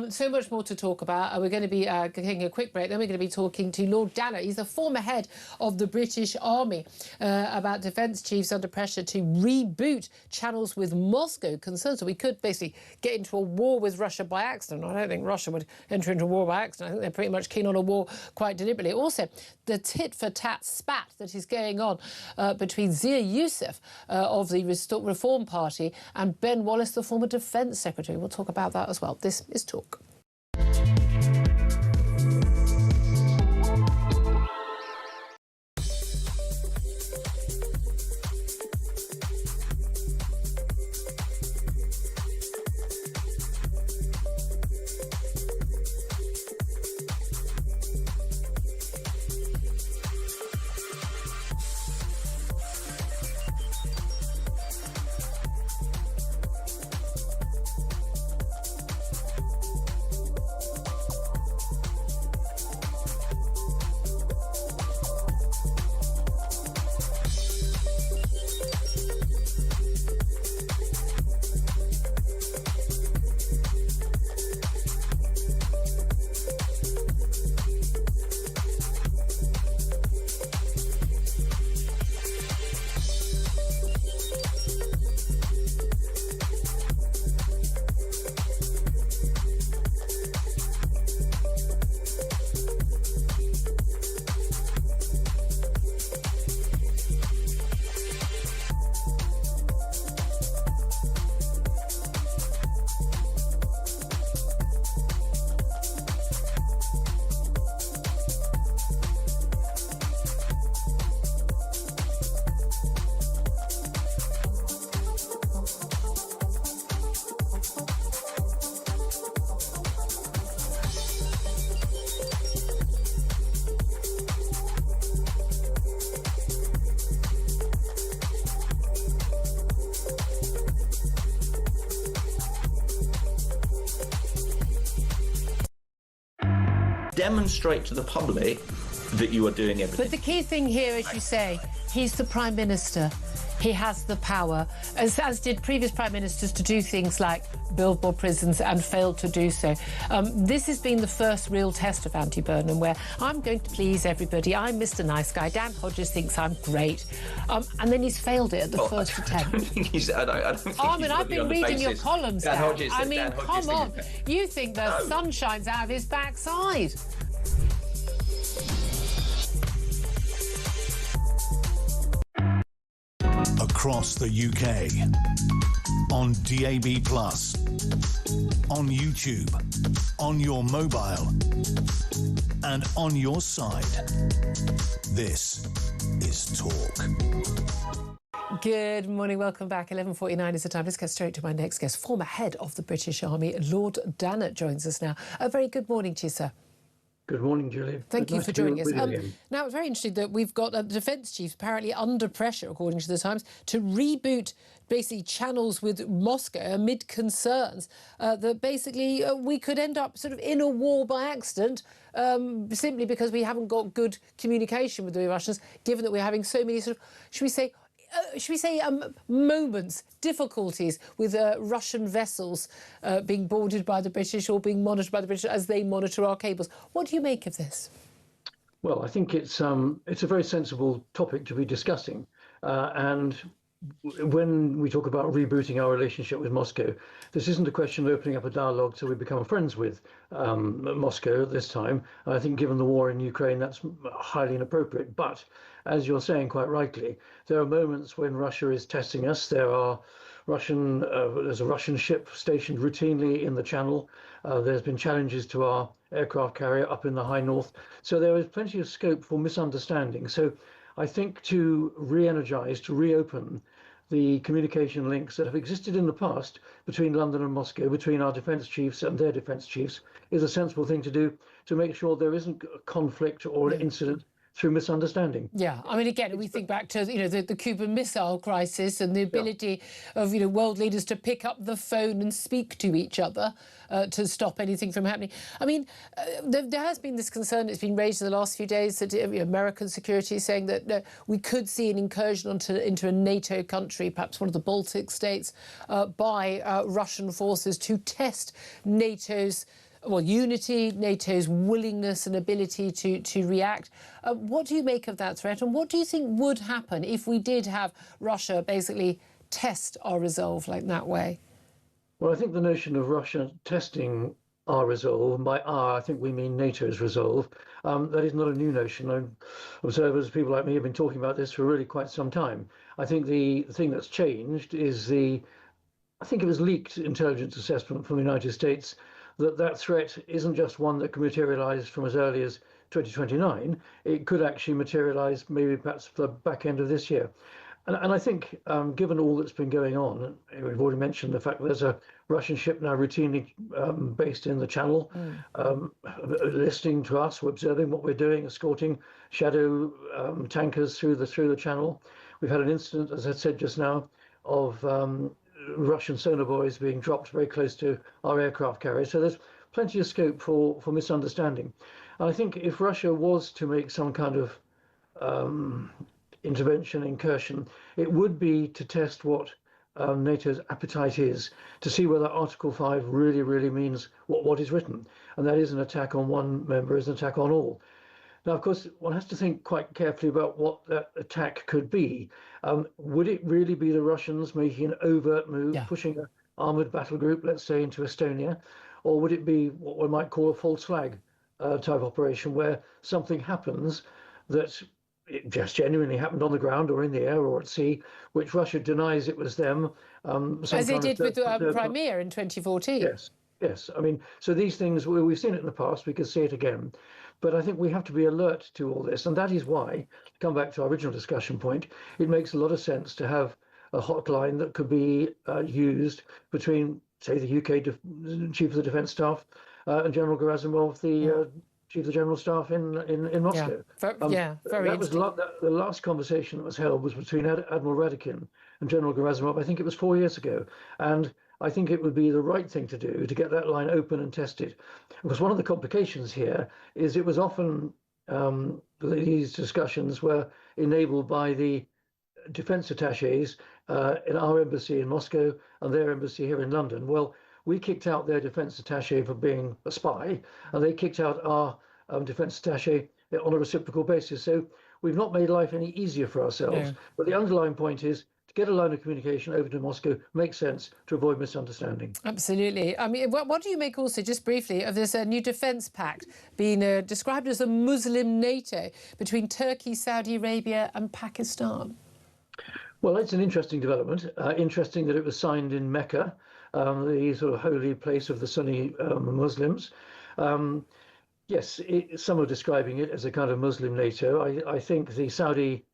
So much more to talk about. We're going to be taking a quick break. Then we're going to be talking to Lord Danner. He's the former head of the British Army, about defence chiefs under pressure to reboot channels with Moscow concerns. So we could basically get into a war with Russia by accident. I don't think Russia would enter into a war by accident. I think they're pretty much keen on a war quite deliberately. Also, the tit-for-tat spat that is going on between Zia Youssef of the Reform Party and Ben Wallace, the former Defence Secretary. We'll talk about that as well. This is Talk. demonstrate to the public that you are doing everything. But the key thing here, as you say, he's the Prime Minister. He has the power, as did previous Prime Ministers, to do things like build more prisons and failed to do so. This has been the first real test of Andy Burnham, where I'm going to please everybody. I'm Mr. Nice Guy. Dan Hodges thinks I'm great. And then he's failed it at the first attempt. I don't think he's... I don't think he's I've been reading your columns, Dan. Hodges, I mean, Dan Hodges come on. You think the sun shines out of his backside. Across the UK, on DAB+, on YouTube, on your mobile, and on your side. This is Talk. Good morning, welcome back. 11:49 is the time. Let's get straight to my next guest. Former head of the British Army, Lord Dannatt, joins us now. A very good morning to you, sir. Good morning, Julie. Thank you for joining us. Now, it's very interesting that we've got the defence chief apparently under pressure, according to the Times, to reboot basically channels with Moscow amid concerns that basically we could end up sort of in a war by accident simply because we haven't got good communication with the Russians, given that we're having so many sort of, should we say moments, difficulties with Russian vessels being boarded by the British or being monitored by the British as they monitor our cables. What do you make of this? Well, I think it's a very sensible topic to be discussing. And when we talk about rebooting our relationship with Moscow, this isn't a question of opening up a dialogue so we become friends with Moscow at this time. And I think given the war in Ukraine, that's highly inappropriate. But as you're saying quite rightly, there are moments when Russia is testing us. There's a Russian ship stationed routinely in the Channel. There's been challenges to our aircraft carrier up in the high north. So there is plenty of scope for misunderstanding. So I think to re-energise, to reopen the communication links that have existed in the past between London and Moscow, between our defence chiefs and their defence chiefs, is a sensible thing to do to make sure there isn't a conflict or an incident through misunderstanding. Yeah, I mean, again, we think back to the Cuban Missile Crisis and the ability of world leaders to pick up the phone and speak to each other to stop anything from happening. I mean, there has been this concern that's been raised in the last few days that American security is saying that we could see an incursion into a NATO country, perhaps one of the Baltic states, by Russian forces to test NATO's unity, NATO's willingness and ability to react. What do you make of that threat, and what do you think would happen if we did have Russia basically test our resolve like that way? Well, I think the notion of Russia testing our resolve, and by our, I think we mean NATO's resolve, that is not a new notion. Observers, people like me, have been talking about this for really quite some time. I think the thing that's changed is I think it was leaked intelligence assessment from the United States that threat isn't just one that can materialise from as early as 2029. It could actually materialise maybe perhaps the back end of this year. And I think, given all that's been going on, we've already mentioned the fact that there's a Russian ship now routinely based in the Channel, listening to us, we're observing what we're doing, escorting shadow tankers through the Channel. We've had an incident, as I said just now, of Russian sonar buoys being dropped very close to our aircraft carrier. So there's plenty of scope for misunderstanding. And I think if Russia was to make some kind of intervention, incursion, it would be to test what NATO's appetite is, to see whether Article 5 really, really means what is written. And that is an attack on one member is an attack on all. Now, of course, one has to think quite carefully about what that attack could be. Would it really be the Russians making an overt move, pushing an armoured battle group, let's say, into Estonia? Or would it be what one might call a false flag type operation, where something happens that it just genuinely happened on the ground or in the air or at sea, which Russia denies it was them. As they did with Crimea in 2014. Yes. I mean, so these things, we've seen it in the past, we could see it again. But I think we have to be alert to all this. And that is why, to come back to our original discussion point, it makes a lot of sense to have a hotline that could be used between, say, the UK Chief of the Defence Staff and General Gerasimov, the Chief of the General Staff in Moscow. Very that was the last conversation that was held was between Admiral Radakin and General Gerasimov. I think it was 4 years ago. And I think it would be the right thing to do to get that line open and tested. Because one of the complications here is it was often these discussions were enabled by the defense attaches in our embassy in Moscow and their embassy here in London. Well, we kicked out their defense attache for being a spy, and they kicked out our defense attache on a reciprocal basis. So we've not made life any easier for ourselves. No. But the underlying point is to get a line of communication over to Moscow makes sense to avoid misunderstanding. Absolutely. I mean, what do you make also, just briefly, of this new defence pact being described as a Muslim NATO between Turkey, Saudi Arabia and Pakistan? Well, it's an interesting development. Interesting that it was signed in Mecca, the sort of holy place of the Sunni Muslims. Yes, some are describing it as a kind of Muslim NATO. I think the Saudi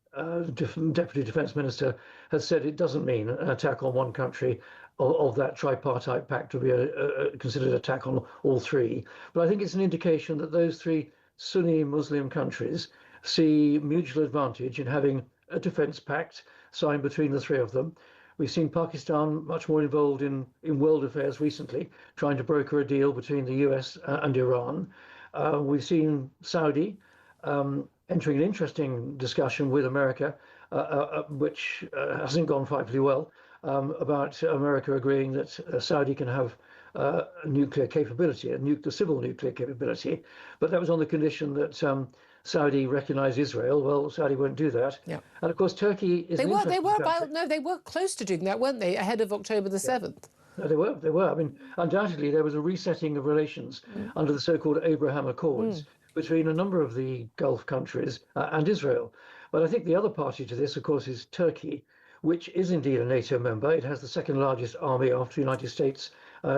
Deputy Defence Minister has said it doesn't mean an attack on one country of that tripartite pact to be considered an attack on all three. But I think it's an indication that those three Sunni Muslim countries see mutual advantage in having a defence pact signed between the three of them. We've seen Pakistan much more involved in world affairs recently, trying to broker a deal between the US and Iran. We've seen Saudi entering an interesting discussion with America, which hasn't gone frightfully well, about America agreeing that Saudi can have a nuclear capability, civil nuclear capability, but that was on the condition that Saudi recognise Israel. Well, Saudi won't do that. Yeah. And of course, Turkey is. They were close to doing that, weren't they? Ahead of October the 7th. No, they were. I mean, undoubtedly, there was a resetting of relations under the so-called Abraham Accords between a number of the Gulf countries and Israel. But I think the other party to this, of course, is Turkey, which is indeed a NATO member. It has the second largest army after the United States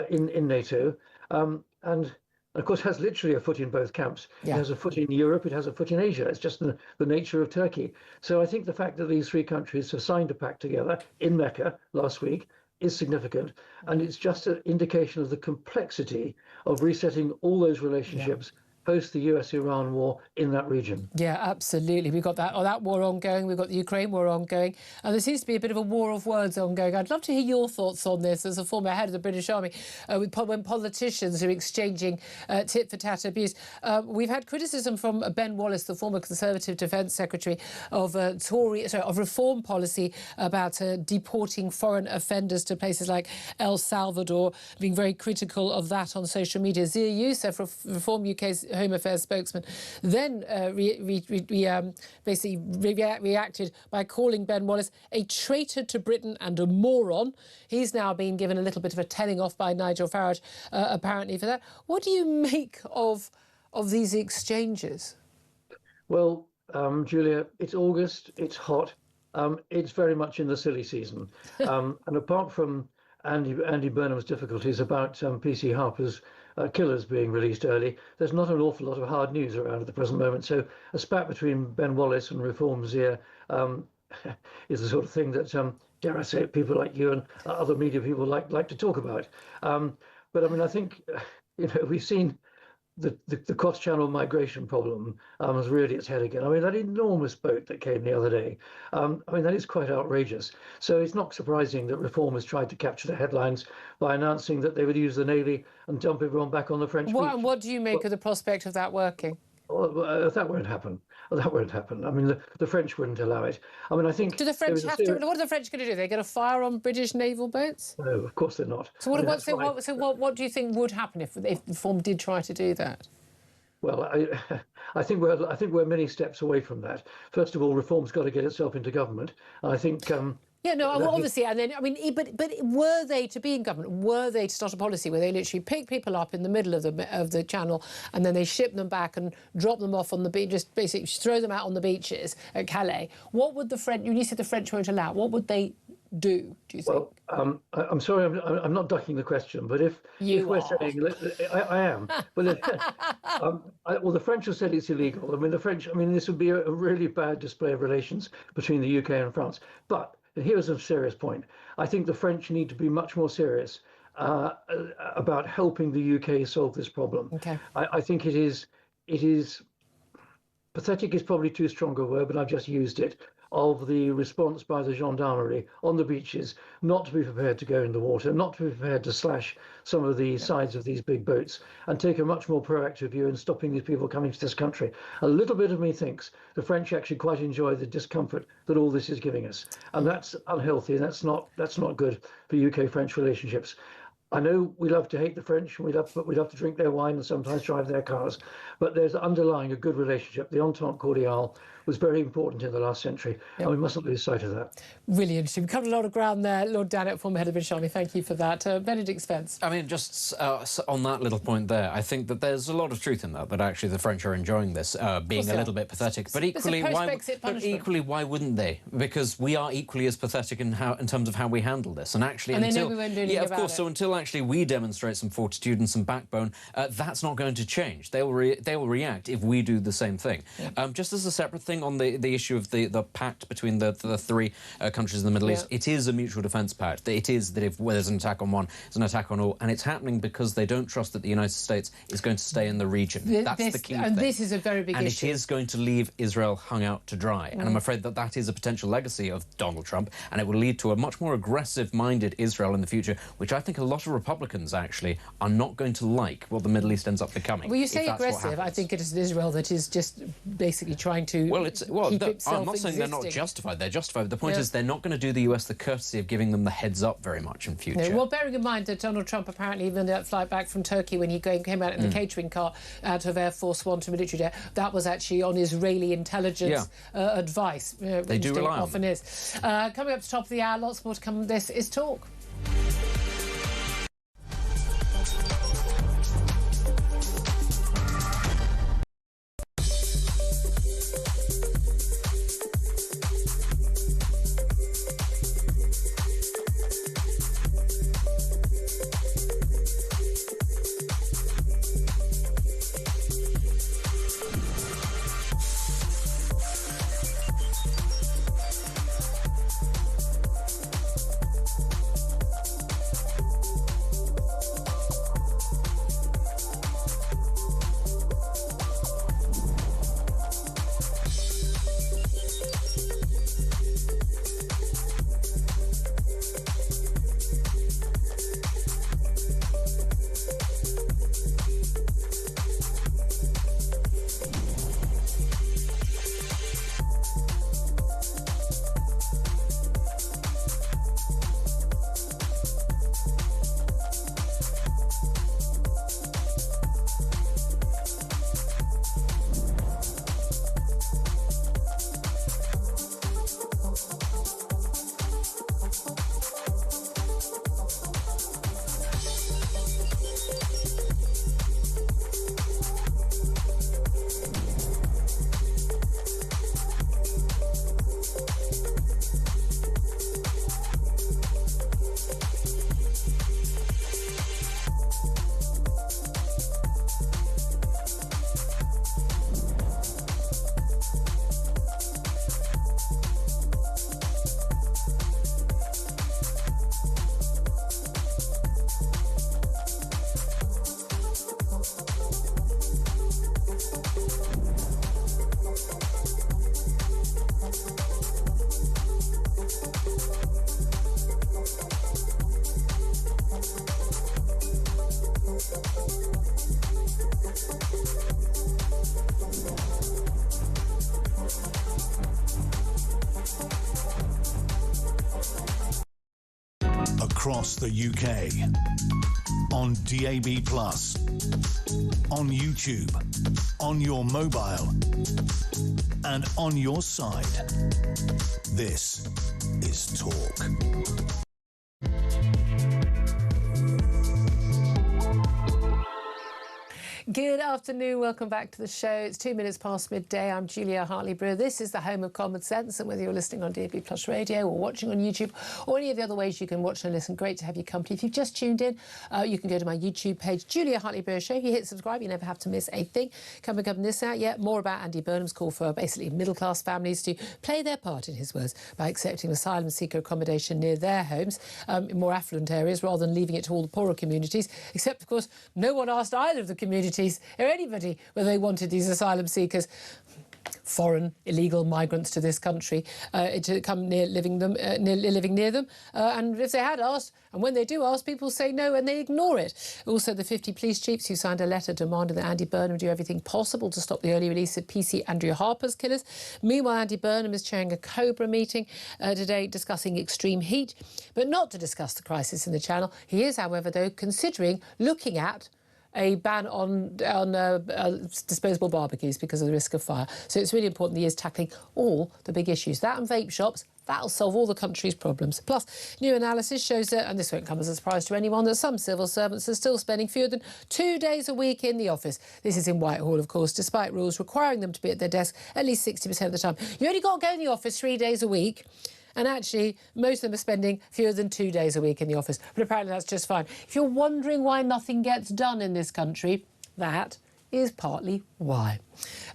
in NATO, and of course has literally a foot in both camps. Yeah. It has a foot in Europe, it has a foot in Asia. It's just the nature of Turkey. So I think the fact that these three countries have signed a pact together in Mecca last week is significant, and it's just an indication of the complexity of resetting all those relationships post the US-Iran war in that region. Yeah, absolutely. We've got that war ongoing. We've got the Ukraine war ongoing. And there seems to be a bit of a war of words ongoing. I'd love to hear your thoughts on this as a former head of the British Army, when politicians are exchanging tit-for-tat abuse. We've had criticism from Ben Wallace, the former Conservative Defence Secretary, of reform policy about deporting foreign offenders to places like El Salvador, being very critical of that on social media. Zia Youssef, Reform UK's Home Affairs spokesman, then basically reacted by calling Ben Wallace a traitor to Britain and a moron. He's now been given a little bit of a telling off by Nigel Farage, apparently, for that. What do you make of these exchanges? Well, Julia, it's August, it's hot, it's very much in the silly season. And apart from Andy Burnham's difficulties about PC Harper's Killers being released early, there's not an awful lot of hard news around at the present moment. So a spat between Ben Wallace and Reform Zia is the sort of thing that, dare I say it, people like you and other media people like to talk about. But I mean, I think we've seen the cross-channel migration problem has reared its head again. I mean, that enormous boat that came the other day, I mean, that is quite outrageous. So it's not surprising that Reform has tried to capture the headlines by announcing that they would use the Navy and dump everyone back on the French beach. What do you make of the prospect of that working? That won't happen. That won't happen. I mean, the French wouldn't allow it. I mean, I think... Do the French have to... What are the French going to do? They're going to fire on British naval boats? No, of course they're not. So what do you think would happen if Reform did try to do that? Well, I think we're many steps away from that. First of all, Reform's got to get itself into government. I think... Yeah, no, obviously, and then, I mean, but were they to be in government, were they to start a policy where they literally pick people up in the middle of the channel and then they ship them back and drop them off on the beach, just basically throw them out on the beaches at Calais? What would the French, you said the French won't allow, what would they do you think? Well, I'm sorry, I'm not ducking the question, but if we're saying, I am, but well, the French have said it's illegal. I mean, this would be a really bad display of relations between the UK and France. But here's a serious point. I think the French need to be much more serious about helping the UK solve this problem. Okay. I think it is pathetic is probably too strong a word, but I've just used it. of the response by the gendarmerie on the beaches not to be prepared to go in the water, not to be prepared to slash some of the sides of these big boats, and take a much more proactive view in stopping these people coming to this country. A little bit of me thinks the French actually quite enjoy the discomfort that all this is giving us, and that's unhealthy, and that's not good for UK-French relationships. I know we love to hate the French, and we love to drink their wine and sometimes drive their cars, but there's underlying a good relationship. The Entente Cordiale was very important in the last century, and we mustn't lose sight of that. Really interesting. We've covered a lot of ground there. Lord Dannett, former head of British Army, thank you for that. Benedict Spence. I mean, just on that little point there, I think that there's a lot of truth in that actually the French are enjoying this, being a little bit pathetic. But equally, why wouldn't they? Because we are equally as pathetic in terms of how we handle this. And actually, and until, they know we won't do anything of course. So until actually we demonstrate some fortitude and some backbone, that's not going to change. They will react if we do the same thing. Just as a separate thing on the issue of the pact between the three countries in the Middle East, it is a mutual defence pact. It is that if there's an attack on one, there's an attack on all, and it's happening because they don't trust that the United States is going to stay in the region. That's the key thing. And this is a very big issue. And it is going to leave Israel hung out to dry. And I'm afraid that that is a potential legacy of Donald Trump, and it will lead to a much more aggressive-minded Israel in the future, which I think a lot of Republicans actually are not going to like what the Middle East ends up becoming. Well, you say aggressive. I think it is Israel that is just basically trying to keep itself I'm not saying they're not justified. They're justified. The point is they're not going to do the US the courtesy of giving them the heads up very much in future. Well, bearing in mind that Donald Trump apparently, even that flight back from Turkey when he came out in the catering car out of Air Force One to military jet, that was actually on Israeli intelligence advice. They do rely on often is. Coming up to the top of the hour, lots more to come. This is Talk. Across the UK, on DAB+, on YouTube, on your mobile, and on your side. This is Talk. Good afternoon, welcome back to the show. It's 2 minutes past midday. I'm Julia Hartley-Brewer. This is the home of common sense, and whether you're listening on DAB Plus Radio or watching on YouTube or any of the other ways you can watch and listen, great to have you company. If you've just tuned in, you can go to my YouTube page, Julia Hartley-Brewer Show. If you hit subscribe, you never have to miss a thing. Coming up in this hour, more about Andy Burnham's call for basically middle-class families to play their part, in his words, by accepting asylum seeker accommodation near their homes in more affluent areas rather than leaving it to all the poorer communities, except, of course, no one asked either of the communities or anybody whether they wanted these asylum seekers. foreign illegal migrants to this country to come near living near them. And if they had asked, and when they do ask, people say no and they ignore it. Also, the 50 police chiefs who signed a letter demanding that Andy Burnham do everything possible to stop the early release of PC Andrew Harper's killers. Meanwhile, Andy Burnham is chairing a COBRA meeting today discussing extreme heat, but not to discuss the crisis in the Channel. He is, however, though, considering looking at a ban on disposable barbecues because of the risk of fire. So it's really important that he is tackling all the big issues. That and vape shops, that'll solve all the country's problems. Plus, new analysis shows that, and this won't come as a surprise to anyone, that some civil servants are still spending fewer than 2 days a week in the office. This is in Whitehall, of course, despite rules requiring them to be at their desk at least 60% of the time. You only got to go in the office 3 days a week. And actually, most of them are spending fewer than 2 days a week in the office. But apparently that's just fine. If you're wondering why nothing gets done in this country, that is partly why.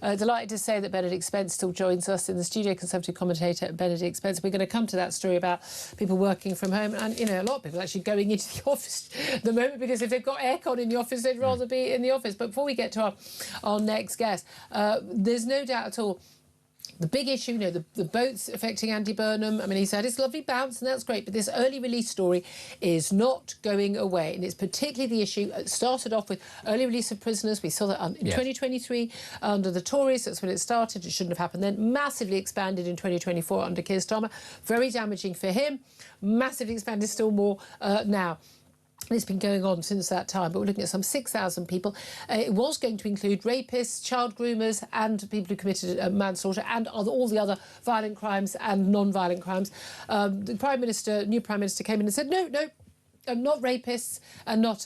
Delighted to say that Benedict Spence still joins us in the studio, Conservative commentator Benedict Spence. We're going to come to that story about people working from home and, you know, a lot of people actually going into the office at the moment because if they've got aircon in the office, they'd rather be in the office. But before we get to our next guest, there's no doubt at all the big issue, you know, the boats affecting Andy Burnham. I mean, he's had his lovely bounce and that's great, but this early release story is not going away. And it's particularly the issue. It started off with early release of prisoners. We saw that in 2023 under the Tories. That's when it started. It shouldn't have happened then. Massively expanded in 2024 under Keir Starmer. Very damaging for him. Massively expanded still more now. It's been going on since that time, but we're looking at some 6,000 people. It was going to include rapists, child groomers and people who committed manslaughter and all the other violent crimes and non-violent crimes. The new Prime Minister came in and said, no, not rapists and not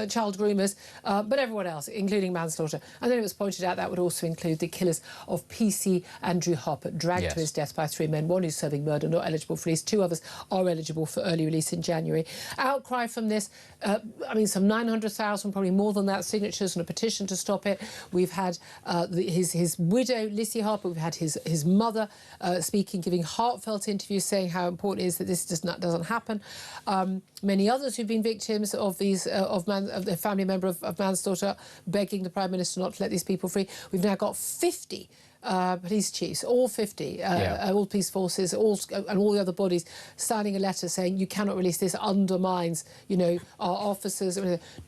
child groomers, but everyone else, including manslaughter. And then it was pointed out that would also include the killers of PC Andrew Harper, dragged to his death by 3 men, one who's serving murder, not eligible for release. 2 others are eligible for early release in January. Outcry from this, I mean, some 900,000, probably more than that, signatures on a petition to stop it. We've had his widow, Lissy Harper, we've had his mother speaking, giving heartfelt interviews saying how important it is that this doesn't happen. Many others who've been victims of these of the family member of manslaughter begging the Prime Minister not to let these people free. We've now got 50 police chiefs, all 50, all police forces, and all the other bodies signing a letter saying you cannot release this, undermines, you know, our officers.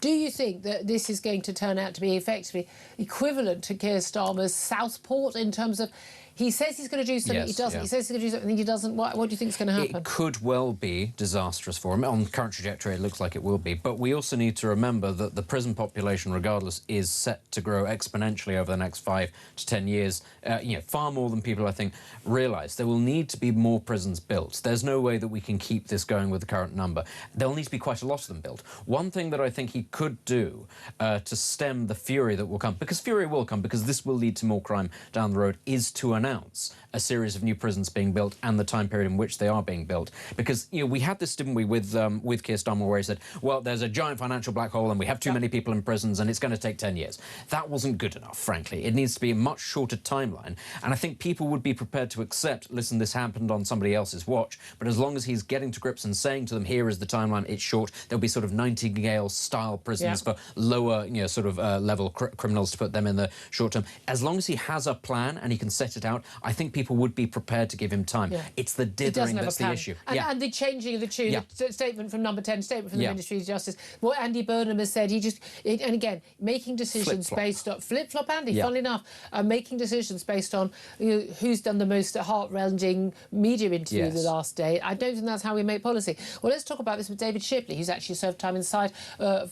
Do you think that this is going to turn out to be effectively equivalent to Keir Starmer's Southport in terms of he says he's going to do something, he doesn't. He says he's going to do something, he doesn't. What do you think is going to happen? It could well be disastrous for him. On the current trajectory, it looks like it will be. But we also need to remember that the prison population, regardless, is set to grow exponentially over the next 5 to 10 years. You know, far more than people, I think, realise. There will need to be more prisons built. There's no way that we can keep this going with the current number. There'll need to be quite a lot of them built. One thing that I think he could do to stem the fury that will come, because fury will come, because this will lead to more crime down the road, is to announce a series of new prisons being built and the time period in which they are being built. Because, you know, we had this, didn't we, with Keir Starmer, where he said, well, there's a giant financial black hole and we have too many people in prisons and it's going to take 10 years. That wasn't good enough, frankly. It needs to be a much shorter timeline. And I think people would be prepared to accept, listen, this happened on somebody else's watch, but as long as he's getting to grips and saying to them, here is the timeline, it's short, there'll be sort of Nightingale-style prisons for lower, you know, sort of level criminals to put them in the short term. As long as he has a plan and he can set it out, I think people would be prepared to give him time. It's the dithering that's the issue. And the changing of the tune, the statement from Number 10, statement from the Ministry of Justice, what Andy Burnham has said, and again, making decisions based on... Flip-flop Andy, funnily enough, making decisions based on who's done the most heart-rending media interview the last day. I don't think that's how we make policy. Well, let's talk about this with David Shipley, who's actually served time inside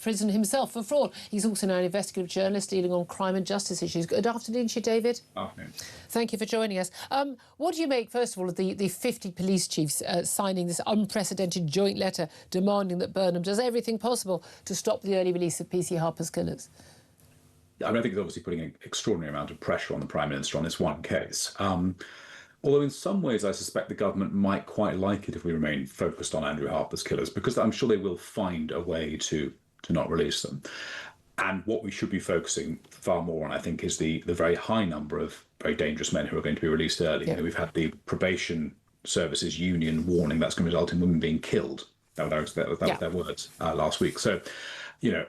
prison himself for fraud. He's also now an investigative journalist dealing on crime and justice issues. Good afternoon to you, David. Afternoon. Thank you for joining us. What do you make, first of all, of the 50 police chiefs signing this unprecedented joint letter demanding that Burnham does everything possible to stop the early release of PC Harper's killers? I think it's obviously putting an extraordinary amount of pressure on the Prime Minister on this one case. Although in some ways I suspect the government might quite like it if we remain focused on Andrew Harper's killers, because I'm sure they will find a way to not release them. And what we should be focusing far more on, I think, is the very high number of very dangerous men who are going to be released early. You know, we've had the probation services union warning that's going to result in women being killed. That was their words last week. So, you know,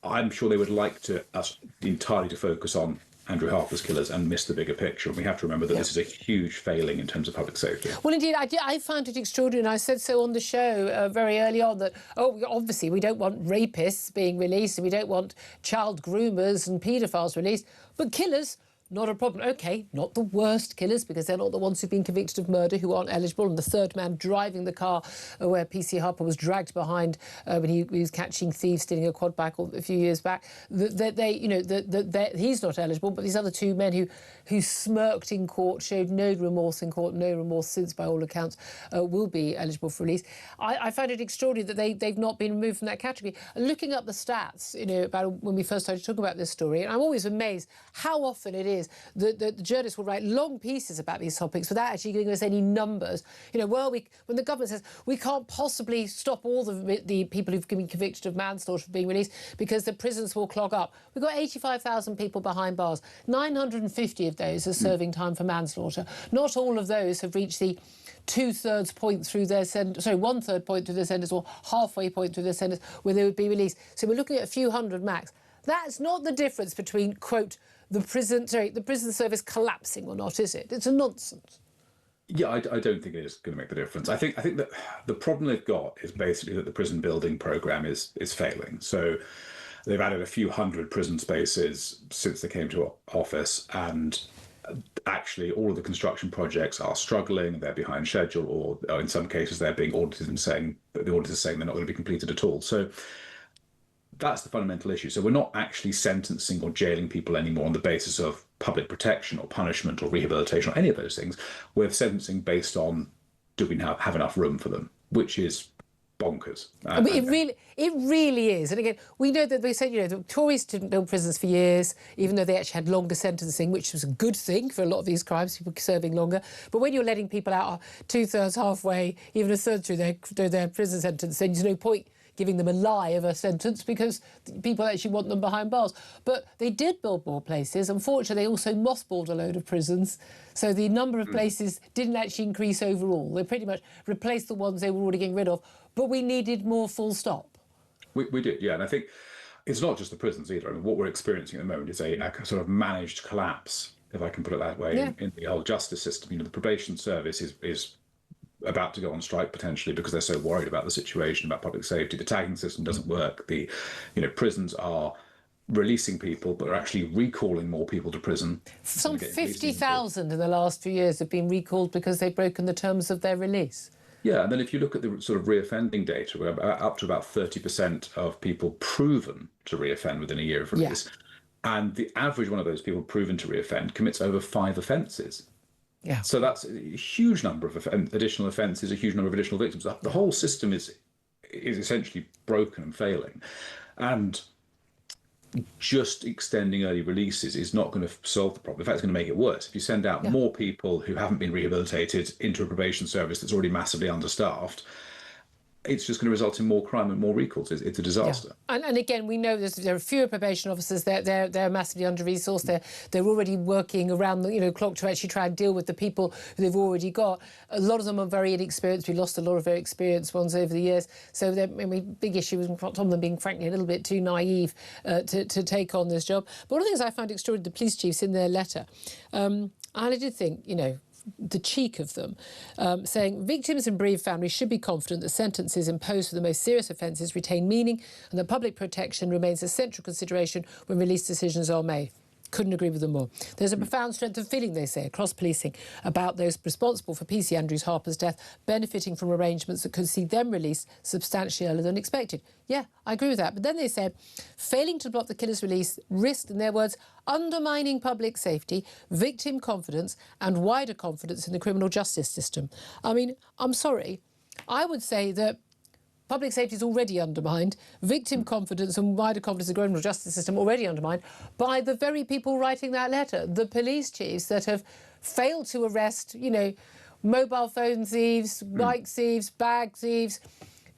I'm sure they would like us entirely to focus on Andrew Harper's killers and miss the bigger picture. And we have to remember that this is a huge failing in terms of public safety. Well, indeed, I found it extraordinary, and I said so on the show very early on that, obviously we don't want rapists being released and we don't want child groomers and paedophiles released, but killers, not a problem. OK, not the worst killers, because they're not the ones who've been convicted of murder who aren't eligible. And the third man driving the car where PC Harper was dragged behind when he was catching thieves stealing a quad bike a few years back, he's not eligible. But these other two men who smirked in court, showed no remorse in court, no remorse since, by all accounts, will be eligible for release. I find it extraordinary that they've not been removed from that category. Looking up the stats, about when we first started talking about this story, and I'm always amazed how often it is that the journalists will write long pieces about these topics without actually giving us any numbers. When the government says we can't possibly stop all the people who've been convicted of manslaughter from being released because the prisons will clog up. We've got 85,000 people behind bars. 950 of those are serving time for manslaughter. Not all of those have reached the 2/3 point through their sentence, 1/3 point through their sentence, or halfway point through their sentence where they would be released. So we're looking at a few hundred max. That's not the difference between, quote, the prison service collapsing or not, is it? It's a nonsense. Yeah, I don't think it is going to make the difference. I think that the problem they've got is basically that the prison building programme is failing. So they've added a few hundred prison spaces since they came to office, and actually all of the construction projects are struggling, they're behind schedule, or in some cases they're being audited and saying that the auditors are saying they're not going to be completed at all. So that's the fundamental issue. So we're not actually sentencing or jailing people anymore on the basis of public protection or punishment or rehabilitation or any of those things. We're sentencing based on, do we have enough room for them, which is bonkers. It really is. And again, we know that they said, the Tories didn't build prisons for years, even though they actually had longer sentencing, which was a good thing for a lot of these crimes, people serving longer. But when you're letting people out 2/3, halfway, even a third through their prison sentence, then there's no point giving them a lie of a sentence because people actually want them behind bars. But they did build more places. Unfortunately, they also mothballed a load of prisons. So the number of places didn't actually increase overall. They pretty much replaced the ones they were already getting rid of. But we needed more, full stop. We did, yeah. And I think it's not just the prisons either. I mean, what we're experiencing at the moment is a sort of managed collapse, if I can put it that way, in the whole justice system. The probation service is about to go on strike potentially because they're so worried about the situation, about public safety. The tagging system doesn't work. The prisons are releasing people but are actually recalling more people to prison. Some 50,000 in the last few years have been recalled because they've broken the terms of their release. Yeah, and then if you look at the sort of reoffending data, we're up to about 30% of people proven to reoffend within a year of release. Yeah. And the average one of those people proven to reoffend commits over 5 offences. Yeah. So that's a huge number of additional offences, a huge number of additional victims. The whole system is essentially broken and failing. And just extending early releases is not going to solve the problem. In fact, it's going to make it worse. If you send out more people who haven't been rehabilitated into a probation service that's already massively understaffed, it's just going to result in more crime and more recalls. It's a disaster. Yeah. And again, we know there are fewer probation officers. They're massively under-resourced. They're already working around the clock to actually try and deal with the people who they've already got. A lot of them are very inexperienced. We lost a lot of very experienced ones over the years. So big issue was some of them being, frankly, a little bit too naive to take on this job. But one of the things I found extraordinary, the police chiefs in their letter, I did think, the cheek of them, saying victims and bereaved families should be confident that sentences imposed for the most serious offences retain meaning and that public protection remains a central consideration when release decisions are made. Couldn't agree with them more. There's a profound strength of feeling, they say, across policing about those responsible for PC Andrews Harper's death benefiting from arrangements that could see them released substantially earlier than expected. Yeah, I agree with that. But then they said, failing to block the killer's release risked, in their words, undermining public safety, victim confidence and wider confidence in the criminal justice system. I mean, I'm sorry. I would say that public safety is already undermined, victim confidence and wider confidence in the criminal justice system already undermined by the very people writing that letter, the police chiefs that have failed to arrest, mobile phone thieves, bike thieves, bag thieves,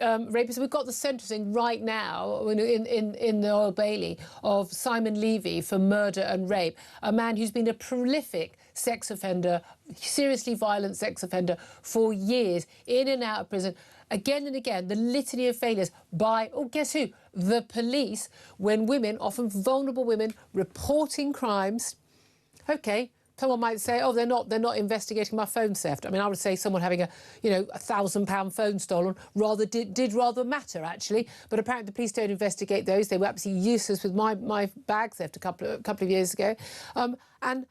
rapists. We've got the sentencing right now in the Old Bailey of Simon Levy for murder and rape, a man who's been a prolific sex offender, seriously violent sex offender for years, in and out of prison. Again and again, the litany of failures by, guess who? The police, when women, often vulnerable women, reporting crimes, OK, someone might say, oh, they're not investigating my phone theft. I mean, I would say someone having a £1,000 phone stolen did rather matter, actually. But apparently the police don't investigate those. They were absolutely useless with my bag theft a couple of years ago. And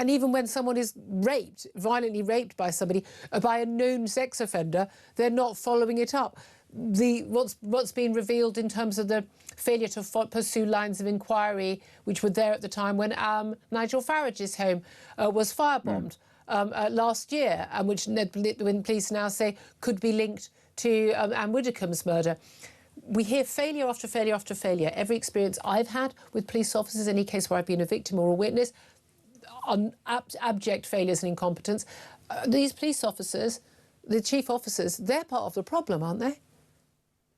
even when someone is violently raped by somebody, by a known sex offender, they're not following it up. What's been revealed in terms of the failure to pursue lines of inquiry, which were there at the time when Nigel Farage's home was firebombed last year, and which when police now say could be linked to Anne Widdecombe's murder. We hear failure after failure after failure. Every experience I've had with police officers, any case where I've been a victim or a witness, on abject failures and incompetence. These police officers, the chief officers, they're part of the problem, aren't they?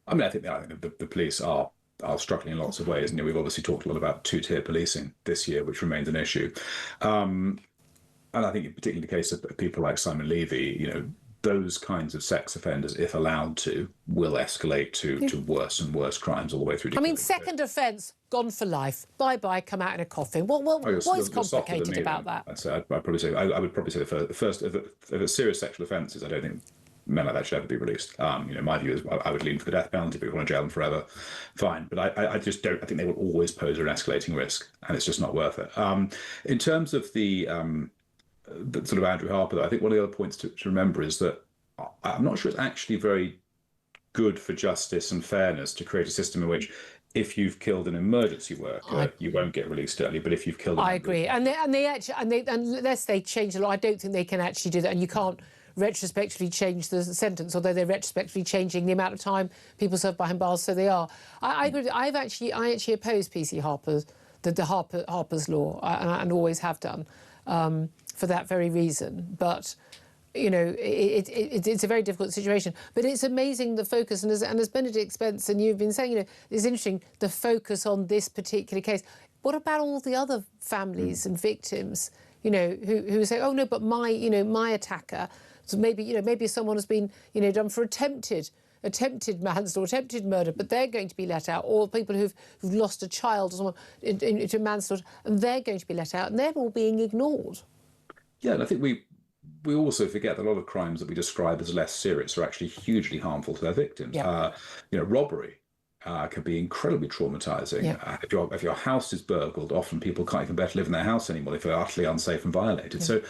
I mean, I think the police are struggling in lots of ways. And we've obviously talked a lot about two-tier policing this year, which remains an issue. And I think particularly in the case of people like Simon Levy, those kinds of sex offenders, if allowed to, will escalate to worse and worse crimes all the way through to killing. Second offence, gone for life. Bye-bye, come out in a coffin. What is complicated about that? I'd probably say the first, if it's serious sexual offences, I don't think men like that should ever be released. My view is I would lean for the death penalty. If you want to jail them forever, fine. But I just don't. I think they will always pose an escalating risk, and it's just not worth it. In terms of the sort of Andrew Harper, I think one of the other points to remember is that I'm not sure it's actually very good for justice and fairness to create a system in which, if you've killed an emergency worker, you won't get released early. But if you've killed, I agree, and unless they change the law, I don't think they can actually do that, and you can't retrospectively change the sentence, although they're retrospectively changing the amount of time people serve behind bars, so they are. I agree. I actually oppose PC Harper's Harper's law, and always have done, for that very reason. But it's a very difficult situation. But it's amazing the focus, and as Benedict Spence and you've been saying, it's interesting the focus on this particular case. What about all the other families and victims, who say, oh no, but my attacker. So maybe someone has been, done for attempted manslaughter, attempted murder, but they're going to be let out. Or people who've lost a child or someone into manslaughter, and they're going to be let out, and they're all being ignored. Yeah, and I think we also forget that a lot of crimes that we describe as less serious are actually hugely harmful to their victims. Yeah. Robbery can be incredibly traumatizing. Yeah. If your house is burgled, often people can't even bear to live in their house anymore if they're utterly unsafe and violated. Yeah. So.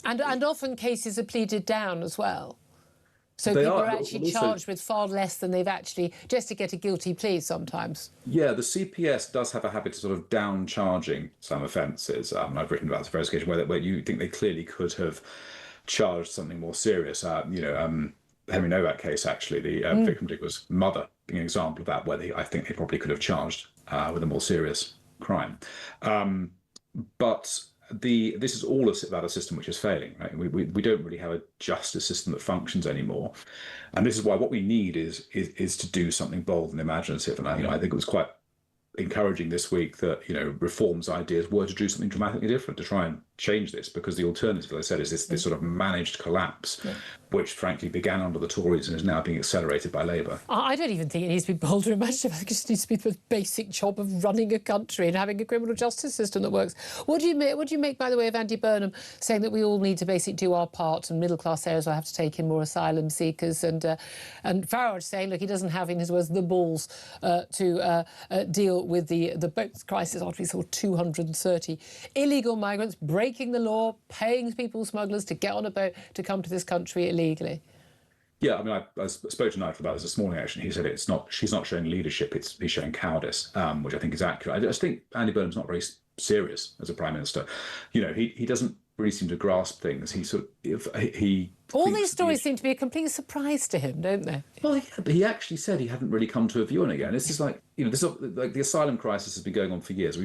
And often cases are pleaded down as well. So people are actually charged with far less than they've actually, just to get a guilty plea sometimes. Yeah, the CPS does have a habit of sort of down-charging some offences. I've written about this various occasions where you think they clearly could have charged something more serious. The Henry Novak case, actually, the victim was mother, being an example of that, where I think they probably could have charged with a more serious crime. But this is all about a system which is failing. Right? We don't really have a justice system that functions anymore, and this is why what we need is to do something bold and imaginative. And I think it was quite encouraging this week that Reform's ideas were to do something dramatically different to try and change this, because the alternative, as I said, is this sort of managed collapse, which frankly began under the Tories and is now being accelerated by Labour. I don't even think it needs to be bold or imaginative. I think it just needs to be the basic job of running a country and having a criminal justice system that works. What do you make, by the way, of Andy Burnham saying that we all need to basically do our part, and middle class areas will have to take in more asylum seekers, and Farage saying, look, he doesn't have, in his words, the balls to deal with the boat crisis after we saw 230 illegal migrants breaking the law, paying people smugglers to get on a boat to come to this country illegally. Yeah, I mean, I spoke to Nigel about this morning, actually. He said she's not showing leadership, he's showing cowardice, which I think is accurate. I just think Andy Burnham's not very serious as a Prime Minister. He doesn't really seem to grasp things. All these stories seem to be a complete surprise to him, don't they? Well, yeah, but he actually said he hadn't really come to a view on it yet. And this is like the asylum crisis has been going on for years.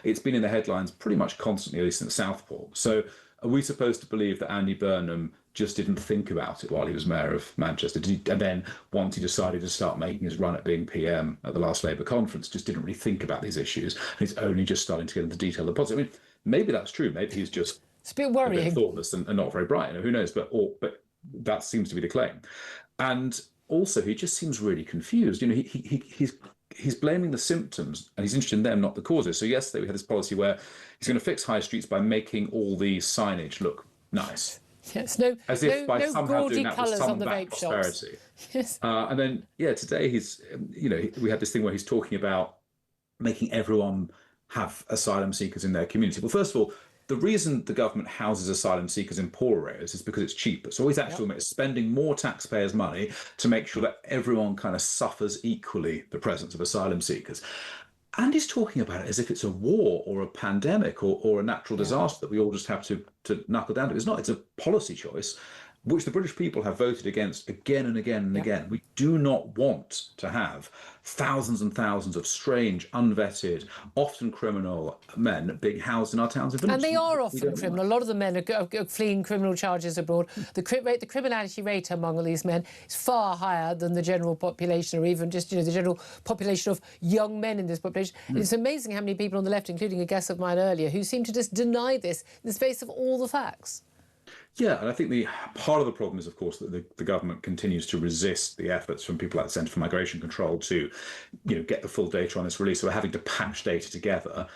It's been in the headlines pretty much constantly, at least in Southport. So are we supposed to believe that Andy Burnham just didn't think about it while he was mayor of Manchester? And then once he decided to start making his run at being PM at the last Labour conference, just didn't really think about these issues? And he's only just starting to get into detail of the positive. I mean, maybe that's true. Maybe he's just a bit worrying, a bit thoughtless and not very bright. Who knows? But that seems to be the claim. And also, he just seems really confused. He he's blaming the symptoms and he's interested in them, not the causes. So yesterday we had this policy where he's going to fix high streets by making all the signage look nice. Yes, as if by somehow doing that was some vape prosperity. Yes. And then, today he's, we had this thing where he's talking about making everyone have asylum seekers in their community. Well, first of all, the reason the government houses asylum seekers in poorer areas is because it's cheaper. So he's actually spending more taxpayers' money to make sure that everyone kind of suffers equally the presence of asylum seekers. And he's talking about it as if it's a war or a pandemic or a natural disaster that we all just have to knuckle down to. It's not. It's a policy choice, which the British people have voted against again and again and again. We do not want to have thousands and thousands of strange, unvetted, often criminal men being housed in our towns and villages. And they are often criminal. A lot of the men are fleeing criminal charges abroad. The criminality rate among all these men is far higher than the general population, or even just the general population of young men in this population. It's amazing how many people on the left, including a guest of mine earlier, who seem to just deny this in the face of all the facts. Yeah, and I think part of the problem is, of course, that the government continues to resist the efforts from people like the Centre for Migration Control to, get the full data on this release. So we're having to patch data together.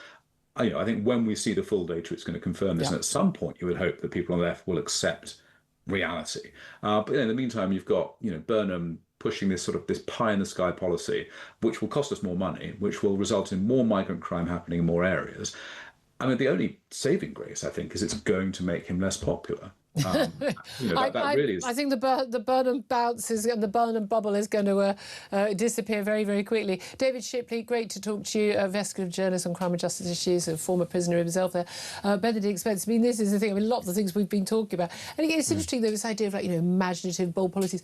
I think when we see the full data, it's going to confirm this. And at some point, you would hope that people on the left will accept reality. But in the meantime, you've got, Burnham pushing this pie in the sky policy, which will cost us more money, which will result in more migrant crime happening in more areas. I mean, the only saving grace, I think, is it's going to make him less popular. That really is. I think the Burnham bounce and the Burnham bubble is going to disappear very, very quickly. David Shipley, great to talk to you, investigative journalist on crime and justice issues, a former prisoner himself there. Benedict Spence. I mean, this is the thing. I mean, a lot of the things we've been talking about. And again, it's interesting, though, this idea of, imaginative, bold policies.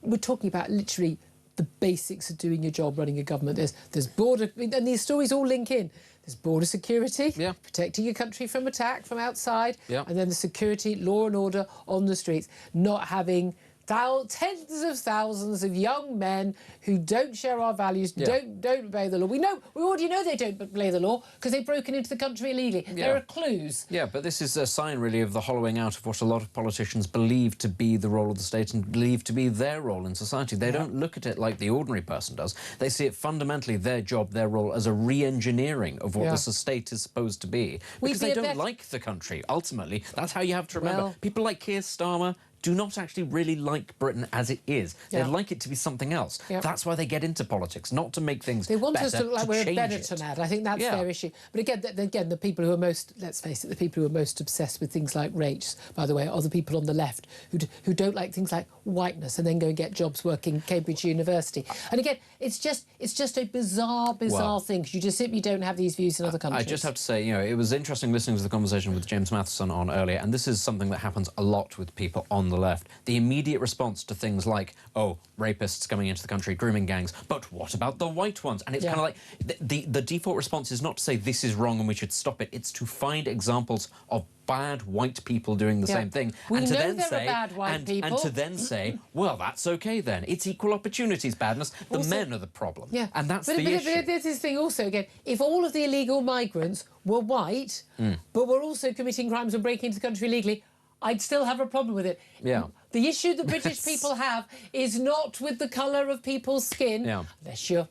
We're talking about literally the basics of doing your job, running a government. There's border, and these stories all link in. There's border security, protecting your country from attack from outside, and then the security, law and order on the streets, not having tens of thousands of young men who don't share our values, don't obey the law. We already know they don't obey the law because they've broken into the country illegally. There are clues. Yeah, but this is a sign, really, of the hollowing out of what a lot of politicians believe to be the role of the state and believe to be their role in society. They don't look at it like the ordinary person does. They see it fundamentally, their job, their role, as a re-engineering of what the state is supposed to be. Because they don't like the country, ultimately. That's how you have to remember. People like Keir Starmer do not actually really like Britain as it is. They'd like it to be something else. That's why they get into politics, not to make things better, they want us to look like we're a Benetton ad. I think that's their issue. But again, the people who are most, let's face it, the people who are most obsessed with things like race, by the way, are the people on the left who don't like things like whiteness and then go and get jobs working at Cambridge University. And again, it's just a bizarre thing. You just simply don't have these views in other countries. I just have to say, it was interesting listening to the conversation with James Matheson on earlier, and this is something that happens a lot with people on the left. The immediate response to things like, rapists coming into the country, grooming gangs, but what about the white ones? And it's kind of like, the default response is not to say this is wrong and we should stop it, it's to find examples of bad white people doing the same thing, and to then say, well, that's okay then. It's equal opportunities badness. The men are the problem, and that's the issue. But there's this thing also, again, if all of the illegal migrants were white, but were also committing crimes and breaking into the country illegally, I'd still have a problem with it. Yeah. The issue that British people have is not with the colour of people's skin, unless you're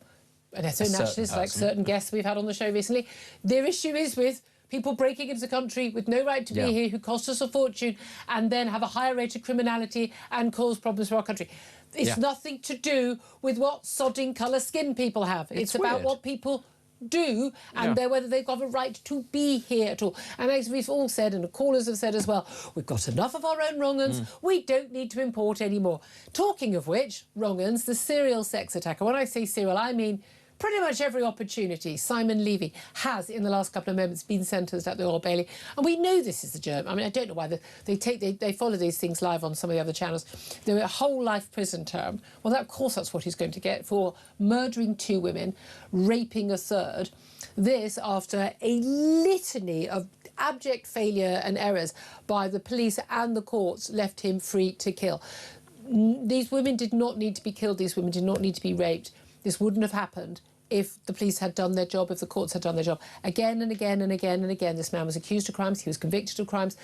an ethno-nationalist, like certain guests we've had on the show recently. Their issue is with people breaking into the country with no right to be here, who cost us a fortune, and then have a higher rate of criminality and cause problems for our country. It's nothing to do with what sodding colour skin people have. It's about what people do and whether they've got a right to be here at all. And as we've all said, and the callers have said as well, we've got enough of our own wrong-uns. We don't need to import any more. Talking of which, wrong-uns, the serial sex attacker. When I say serial, I mean pretty much every opportunity Simon Levy has in the last couple of moments been sentenced at the Old Bailey. And we know this is the germ. I mean, I don't know why they follow these things live on some of the other channels. There were a whole life prison term. Well, of course, that's what he's going to get for murdering 2 women, raping a third. This after a litany of abject failure and errors by the police and the courts left him free to kill. These women did not need to be killed. These women did not need to be raped. This wouldn't have happened if the police had done their job, if the courts had done their job. Again and again and again and again, this man was accused of crimes, he was convicted of crimes,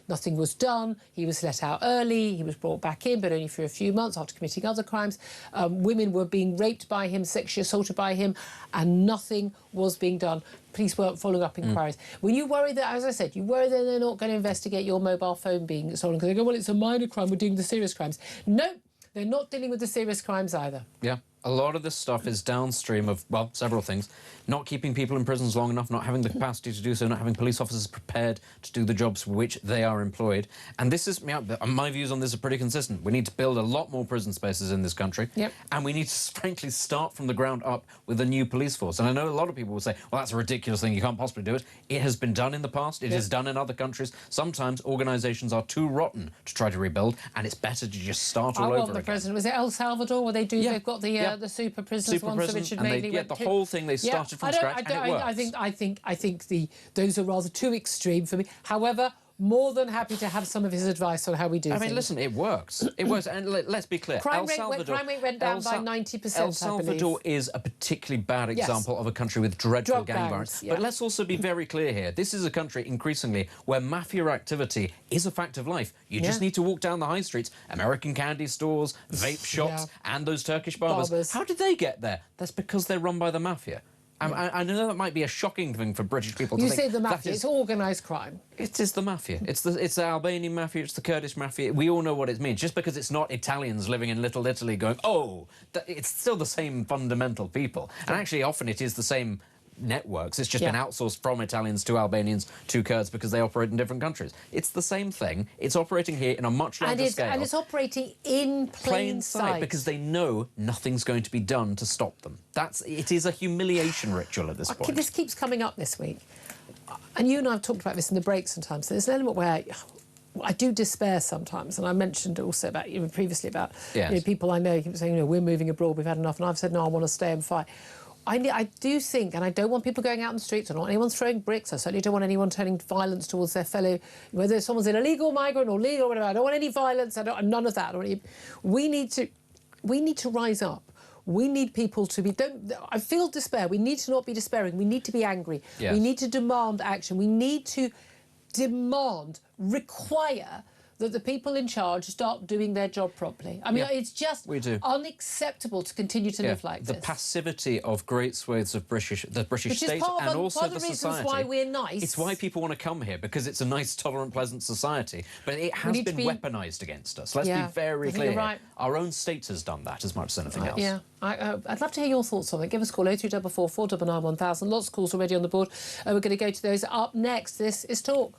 nothing was done, he was let out early, he was brought back in, but only for a few months after committing other crimes. Women were being raped by him, sexually assaulted by him, and nothing was being done. Police weren't following up inquiries. When you worry that, as I said, you worry that they're not going to investigate your mobile phone being stolen because they go, well, it's a minor crime, we're doing the serious crimes. No, they're not dealing with the serious crimes either. Yeah. A lot of this stuff is downstream of, well, several things. Not keeping people in prisons long enough, not having the capacity to do so, not having police officers prepared to do the jobs for which they are employed. And this is, my views on this are pretty consistent. We need to build a lot more prison spaces in this country. Yep. And we need to, frankly, start from the ground up with a new police force. And I know a lot of people will say, well, that's a ridiculous thing, you can't possibly do it. It has been done in the past, it is done in other countries. Sometimes organisations are too rotten to try to rebuild, and it's better to just start all over again. The president, was it El Salvador where they do, they've got the super prisons ones, Richard Madeley went the whole thing they started from scratch, and it works. I think those are rather too extreme for me. However, more than happy to have some of his advice on how we do things. I mean, listen, it works. It works. And let's be clear. Crime rate went down by 90%, El Salvador is a particularly bad example of a country with dreadful gang violence. But let's also be very clear here. This is a country, increasingly, where mafia activity is a fact of life. You just need to walk down the high streets, American candy stores, vape shops, and those Turkish barbers. How did they get there? That's because they're run by the mafia. I know that might be a shocking thing for British people to think. You say the mafia, it's organised crime. It is the mafia. It's the Albanian mafia, it's the Kurdish mafia. We all know what it means. Just because it's not Italians living in Little Italy going, oh, it's still the same fundamental people. And actually, often it is the same networks. It's just been outsourced from Italians to Albanians to Kurds because they operate in different countries. It's the same thing. It's operating here in a much larger scale. And it's operating in plain sight. Because they know nothing's going to be done to stop them. It is a humiliation ritual at this point. This keeps coming up this week. And you and I have talked about this in the break sometimes. There's an element where I do despair sometimes, and I mentioned also about previously about people I know keep saying, we're moving abroad, we've had enough, and I've said, no, I want to stay and fight. I do think, and I don't want people going out in the streets, I don't want anyone throwing bricks, I certainly don't want anyone turning violence towards their fellow, whether someone's an illegal migrant or legal or whatever, I don't want any violence, none of that. We need to rise up. We need people to be... I feel despair. We need to not be despairing. We need to be angry. Yes. We need to demand action. We need to require that the people in charge start doing their job properly. I mean, it's just unacceptable to continue to live like this. The passivity of great swathes of the British state and also the society. Part of the reasons why we're nice. It's why people want to come here, because it's a nice, tolerant, pleasant society. But it has been weaponised against us. Let's be very clear. Right. Our own state has done that as much as anything else. Yeah. I'd love to hear your thoughts on it. Give us a call, 0344 499 1000. Lots of calls already on the board. We're going to go to those up next. This is Talk.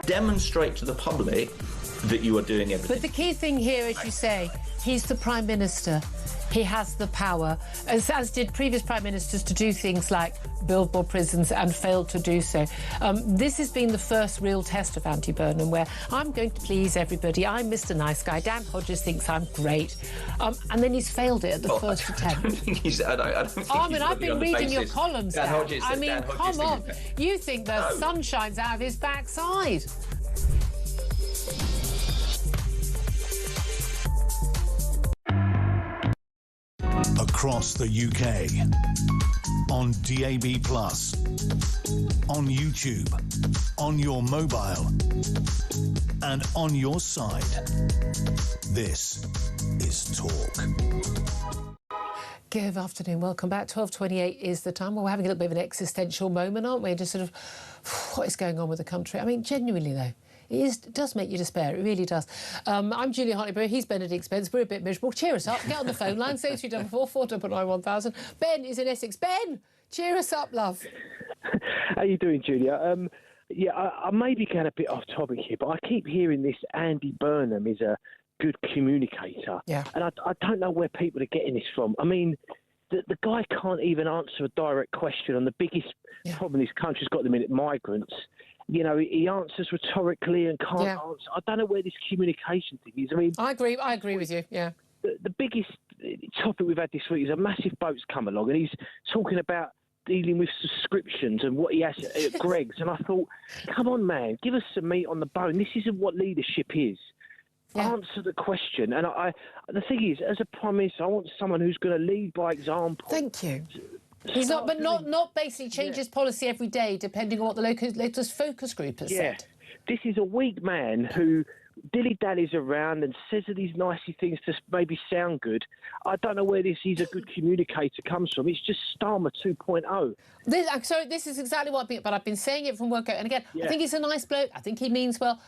Demonstrate to the public that you are doing everything. But the key thing here, as you say, he's the Prime Minister. He has the power, as did previous Prime Ministers, to do things like build more prisons and failed to do so. This has been the first real test of Andy Burnham, where I'm going to please everybody. I'm Mr. Nice Guy. Dan Hodges thinks I'm great. And then he's failed it at the first attempt. I've been reading your columns, Dan. Hodges, I mean, come on. You think the sun shines out of his backside. Across the UK, on DAB+, on YouTube, on your mobile, and on your side. This is Talk. Good afternoon, welcome back. 12:28 is the time. Well, we're having a little bit of an existential moment, aren't we? Just sort of, what is going on with the country? I mean, genuinely though, it does make you despair, it really does. I'm Julia Hartley-Brewer, he's Benedict Spence, we're a bit miserable. Cheer us up, get on the phone line, 0344 499 1000. Ben is in Essex. Ben, cheer us up, love. How you doing, Julia? I may be going a bit off topic here, but I keep hearing this Andy Burnham is a good communicator. Yeah. And I don't know where people are getting this from. I mean, the guy can't even answer a direct question on the biggest problem this country's got at the minute, migrants. You know, he answers rhetorically and can't answer. I don't know where this communication thing is. I mean, I agree with you. Yeah. The biggest topic we've had this week is a massive boat's come along, and he's talking about dealing with subscriptions and what he has at Greg's. And I thought, come on, man, give us some meat on the bone. This isn't what leadership is. Yeah. Answer the question. And the thing is, as a Prime Minister, I want someone who's going to lead by example. Thank you. He's not basically changes policy every day depending on what the latest focus group has said. This is a weak man who dilly-dallies around and says these nicey things to maybe sound good. I don't know where he's a good communicator comes from. It's just Starmer 2.0. This is exactly what I've been saying it from work out. And again, I think he's a nice bloke. I think he means well.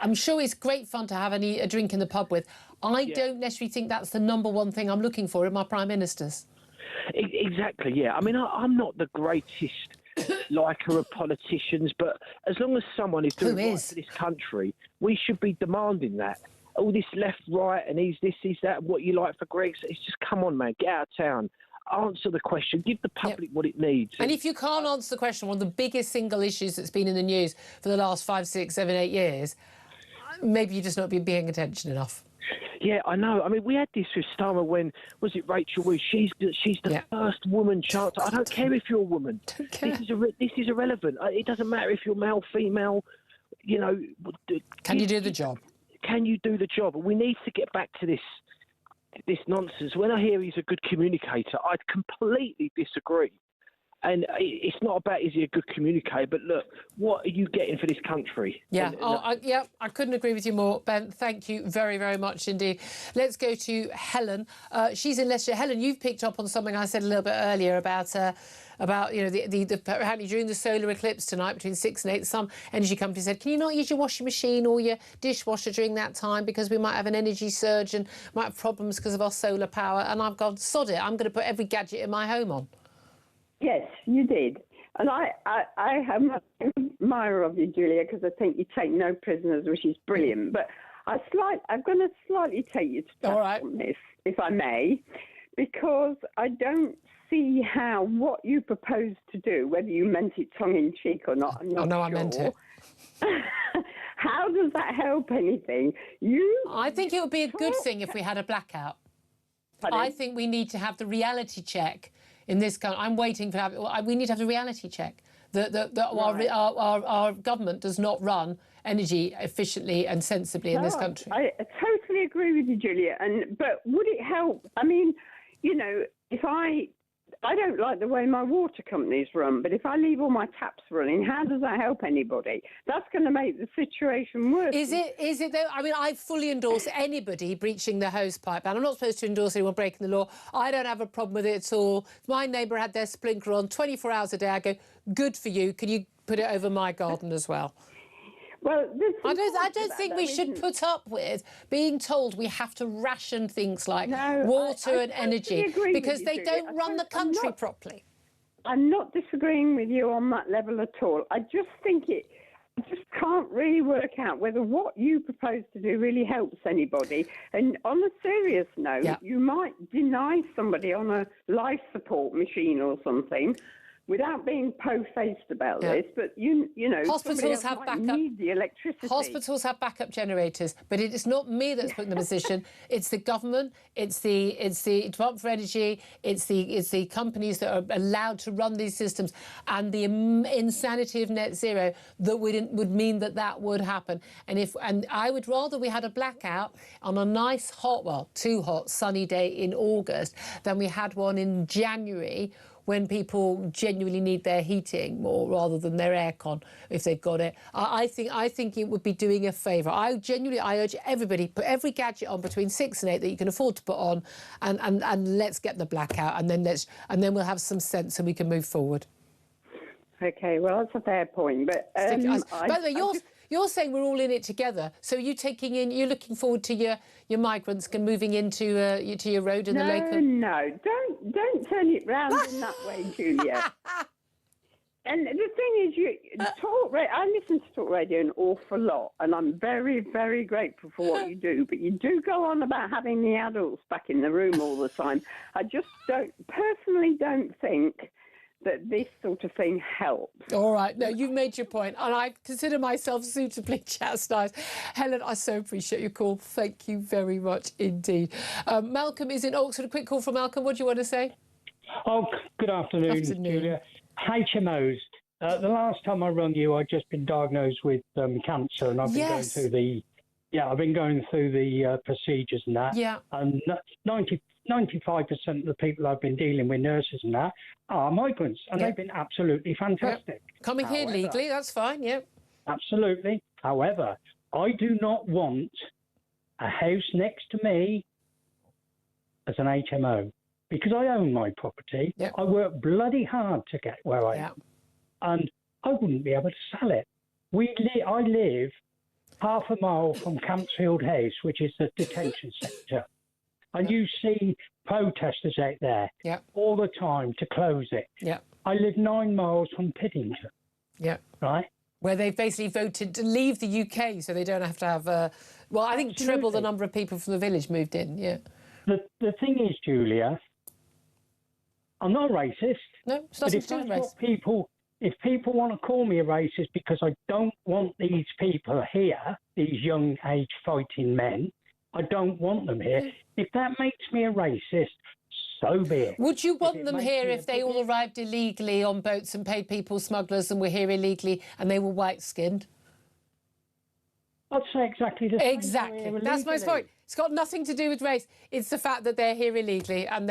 I'm sure it's great fun to have a drink in the pub with. I don't necessarily think that's the number one thing I'm looking for in my Prime Ministers. Exactly, yeah. I mean, I'm not the greatest liker of politicians, but as long as someone is doing right for this country, we should be demanding that. All this left, right, and he's this, he's that, what you like for Greg's, it's just, come on, man, get out of town. Answer the question, give the public what it needs. And if you can't answer the question, one of the biggest single issues that's been in the news for the last 5, 6, 7, 8 years, maybe you've just not been paying attention enough. Yeah, I know. I mean, we had this with Starmer when, was it Rachel Reeves? She's the first woman chancellor. I don't care if you're a woman. This is irrelevant. It doesn't matter if you're male, female, you know. Can you do the job? Can you do the job? We need to get back to this nonsense. When I hear he's a good communicator, I'd completely disagree. And it's not about is he a good communicator, but look, what are you getting for this country? Yeah, I couldn't agree with you more, Ben. Thank you very, very much indeed. Let's go to Helen. She's in Leicestershire. Helen, you've picked up on something I said a little bit earlier about you know the apparently during the solar eclipse tonight between 6 and 8, some energy company said, can you not use your washing machine or your dishwasher during that time because we might have an energy surge and might have problems because of our solar power? And I've gone, sod it, I'm going to put every gadget in my home on. Yes, you did. And I am an admirer of you, Julia, because I think you take no prisoners, which is brilliant. But I'm going to slightly take you to task on this, if I may, because I don't see how what you propose to do, whether you meant it tongue-in-cheek or not, I'm not sure. I meant it. How does that help anything? I think it would be a good thing if we had a blackout. I think we need to have the reality check. In this country, I'm waiting for we need to have the reality check that our government does not run energy efficiently and sensibly in this country. I totally agree with you, Julia. But would it help? I mean, you know, if I don't like the way my water companies run, but if I leave all my taps running, how does that help anybody? That's going to make the situation worse. Is it though? I mean, I fully endorse anybody breaching the hose pipe, and I'm not supposed to endorse anyone breaking the law. I don't have a problem with it at all. If my neighbour had their sprinkler on 24 hours a day, I go, good for you. Can you put it over my garden as well? Well, I don't think we should put up with being told we have to ration things like water and energy because they don't run the country properly. I'm not disagreeing with you on that level at all. I just think I just can't really work out whether what you propose to do really helps anybody. And on a serious note, you might deny somebody on a life support machine or something without being po-faced about this, but you know, hospitals have backup. Need the electricity. Hospitals have backup generators, but it's not me that's put in the position. It's the government. It's the Department for Energy. It's the companies that are allowed to run these systems, and the insanity of net zero that would mean that would happen. And I would rather we had a blackout on a nice too hot sunny day in August than we had one in January, when people genuinely need their heating more rather than their aircon if they've got it. I think it would be doing a favour. I urge everybody, put every gadget on between 6 and 8 that you can afford to put on, and let's get the blackout, and then we'll have some sense and we can move forward. Okay, well, that's a fair point. But by the way, you're saying we're all in it together. So you're looking forward to your migrants moving into your road in the local. No, don't turn it round in that way, Julia. And the thing is, I listen to talk radio an awful lot, and I'm very, very grateful for what you do. But you do go on about having the adults back in the room all the time. I just personally don't think that this sort of thing helps. All right, no, you've made your point, and I consider myself suitably chastised. Helen, I so appreciate your call. Thank you very much indeed. Malcolm is in Oxford. A quick call from Malcolm. What do you want to say? Oh, good afternoon, Julia. HMOs. The last time I rung you, I'd just been diagnosed with cancer, and I've been going through the procedures and that. Yeah. And 95% of the people I've been dealing with, nurses and that, are migrants, and they've been absolutely fantastic. Coming here legally, that's fine, Absolutely. However, I do not want a house next to me as an HMO, because I own my property. I work bloody hard to get where I am, and I wouldn't be able to sell it. I live half a mile from Campsfield House, which is the detention centre. And you see protesters out there all the time to close it. I live 9 miles from Piddington. Right? Where they've basically voted to leave the UK so they don't have to have, I think triple the number of people from the village moved in, The thing is, Julia, I'm not a racist. No, it's nothing to do with race. If people want to call me a racist because I don't want these people here, these young age fighting men, I don't want them here. If that makes me a racist, so be it. Would you want them here if they all arrived illegally on boats and paid people smugglers and were here illegally and they were white-skinned? I'd say exactly the same. Exactly. That's my point. It's got nothing to do with race. It's the fact that they're here illegally and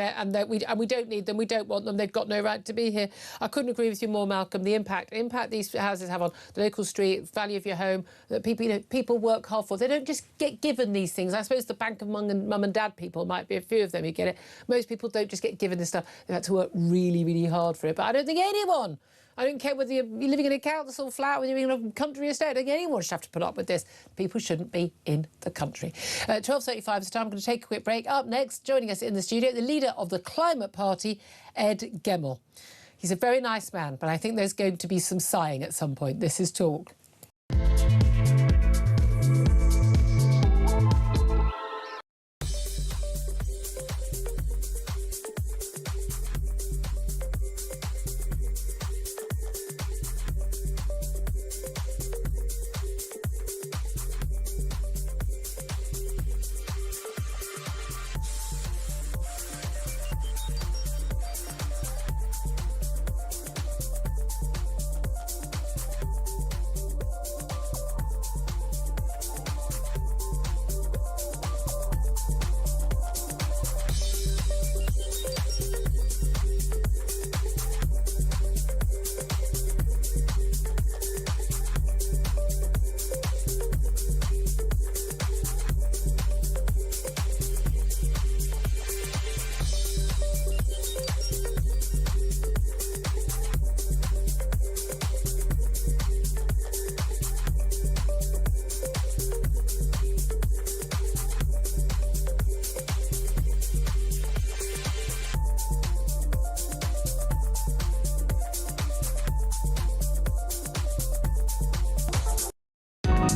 we don't need them. We don't want them. They've got no right to be here. I couldn't agree with you more, Malcolm. The impact these houses have on the local street, value of your home, that people work hard for. They don't just get given these things. I suppose the bank of mum and dad people might be a few of them who get it. Most people don't just get given this stuff. They've had to work really, really hard for it. But I don't think anyone. I don't care whether you're living in a council flat, whether you're in a country estate. I don't think anyone should have to put up with this. People shouldn't be in the country. 12:35 is the time. I'm going to take a quick break. Up next, joining us in the studio, the leader of the Climate Party, Ed Gemmell. He's a very nice man, but I think there's going to be some sighing at some point. This is Talk.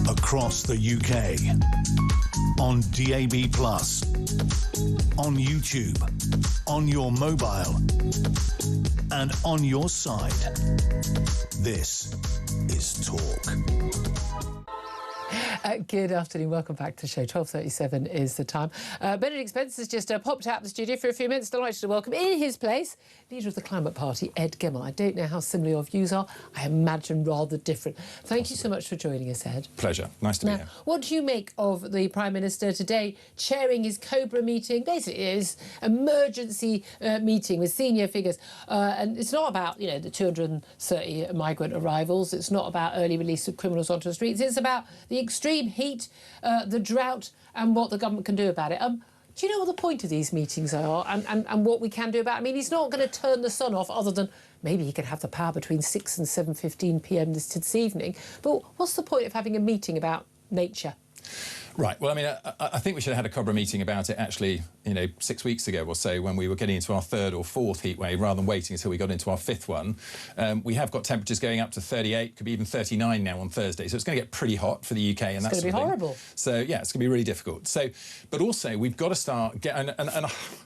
across the UK, on DAB+, on YouTube, on your mobile, and on your side. This is Talk. Good afternoon, welcome back to the show. 12:37 is the time. Benedict Spencer's just popped out of the studio for a few minutes. Delighted to welcome in his place leader of the Climate Party, Ed Gemmell. I don't know how similar your views are. I imagine rather different. Thank you so much for joining us, Ed. Pleasure. Nice to be here. What do you make of the Prime Minister today chairing his COBRA meeting? Basically, his emergency meeting with senior figures. And it's not about, you know, the 230 migrant arrivals. It's not about early release of criminals onto the streets. It's about the extreme heat, the drought, and what the government can do about it. Do you know what the point of these meetings are and what we can do about it? I mean, he's not going to turn the sun off other than maybe he could have the power between 6 and 7:15 p.m. this evening. But what's the point of having a meeting about nature? Right. Well, I mean, I think we should have had a COBRA meeting about it actually, 6 weeks ago or so, when we were getting into our third or fourth heat wave, rather than waiting until we got into our fifth one. We have got temperatures going up to 38, could be even 39 now on Thursday. So it's going to get pretty hot for the UK and that sort of thing. It's going to be horrible. So, yeah, it's going to be really difficult. So, but also, we've got to start, and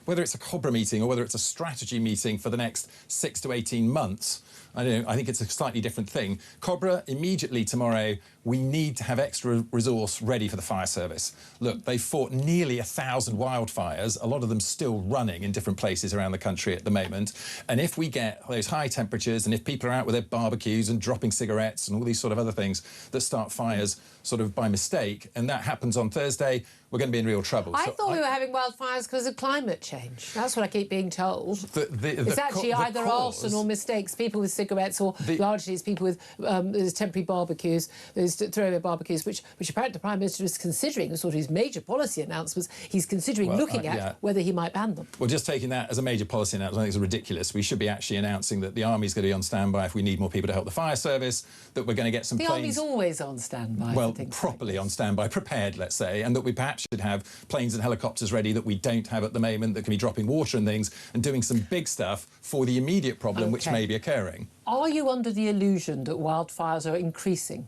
whether it's a COBRA meeting or whether it's a strategy meeting for the next 6 to 18 months, I think it's a slightly different thing. COBRA, immediately tomorrow, we need to have extra resource ready for the fire service. Look, they fought nearly 1,000 wildfires, a lot of them still running in different places around the country at the moment. And if we get those high temperatures and if people are out with their barbecues and dropping cigarettes and all these sort of other things that start fires sort of by mistake, and that happens on Thursday, we're going to be in real trouble. I thought we were having wildfires because of climate change. That's what I keep being told. It's actually either arson or mistakes. People with cigarettes, or largely it's people with those temporary barbecues, those throwaway barbecues, which apparently the Prime Minister is considering, as sort of his major policy announcements, he's considering looking at whether he might ban them. Well, just taking that as a major policy announcement, I think it's ridiculous. We should be actually announcing that the Army's going to be on standby if we need more people to help the fire service, that we're going to get some planes... The Army's always on standby. Well, properly on standby, prepared, let's say, and that we perhaps should have planes and helicopters ready that we don't have at the moment, that can be dropping water and things, and doing some big stuff for the immediate problem which may be occurring. Are you under the illusion that wildfires are increasing?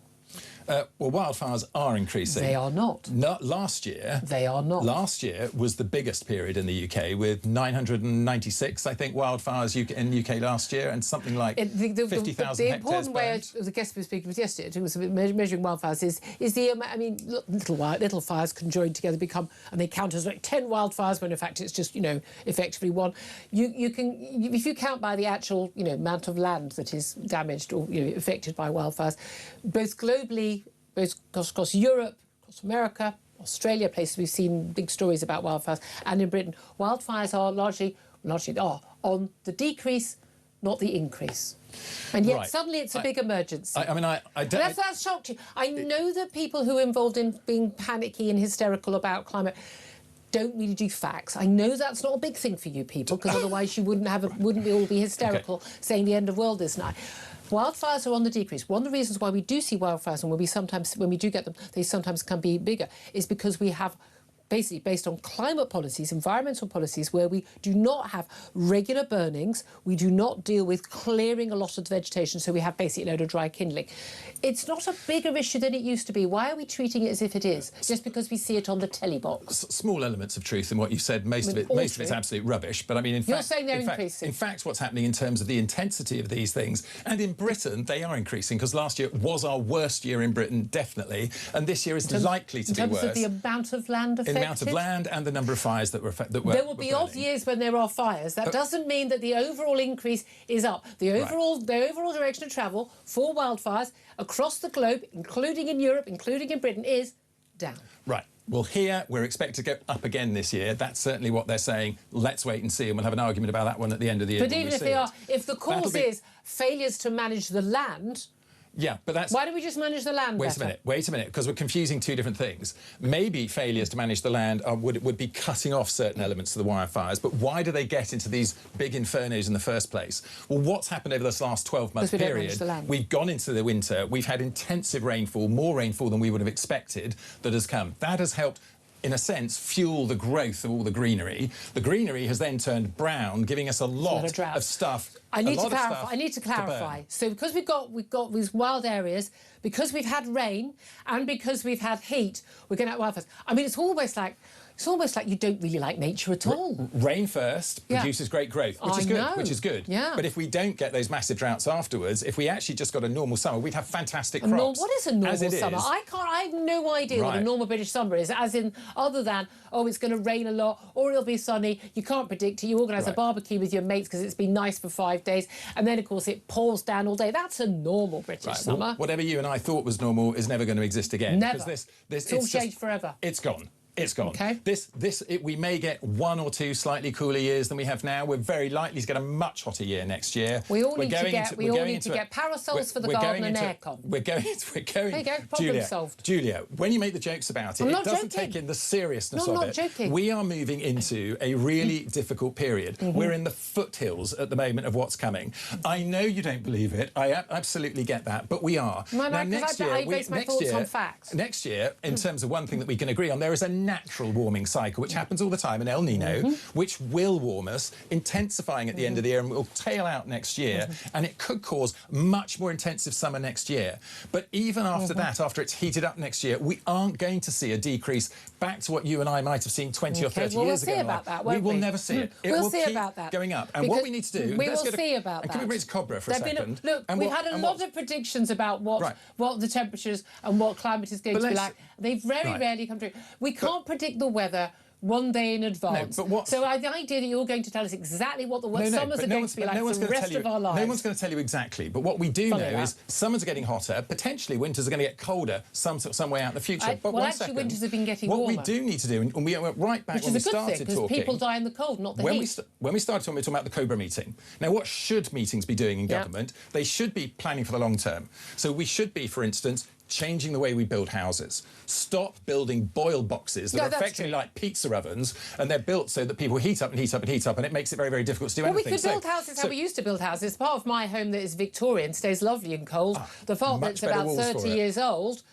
Well, wildfires are increasing. They are not. Last year... They are not. Last year was the biggest period in the UK, with 996, I think, wildfires in the UK last year, and something like 50,000 hectares The important way, the guest we were speaking with yesterday, it was measuring wildfires, is the... I mean, little fires can join together, become... And they count as like 10 wildfires, when in fact it's just, effectively one. You can... If you count by the actual, amount of land that is damaged or, affected by wildfires, both globally, both across Europe, across America, Australia, places we've seen big stories about wildfires, and in Britain, wildfires are largely on the decrease, not the increase. And yet suddenly it's a big emergency. I mean, That's shocked you. I know that people who are involved in being panicky and hysterical about climate don't really do facts. I know that's not a big thing for you people, because otherwise you wouldn't all be hysterical saying the end of the world is nigh. Wildfires are on the decrease. One of the reasons why we do see wildfires, and when we do get them, they sometimes can be bigger, is because we have, basically based on climate policies, environmental policies, where we do not have regular burnings, we do not deal with clearing a lot of the vegetation, so we have basically a load of dry kindling. It's not a bigger issue than it used to be. Why are we treating it as if it is? Just because we see it on the telly box? Small elements of truth in what you've said. Most of it's absolute rubbish. But I mean, You're saying they're increasing. In fact, what's happening in terms of the intensity of these things, and in Britain, they are increasing, because last year was our worst year in Britain, definitely, and this year is likely to be worse. In terms of the amount of land affected? The amount of land and the number of fires that were affected. There will be odd years when there are fires. That doesn't mean that the overall increase is up. The overall direction of travel for wildfires across the globe, including in Europe, including in Britain, is down. Right. Well, here we're expected to go up again this year. That's certainly what they're saying. Let's wait and see, and we'll have an argument about that one at the end of the year. But even if the cause is failures to manage the land... Yeah, but that's... Why don't we just manage the land better? Wait a minute, because we're confusing two different things. Maybe failures to manage the land would be cutting off certain elements of the wildfires, but why do they get into these big infernos in the first place? Well, what's happened over this last 12-month period? Don't manage the land. We've gone into the winter, we've had intensive rainfall, more rainfall than we would have expected that has come. That has helped in a sense, fuel the growth of all the greenery. The greenery has then turned brown, giving us a lot of stuff. I need to clarify. So because we've got these wild areas, because we've had rain and because we've had heat, we're going to have wildfires. I mean, it's almost like you don't really like nature at all. Rain first produces great growth, which is good. Yeah. But if we don't get those massive droughts afterwards, if we actually just got a normal summer, we'd have fantastic crops. What is a normal summer? I have no idea what a normal British summer is, as in other than, oh, it's going to rain a lot or it'll be sunny. You can't predict it. You organise a barbecue with your mates because it's been nice for 5 days, and then of course it pours down all day. That's a normal British summer. Well, whatever you and I thought was normal is never going to exist again. Never. Because it's all changed forever. It's gone. It's gone. Okay. We may get 1 or 2 slightly cooler years than we have now. We're very likely to get a much hotter year next year. We all need to get parasols for the garden and aircon. We're going. There you go. Problem solved. Julia, when you make the jokes about it, it doesn't take in the seriousness of it. I'm not joking. We are moving into a really difficult period. We're in the foothills at the moment of what's coming. I know you don't believe it. I absolutely get that, but we are. Next year, in terms of one thing that we can agree on, there is a natural warming cycle which happens all the time, an El Nino, which will warm us, intensifying at the end of the year, and will tail out next year, and it could cause much more intensive summer next year. But even after that, after it's heated up next year, we aren't going to see a decrease back to what you and I might have seen 20 or 30 years ago. We'll see about that, won't we? We will never see it. It will keep going up. And what we need to do... We will see about that. Can we bring Cobra for a second? Look, we've had a lot of predictions about what the temperatures and what climate is going to be like. They very rarely come true. We can't predict the weather 1 day in advance. So the idea that you're going to tell us exactly what the summers are going to be like for the rest of our lives. No one's going to tell you exactly, but what we do know is summers are getting hotter, potentially winters are going to get colder some way out in the future. But actually winters have been getting warmer. What we do need to do, and we went right back when we started talking... because people die in the cold, not the heat. When we started talking, we were talking about the Cobra meeting. Now, what should meetings be doing in government? They should be planning for the long term. So we should be, for instance, changing the way we build houses. Stop building boil boxes that are effectively like pizza ovens, and they're built so that people heat up and heat up and heat up, and it makes it very, very difficult to do anything. Well, we could build houses how we used to build houses. Part of my home that is Victorian stays lovely and cold. The part that's about 30 years old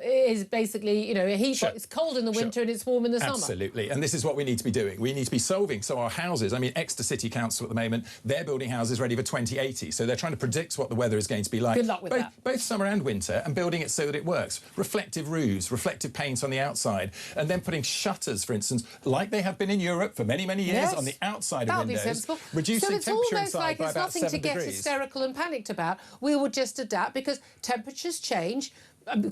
is basically, you know, it's cold in the winter and it's warm in the summer. Absolutely, and this is what we need to be doing. We need to be solving. So our houses, I mean, Exeter City Council at the moment, they're building houses ready for 2080. So they're trying to predict what the weather is going to be like. Good luck with that. Both summer and winter, and building it so that it works. Reflective roofs, reflective paint on the outside, and then putting shutters, for instance, like they have been in Europe for many, many years, on the outside of windows. Be sensible. Reducing temperature So inside by it's about 7 nothing to get degrees. hysterical and panicked about. We will just adapt because temperatures change.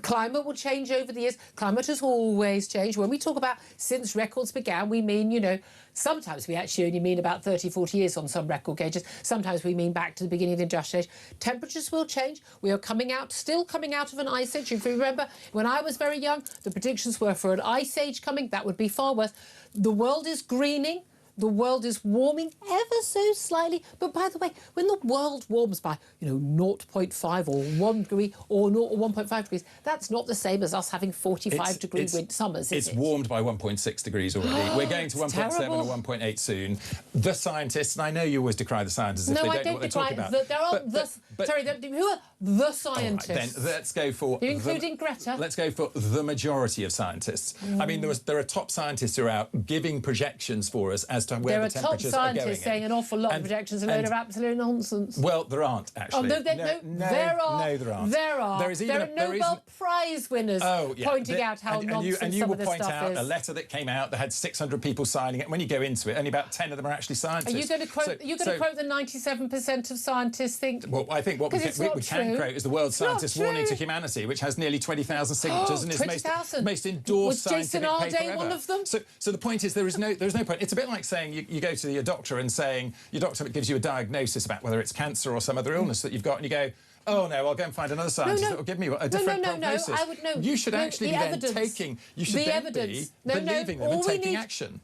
Climate will change over the years. Climate has always changed. When we talk about since records began, we mean, you know, sometimes we actually only mean about 30, 40 years on some record gauges. Sometimes we mean back to the beginning of the Industrial Age. Temperatures will change. We are still coming out of an ice age. If you remember, when I was very young, the predictions were for an ice age coming. That would be far worse. The world is greening. The world is warming ever so slightly. But by the way, when the world warms by, 0.5 or 1 degree or 1.5 degrees, that's not the same as us having 45-degree summers, is it? It's warmed by 1.6 degrees already. We're going to 1.7 or 1.8 soon. The scientists, and I know you always decry the scientists if they don't know what they're talking about. Who are the scientists? Right, then let's go for... You're including Greta? Let's go for the majority of scientists. I mean, there are top scientists who are out giving projections for us as to where the temperatures are going. There are top scientists saying an awful lot of projections, a load of absolute nonsense. Well, there aren't, actually. Oh, there are. There are. There are Nobel Prize winners pointing out how nonsense and you some will of this point stuff out is. a letter that came out that had 600 people signing it. When you go into it, only about 10 of them are actually scientists. Are you going to quote? Quote the 97% of scientists think? Well, I think what we can quote is the World Scientist Warning to Humanity, which has nearly 20,000 signatures and is the most endorsed scientific paper ever. Was Jason Arday one of them? So the point is, there is no point. It's a bit like saying you go to your doctor and saying your doctor gives you a diagnosis about whether it's cancer or some other illness that you've got, and you go, oh no, I'll go and find another scientist that will give me a different prognosis. I would know. You should actually be then taking. You should then be believing them and taking action.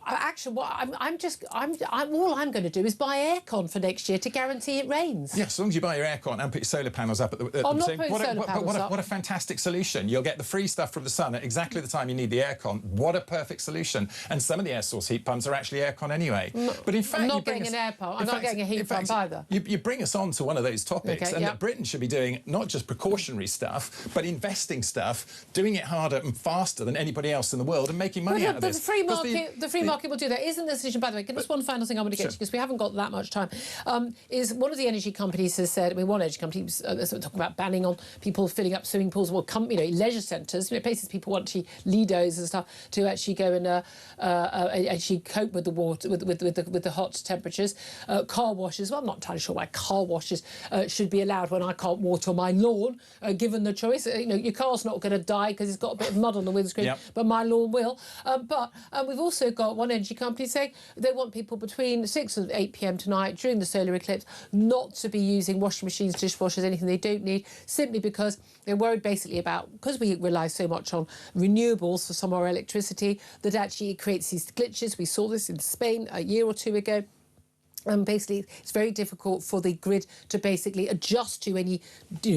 Actually, all I'm going to do is buy aircon for next year to guarantee it rains. Yeah, as long as you buy your aircon and put your solar panels up at the I'm not putting solar panels up. What a fantastic solution. You'll get the free stuff from the sun at exactly the time you need the aircon. What a perfect solution. And some of the air source heat pumps are actually aircon anyway. But in fact, I'm not getting an air pump. I'm not getting a heat pump either. You bring us on to one of those topics, and that Britain should be doing not just precautionary stuff, but investing stuff, doing it harder and faster than anybody else in the world, and making money out of this. The free market will do that. Isn't the solution, by the way, just one final thing I want to get to, because we haven't got that much time, is one of the energy companies has said, one energy company was talking about banning on people filling up swimming pools, leisure centres, places people want to, Lidos and stuff, to actually go and actually cope with the water, with the hot temperatures. Car washes, well, I'm not entirely sure why car washes should be allowed when I can't water my lawn, given the choice. Your car's not going to die because it's got a bit of mud on the windscreen, but my lawn will. But we've also got one energy company saying they want people between 6 and 8 p.m. tonight during the solar eclipse not to be using washing machines, dishwashers, anything they don't need, simply because they're worried basically about, because we rely so much on renewables for some of our electricity, that actually it creates these glitches. We saw this in Spain a year or two ago. And basically, it's very difficult for the grid to basically adjust to any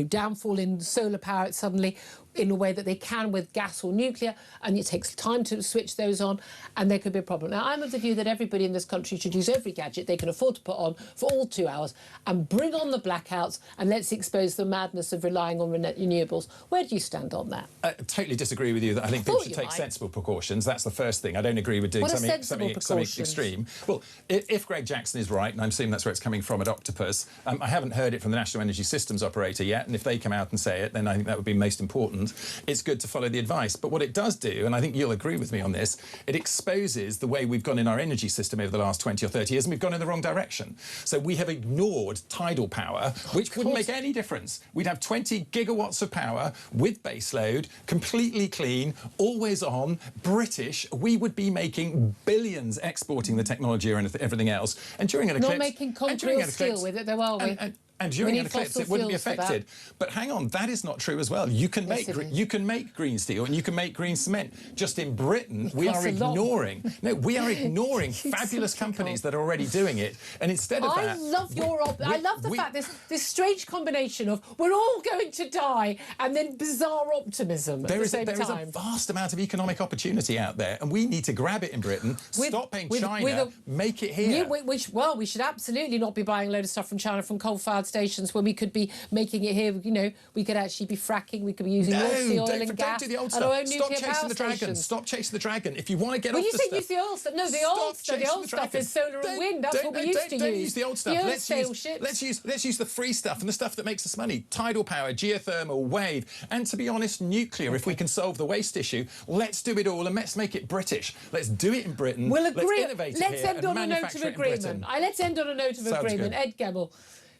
downfall in solar power suddenly in a way that they can with gas or nuclear, and it takes time to switch those on, and there could be a problem. Now, I'm of the view that everybody in this country should use every gadget they can afford to put on for all 2 hours and bring on the blackouts, and let's expose the madness of relying on renewables. Where do you stand on that? I totally disagree with you. That I think people should take sensible precautions. That's the first thing. I don't agree with doing something extreme. Well, if Greg Jackson is right, and I'm assuming that's where it's coming from at Octopus, I haven't heard it from the National Energy Systems Operator yet, and if they come out and say it, then I think that would be most important. It's good to follow the advice. But what it does do, and I think you'll agree with me on this, it exposes the way we've gone in our energy system over the last 20 or 30 years, and we've gone in the wrong direction. So we have ignored tidal power, which wouldn't make any difference. We'd have 20 gigawatts of power with baseload, completely clean, always on, British. We would be making billions exporting the technology or everything else. And during an eclipse... Not making concrete or steel with it, though, are we? And during an eclipse, it wouldn't be affected. But hang on, that is not true as well. You can make green steel and you can make green cement. Just in Britain, we are ignoring fabulous companies that are already doing it. And instead of that, I love the fact this strange combination of we're all going to die and then bizarre optimism at the same time. There is a vast amount of economic opportunity out there, and we need to grab it in Britain. Stop paying China, make it here. We should absolutely not be buying a load of stuff from China from coal-fired stations when we could be making it here. We could actually be fracking. We could be using North Sea oil and gas. Don't do the old and our own stuff. nuclear power stations. Stop chasing the dragon. If you want to get off the stuff... use the old stuff. No, the old stuff is solar and wind. That's what we used to use. Don't use the old stuff. Let's use the free stuff and the stuff that makes us money. Tidal power, geothermal, wave, and to be honest, nuclear. If we can solve the waste issue, let's do it all and let's make it British. Let's do it in Britain. We'll agree. Let's innovate it here end on a note of agreement. Let's end on a note of agreement. Ed Gemmell,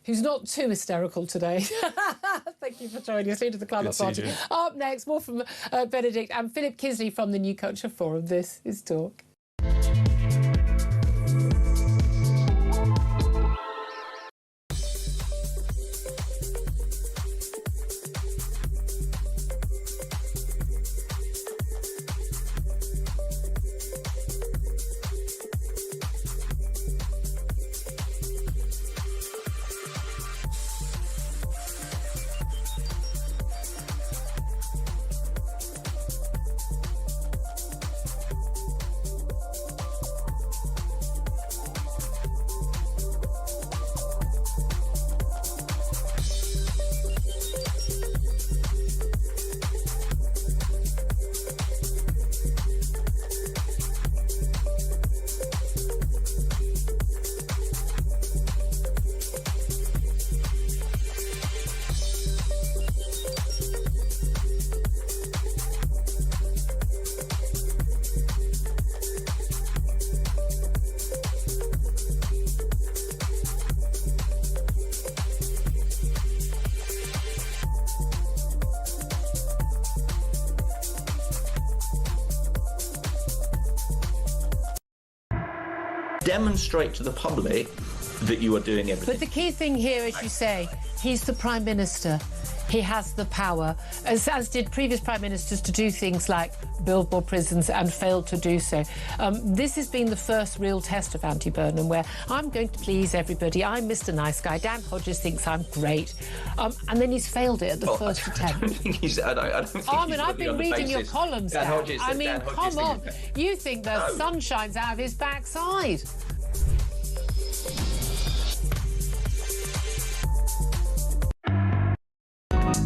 who's not too hysterical today. Thank you for joining us. Leader of the Climate Party. Up next, more from Benedict and Philip Kisley from the New Culture Forum. This is Talk. Demonstrate to the public that you are doing everything. But the key thing here, as you say, he's the Prime Minister. He has the power, as did previous prime ministers, to do things like build more prisons and failed to do so. This has been the first real test of Andy Burnham, where I'm going to please everybody. I'm Mr. Nice Guy. Dan Hodges thinks I'm great. And then he's failed it at the first attempt. I don't think he's... I don't think I've been reading your columns, Dan. Hodges, I mean, come on. You think the sun shines out of his backside.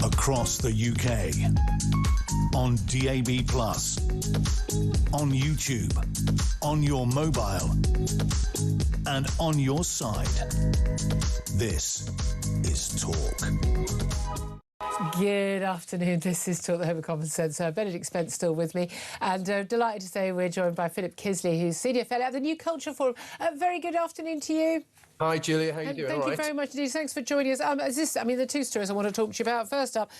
Across the UK, on DAB+, on YouTube, on your mobile, and on your side. This is Talk. Good afternoon. This is Talk, the Home of Common Sense. Benedict Spence still with me, and delighted to say we're joined by Philip Kisley, who's Senior Fellow at the New Culture Forum. Very good afternoon to you. Hi, Julia. How are you doing? Thank you very much indeed. Thanks for joining us. The two stories I want to talk to you about. First up,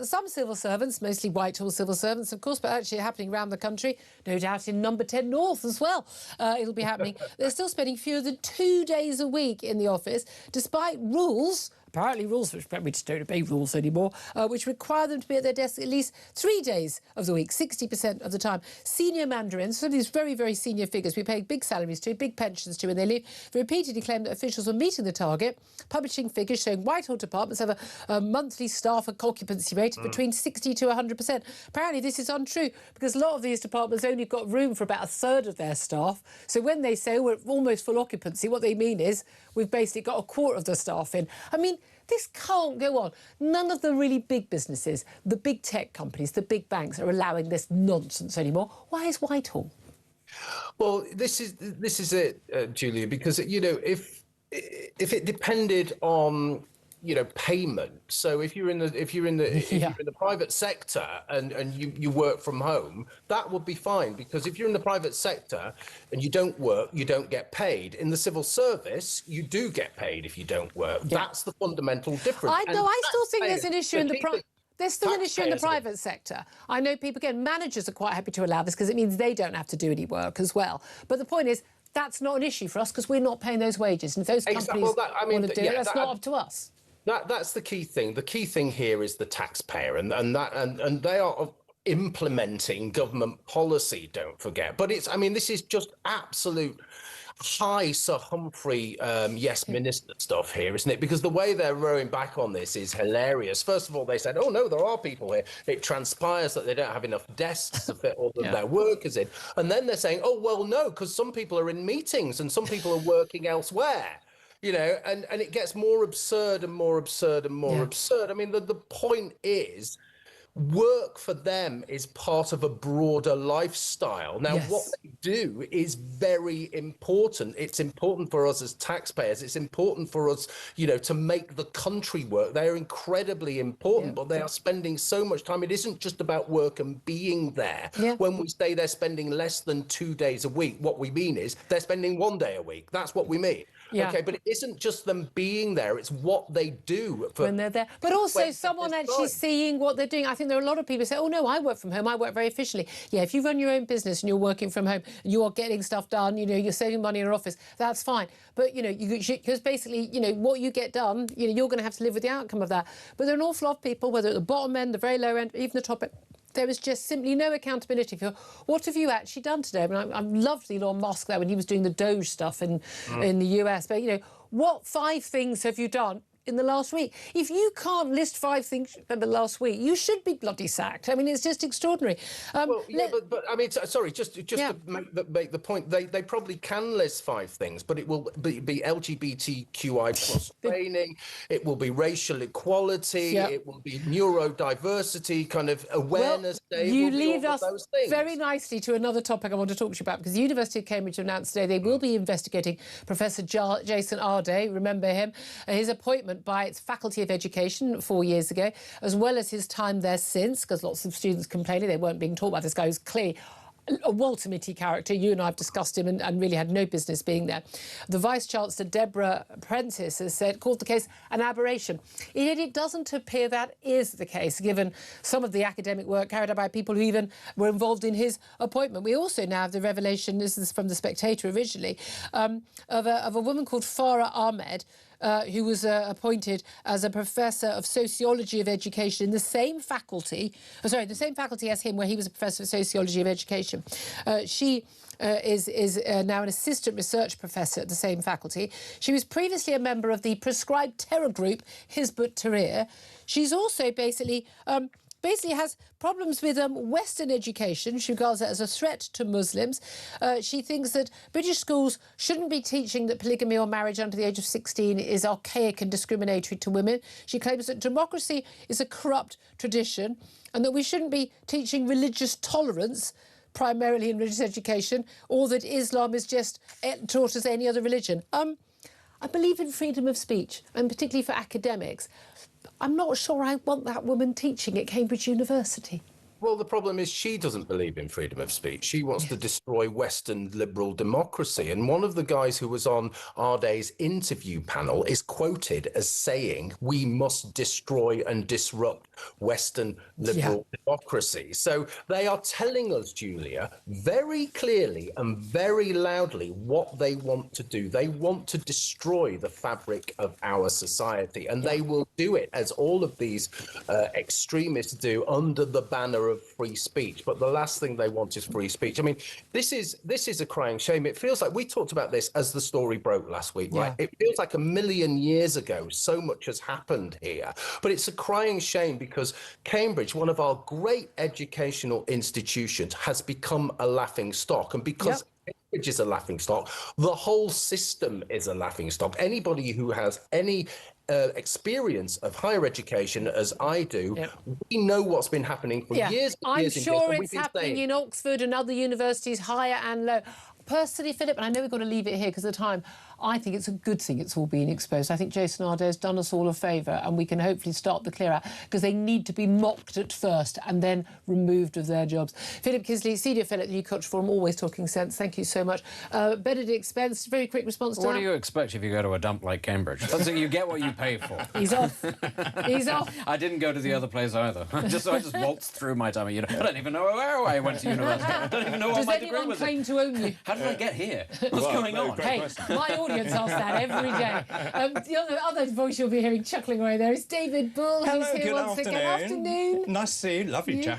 some civil servants, mostly Whitehall civil servants, of course, but actually happening around the country, no doubt in Number 10 North as well. It'll be happening. They're still spending fewer than 2 days a week in the office, despite rules. Apparently rules, which we just don't obey rules anymore, which require them to be at their desk at least 3 days of the week, 60% of the time. Senior mandarins, some of these very, very senior figures we pay big salaries to, big pensions to, and they leave, repeatedly claim that officials were meeting the target, publishing figures showing Whitehall departments have a monthly staff occupancy rate of between 60 to 100%. Apparently this is untrue, because a lot of these departments only got room for about a third of their staff. So when they say we're almost full occupancy, what they mean is we've basically got a quarter of the staff in. I mean, this can't go on. None of the really big businesses, the big tech companies, the big banks are allowing this nonsense anymore. Why is Whitehall? Well, this is it, Julia, because if it depended on payment. So if you're in the private sector and you work from home, that would be fine, because if you're in the private sector and you don't work, you don't get paid. In the civil service, you do get paid if you don't work. Yeah. That's the fundamental difference. I still think there's an issue in the There's still an issue in the private sector. I know people, again, managers are quite happy to allow this because it means they don't have to do any work as well. But the point is, that's not an issue for us because we're not paying those wages. And if those companies want to do it, that's not up to us. That's the key thing. The key thing here is the taxpayer, and they are implementing government policy. Don't forget. But this is just absolute high Sir Humphrey yes minister stuff here, isn't it? Because the way they're rowing back on this is hilarious. First of all, they said, oh no, there are people here. It transpires that they don't have enough desks to fit all of their workers in. And then they're saying, oh well, no, because some people are in meetings and some people are working elsewhere. And it gets more absurd and more absurd and more absurd. I mean, the point is, work for them is part of a broader lifestyle. Now, what they do is very important. It's important for us as taxpayers. It's important for us, to make the country work. They are incredibly important, but they are spending so much time. It isn't just about work and being there. When we say they're spending less than 2 days a week, what we mean is they're spending 1 day a week. That's what we mean. Okay, but it isn't just them being there, it's what they do when they're there. But also someone actually seeing what they're doing. I think there are a lot of people who say, oh no, I work from home, I work very efficiently. Yeah, if you run your own business and you're working from home, you are getting stuff done, you're saving money in your office, that's fine. But, because basically, what you get done, you're going to have to live with the outcome of that. But there are an awful lot of people, whether at the bottom end, the very low end, even the top end, there is just simply no accountability for what have you actually done today. I mean, I loved Elon Musk there when he was doing the Doge stuff in the US. But, what 5 things have you done in the last week? If you can't list 5 things in the last week, you should be bloody sacked. I mean, it's just extraordinary. But I mean, sorry, just to make the point, they probably can list 5 things, but it will be LGBTQI plus training, it will be racial equality, it will be neurodiversity, kind of awareness day. You lead us very nicely to another topic I want to talk to you about, because the University of Cambridge announced today they will be investigating Professor Jason Arday, remember him, his appointment by its Faculty of Education 4 years ago, as well as his time there since, because lots of students complaining they weren't being taught by this guy who's clearly a Walter Mitty character. You and I have discussed him and really had no business being there. The Vice-Chancellor, Deborah Prentice, has called the case an aberration. Yet it doesn't appear that is the case, given some of the academic work carried out by people who even were involved in his appointment. We also now have the revelation, this is from The Spectator originally, of a woman called Farah Ahmed, who was appointed as a professor of sociology of education in the same faculty, the same faculty as him, where he was a professor of sociology of education. She is now an assistant research professor at the same faculty. She was previously a member of the proscribed terror group Hizb ut-Tahrir. She's also basically has problems with Western education. She regards it as a threat to Muslims. She thinks that British schools shouldn't be teaching that polygamy or marriage under the age of 16 is archaic and discriminatory to women. She claims that democracy is a corrupt tradition and that we shouldn't be teaching religious tolerance primarily in religious education, or that Islam is just taught as any other religion. I believe in freedom of speech, and particularly for academics. I'm not sure I want that woman teaching at Cambridge University. Well, the problem is she doesn't believe in freedom of speech. She wants to destroy Western liberal democracy. And one of the guys who was on our day's interview panel is quoted as saying, we must destroy and disrupt Western liberal democracy. So they are telling us, Julia, very clearly and very loudly what they want to do. They want to destroy the fabric of our society. And they will do it, as all of these extremists do, under the banner of free speech. But the last thing they want is free speech. I mean, this is a crying shame. It feels like we talked about this as the story broke last week, right? It feels like a million years ago so much has happened here. But it's a crying shame because Cambridge, one of our great educational institutions, has become a laughing stock. And because Cambridge is a laughing stock, the whole system is a laughing stock. Anybody who has any experience of higher education, as I do, we know what's been happening for years and years. I'm sure it's happening in Oxford and other universities, higher and low. Personally, Philip, and I know we've got to leave it here because of the time, I think it's a good thing it's all being exposed. I think Jason Ardai's done us all a favour, and we can hopefully start the clear out, because they need to be mocked at first and then removed of their jobs. Philip Kisley, Senior Fellow at the New Culture Forum, always talking sense. Thank you so much. Benedict Spence, very quick response to that. What do you expect if you go to a dump like Cambridge? That's it, you get what you pay for. He's off. He's off. I didn't go to the other place either. I just waltzed through my time. I don't even know where I went to university. I don't even know what my degree was. Does anyone claim to own you? How did I get here? What's going on? Hey, my audience asks that every day. The other voice you'll be hearing chuckling away there is David Bull, who's here once again. Afternoon. Nice to see you. Lovely chat.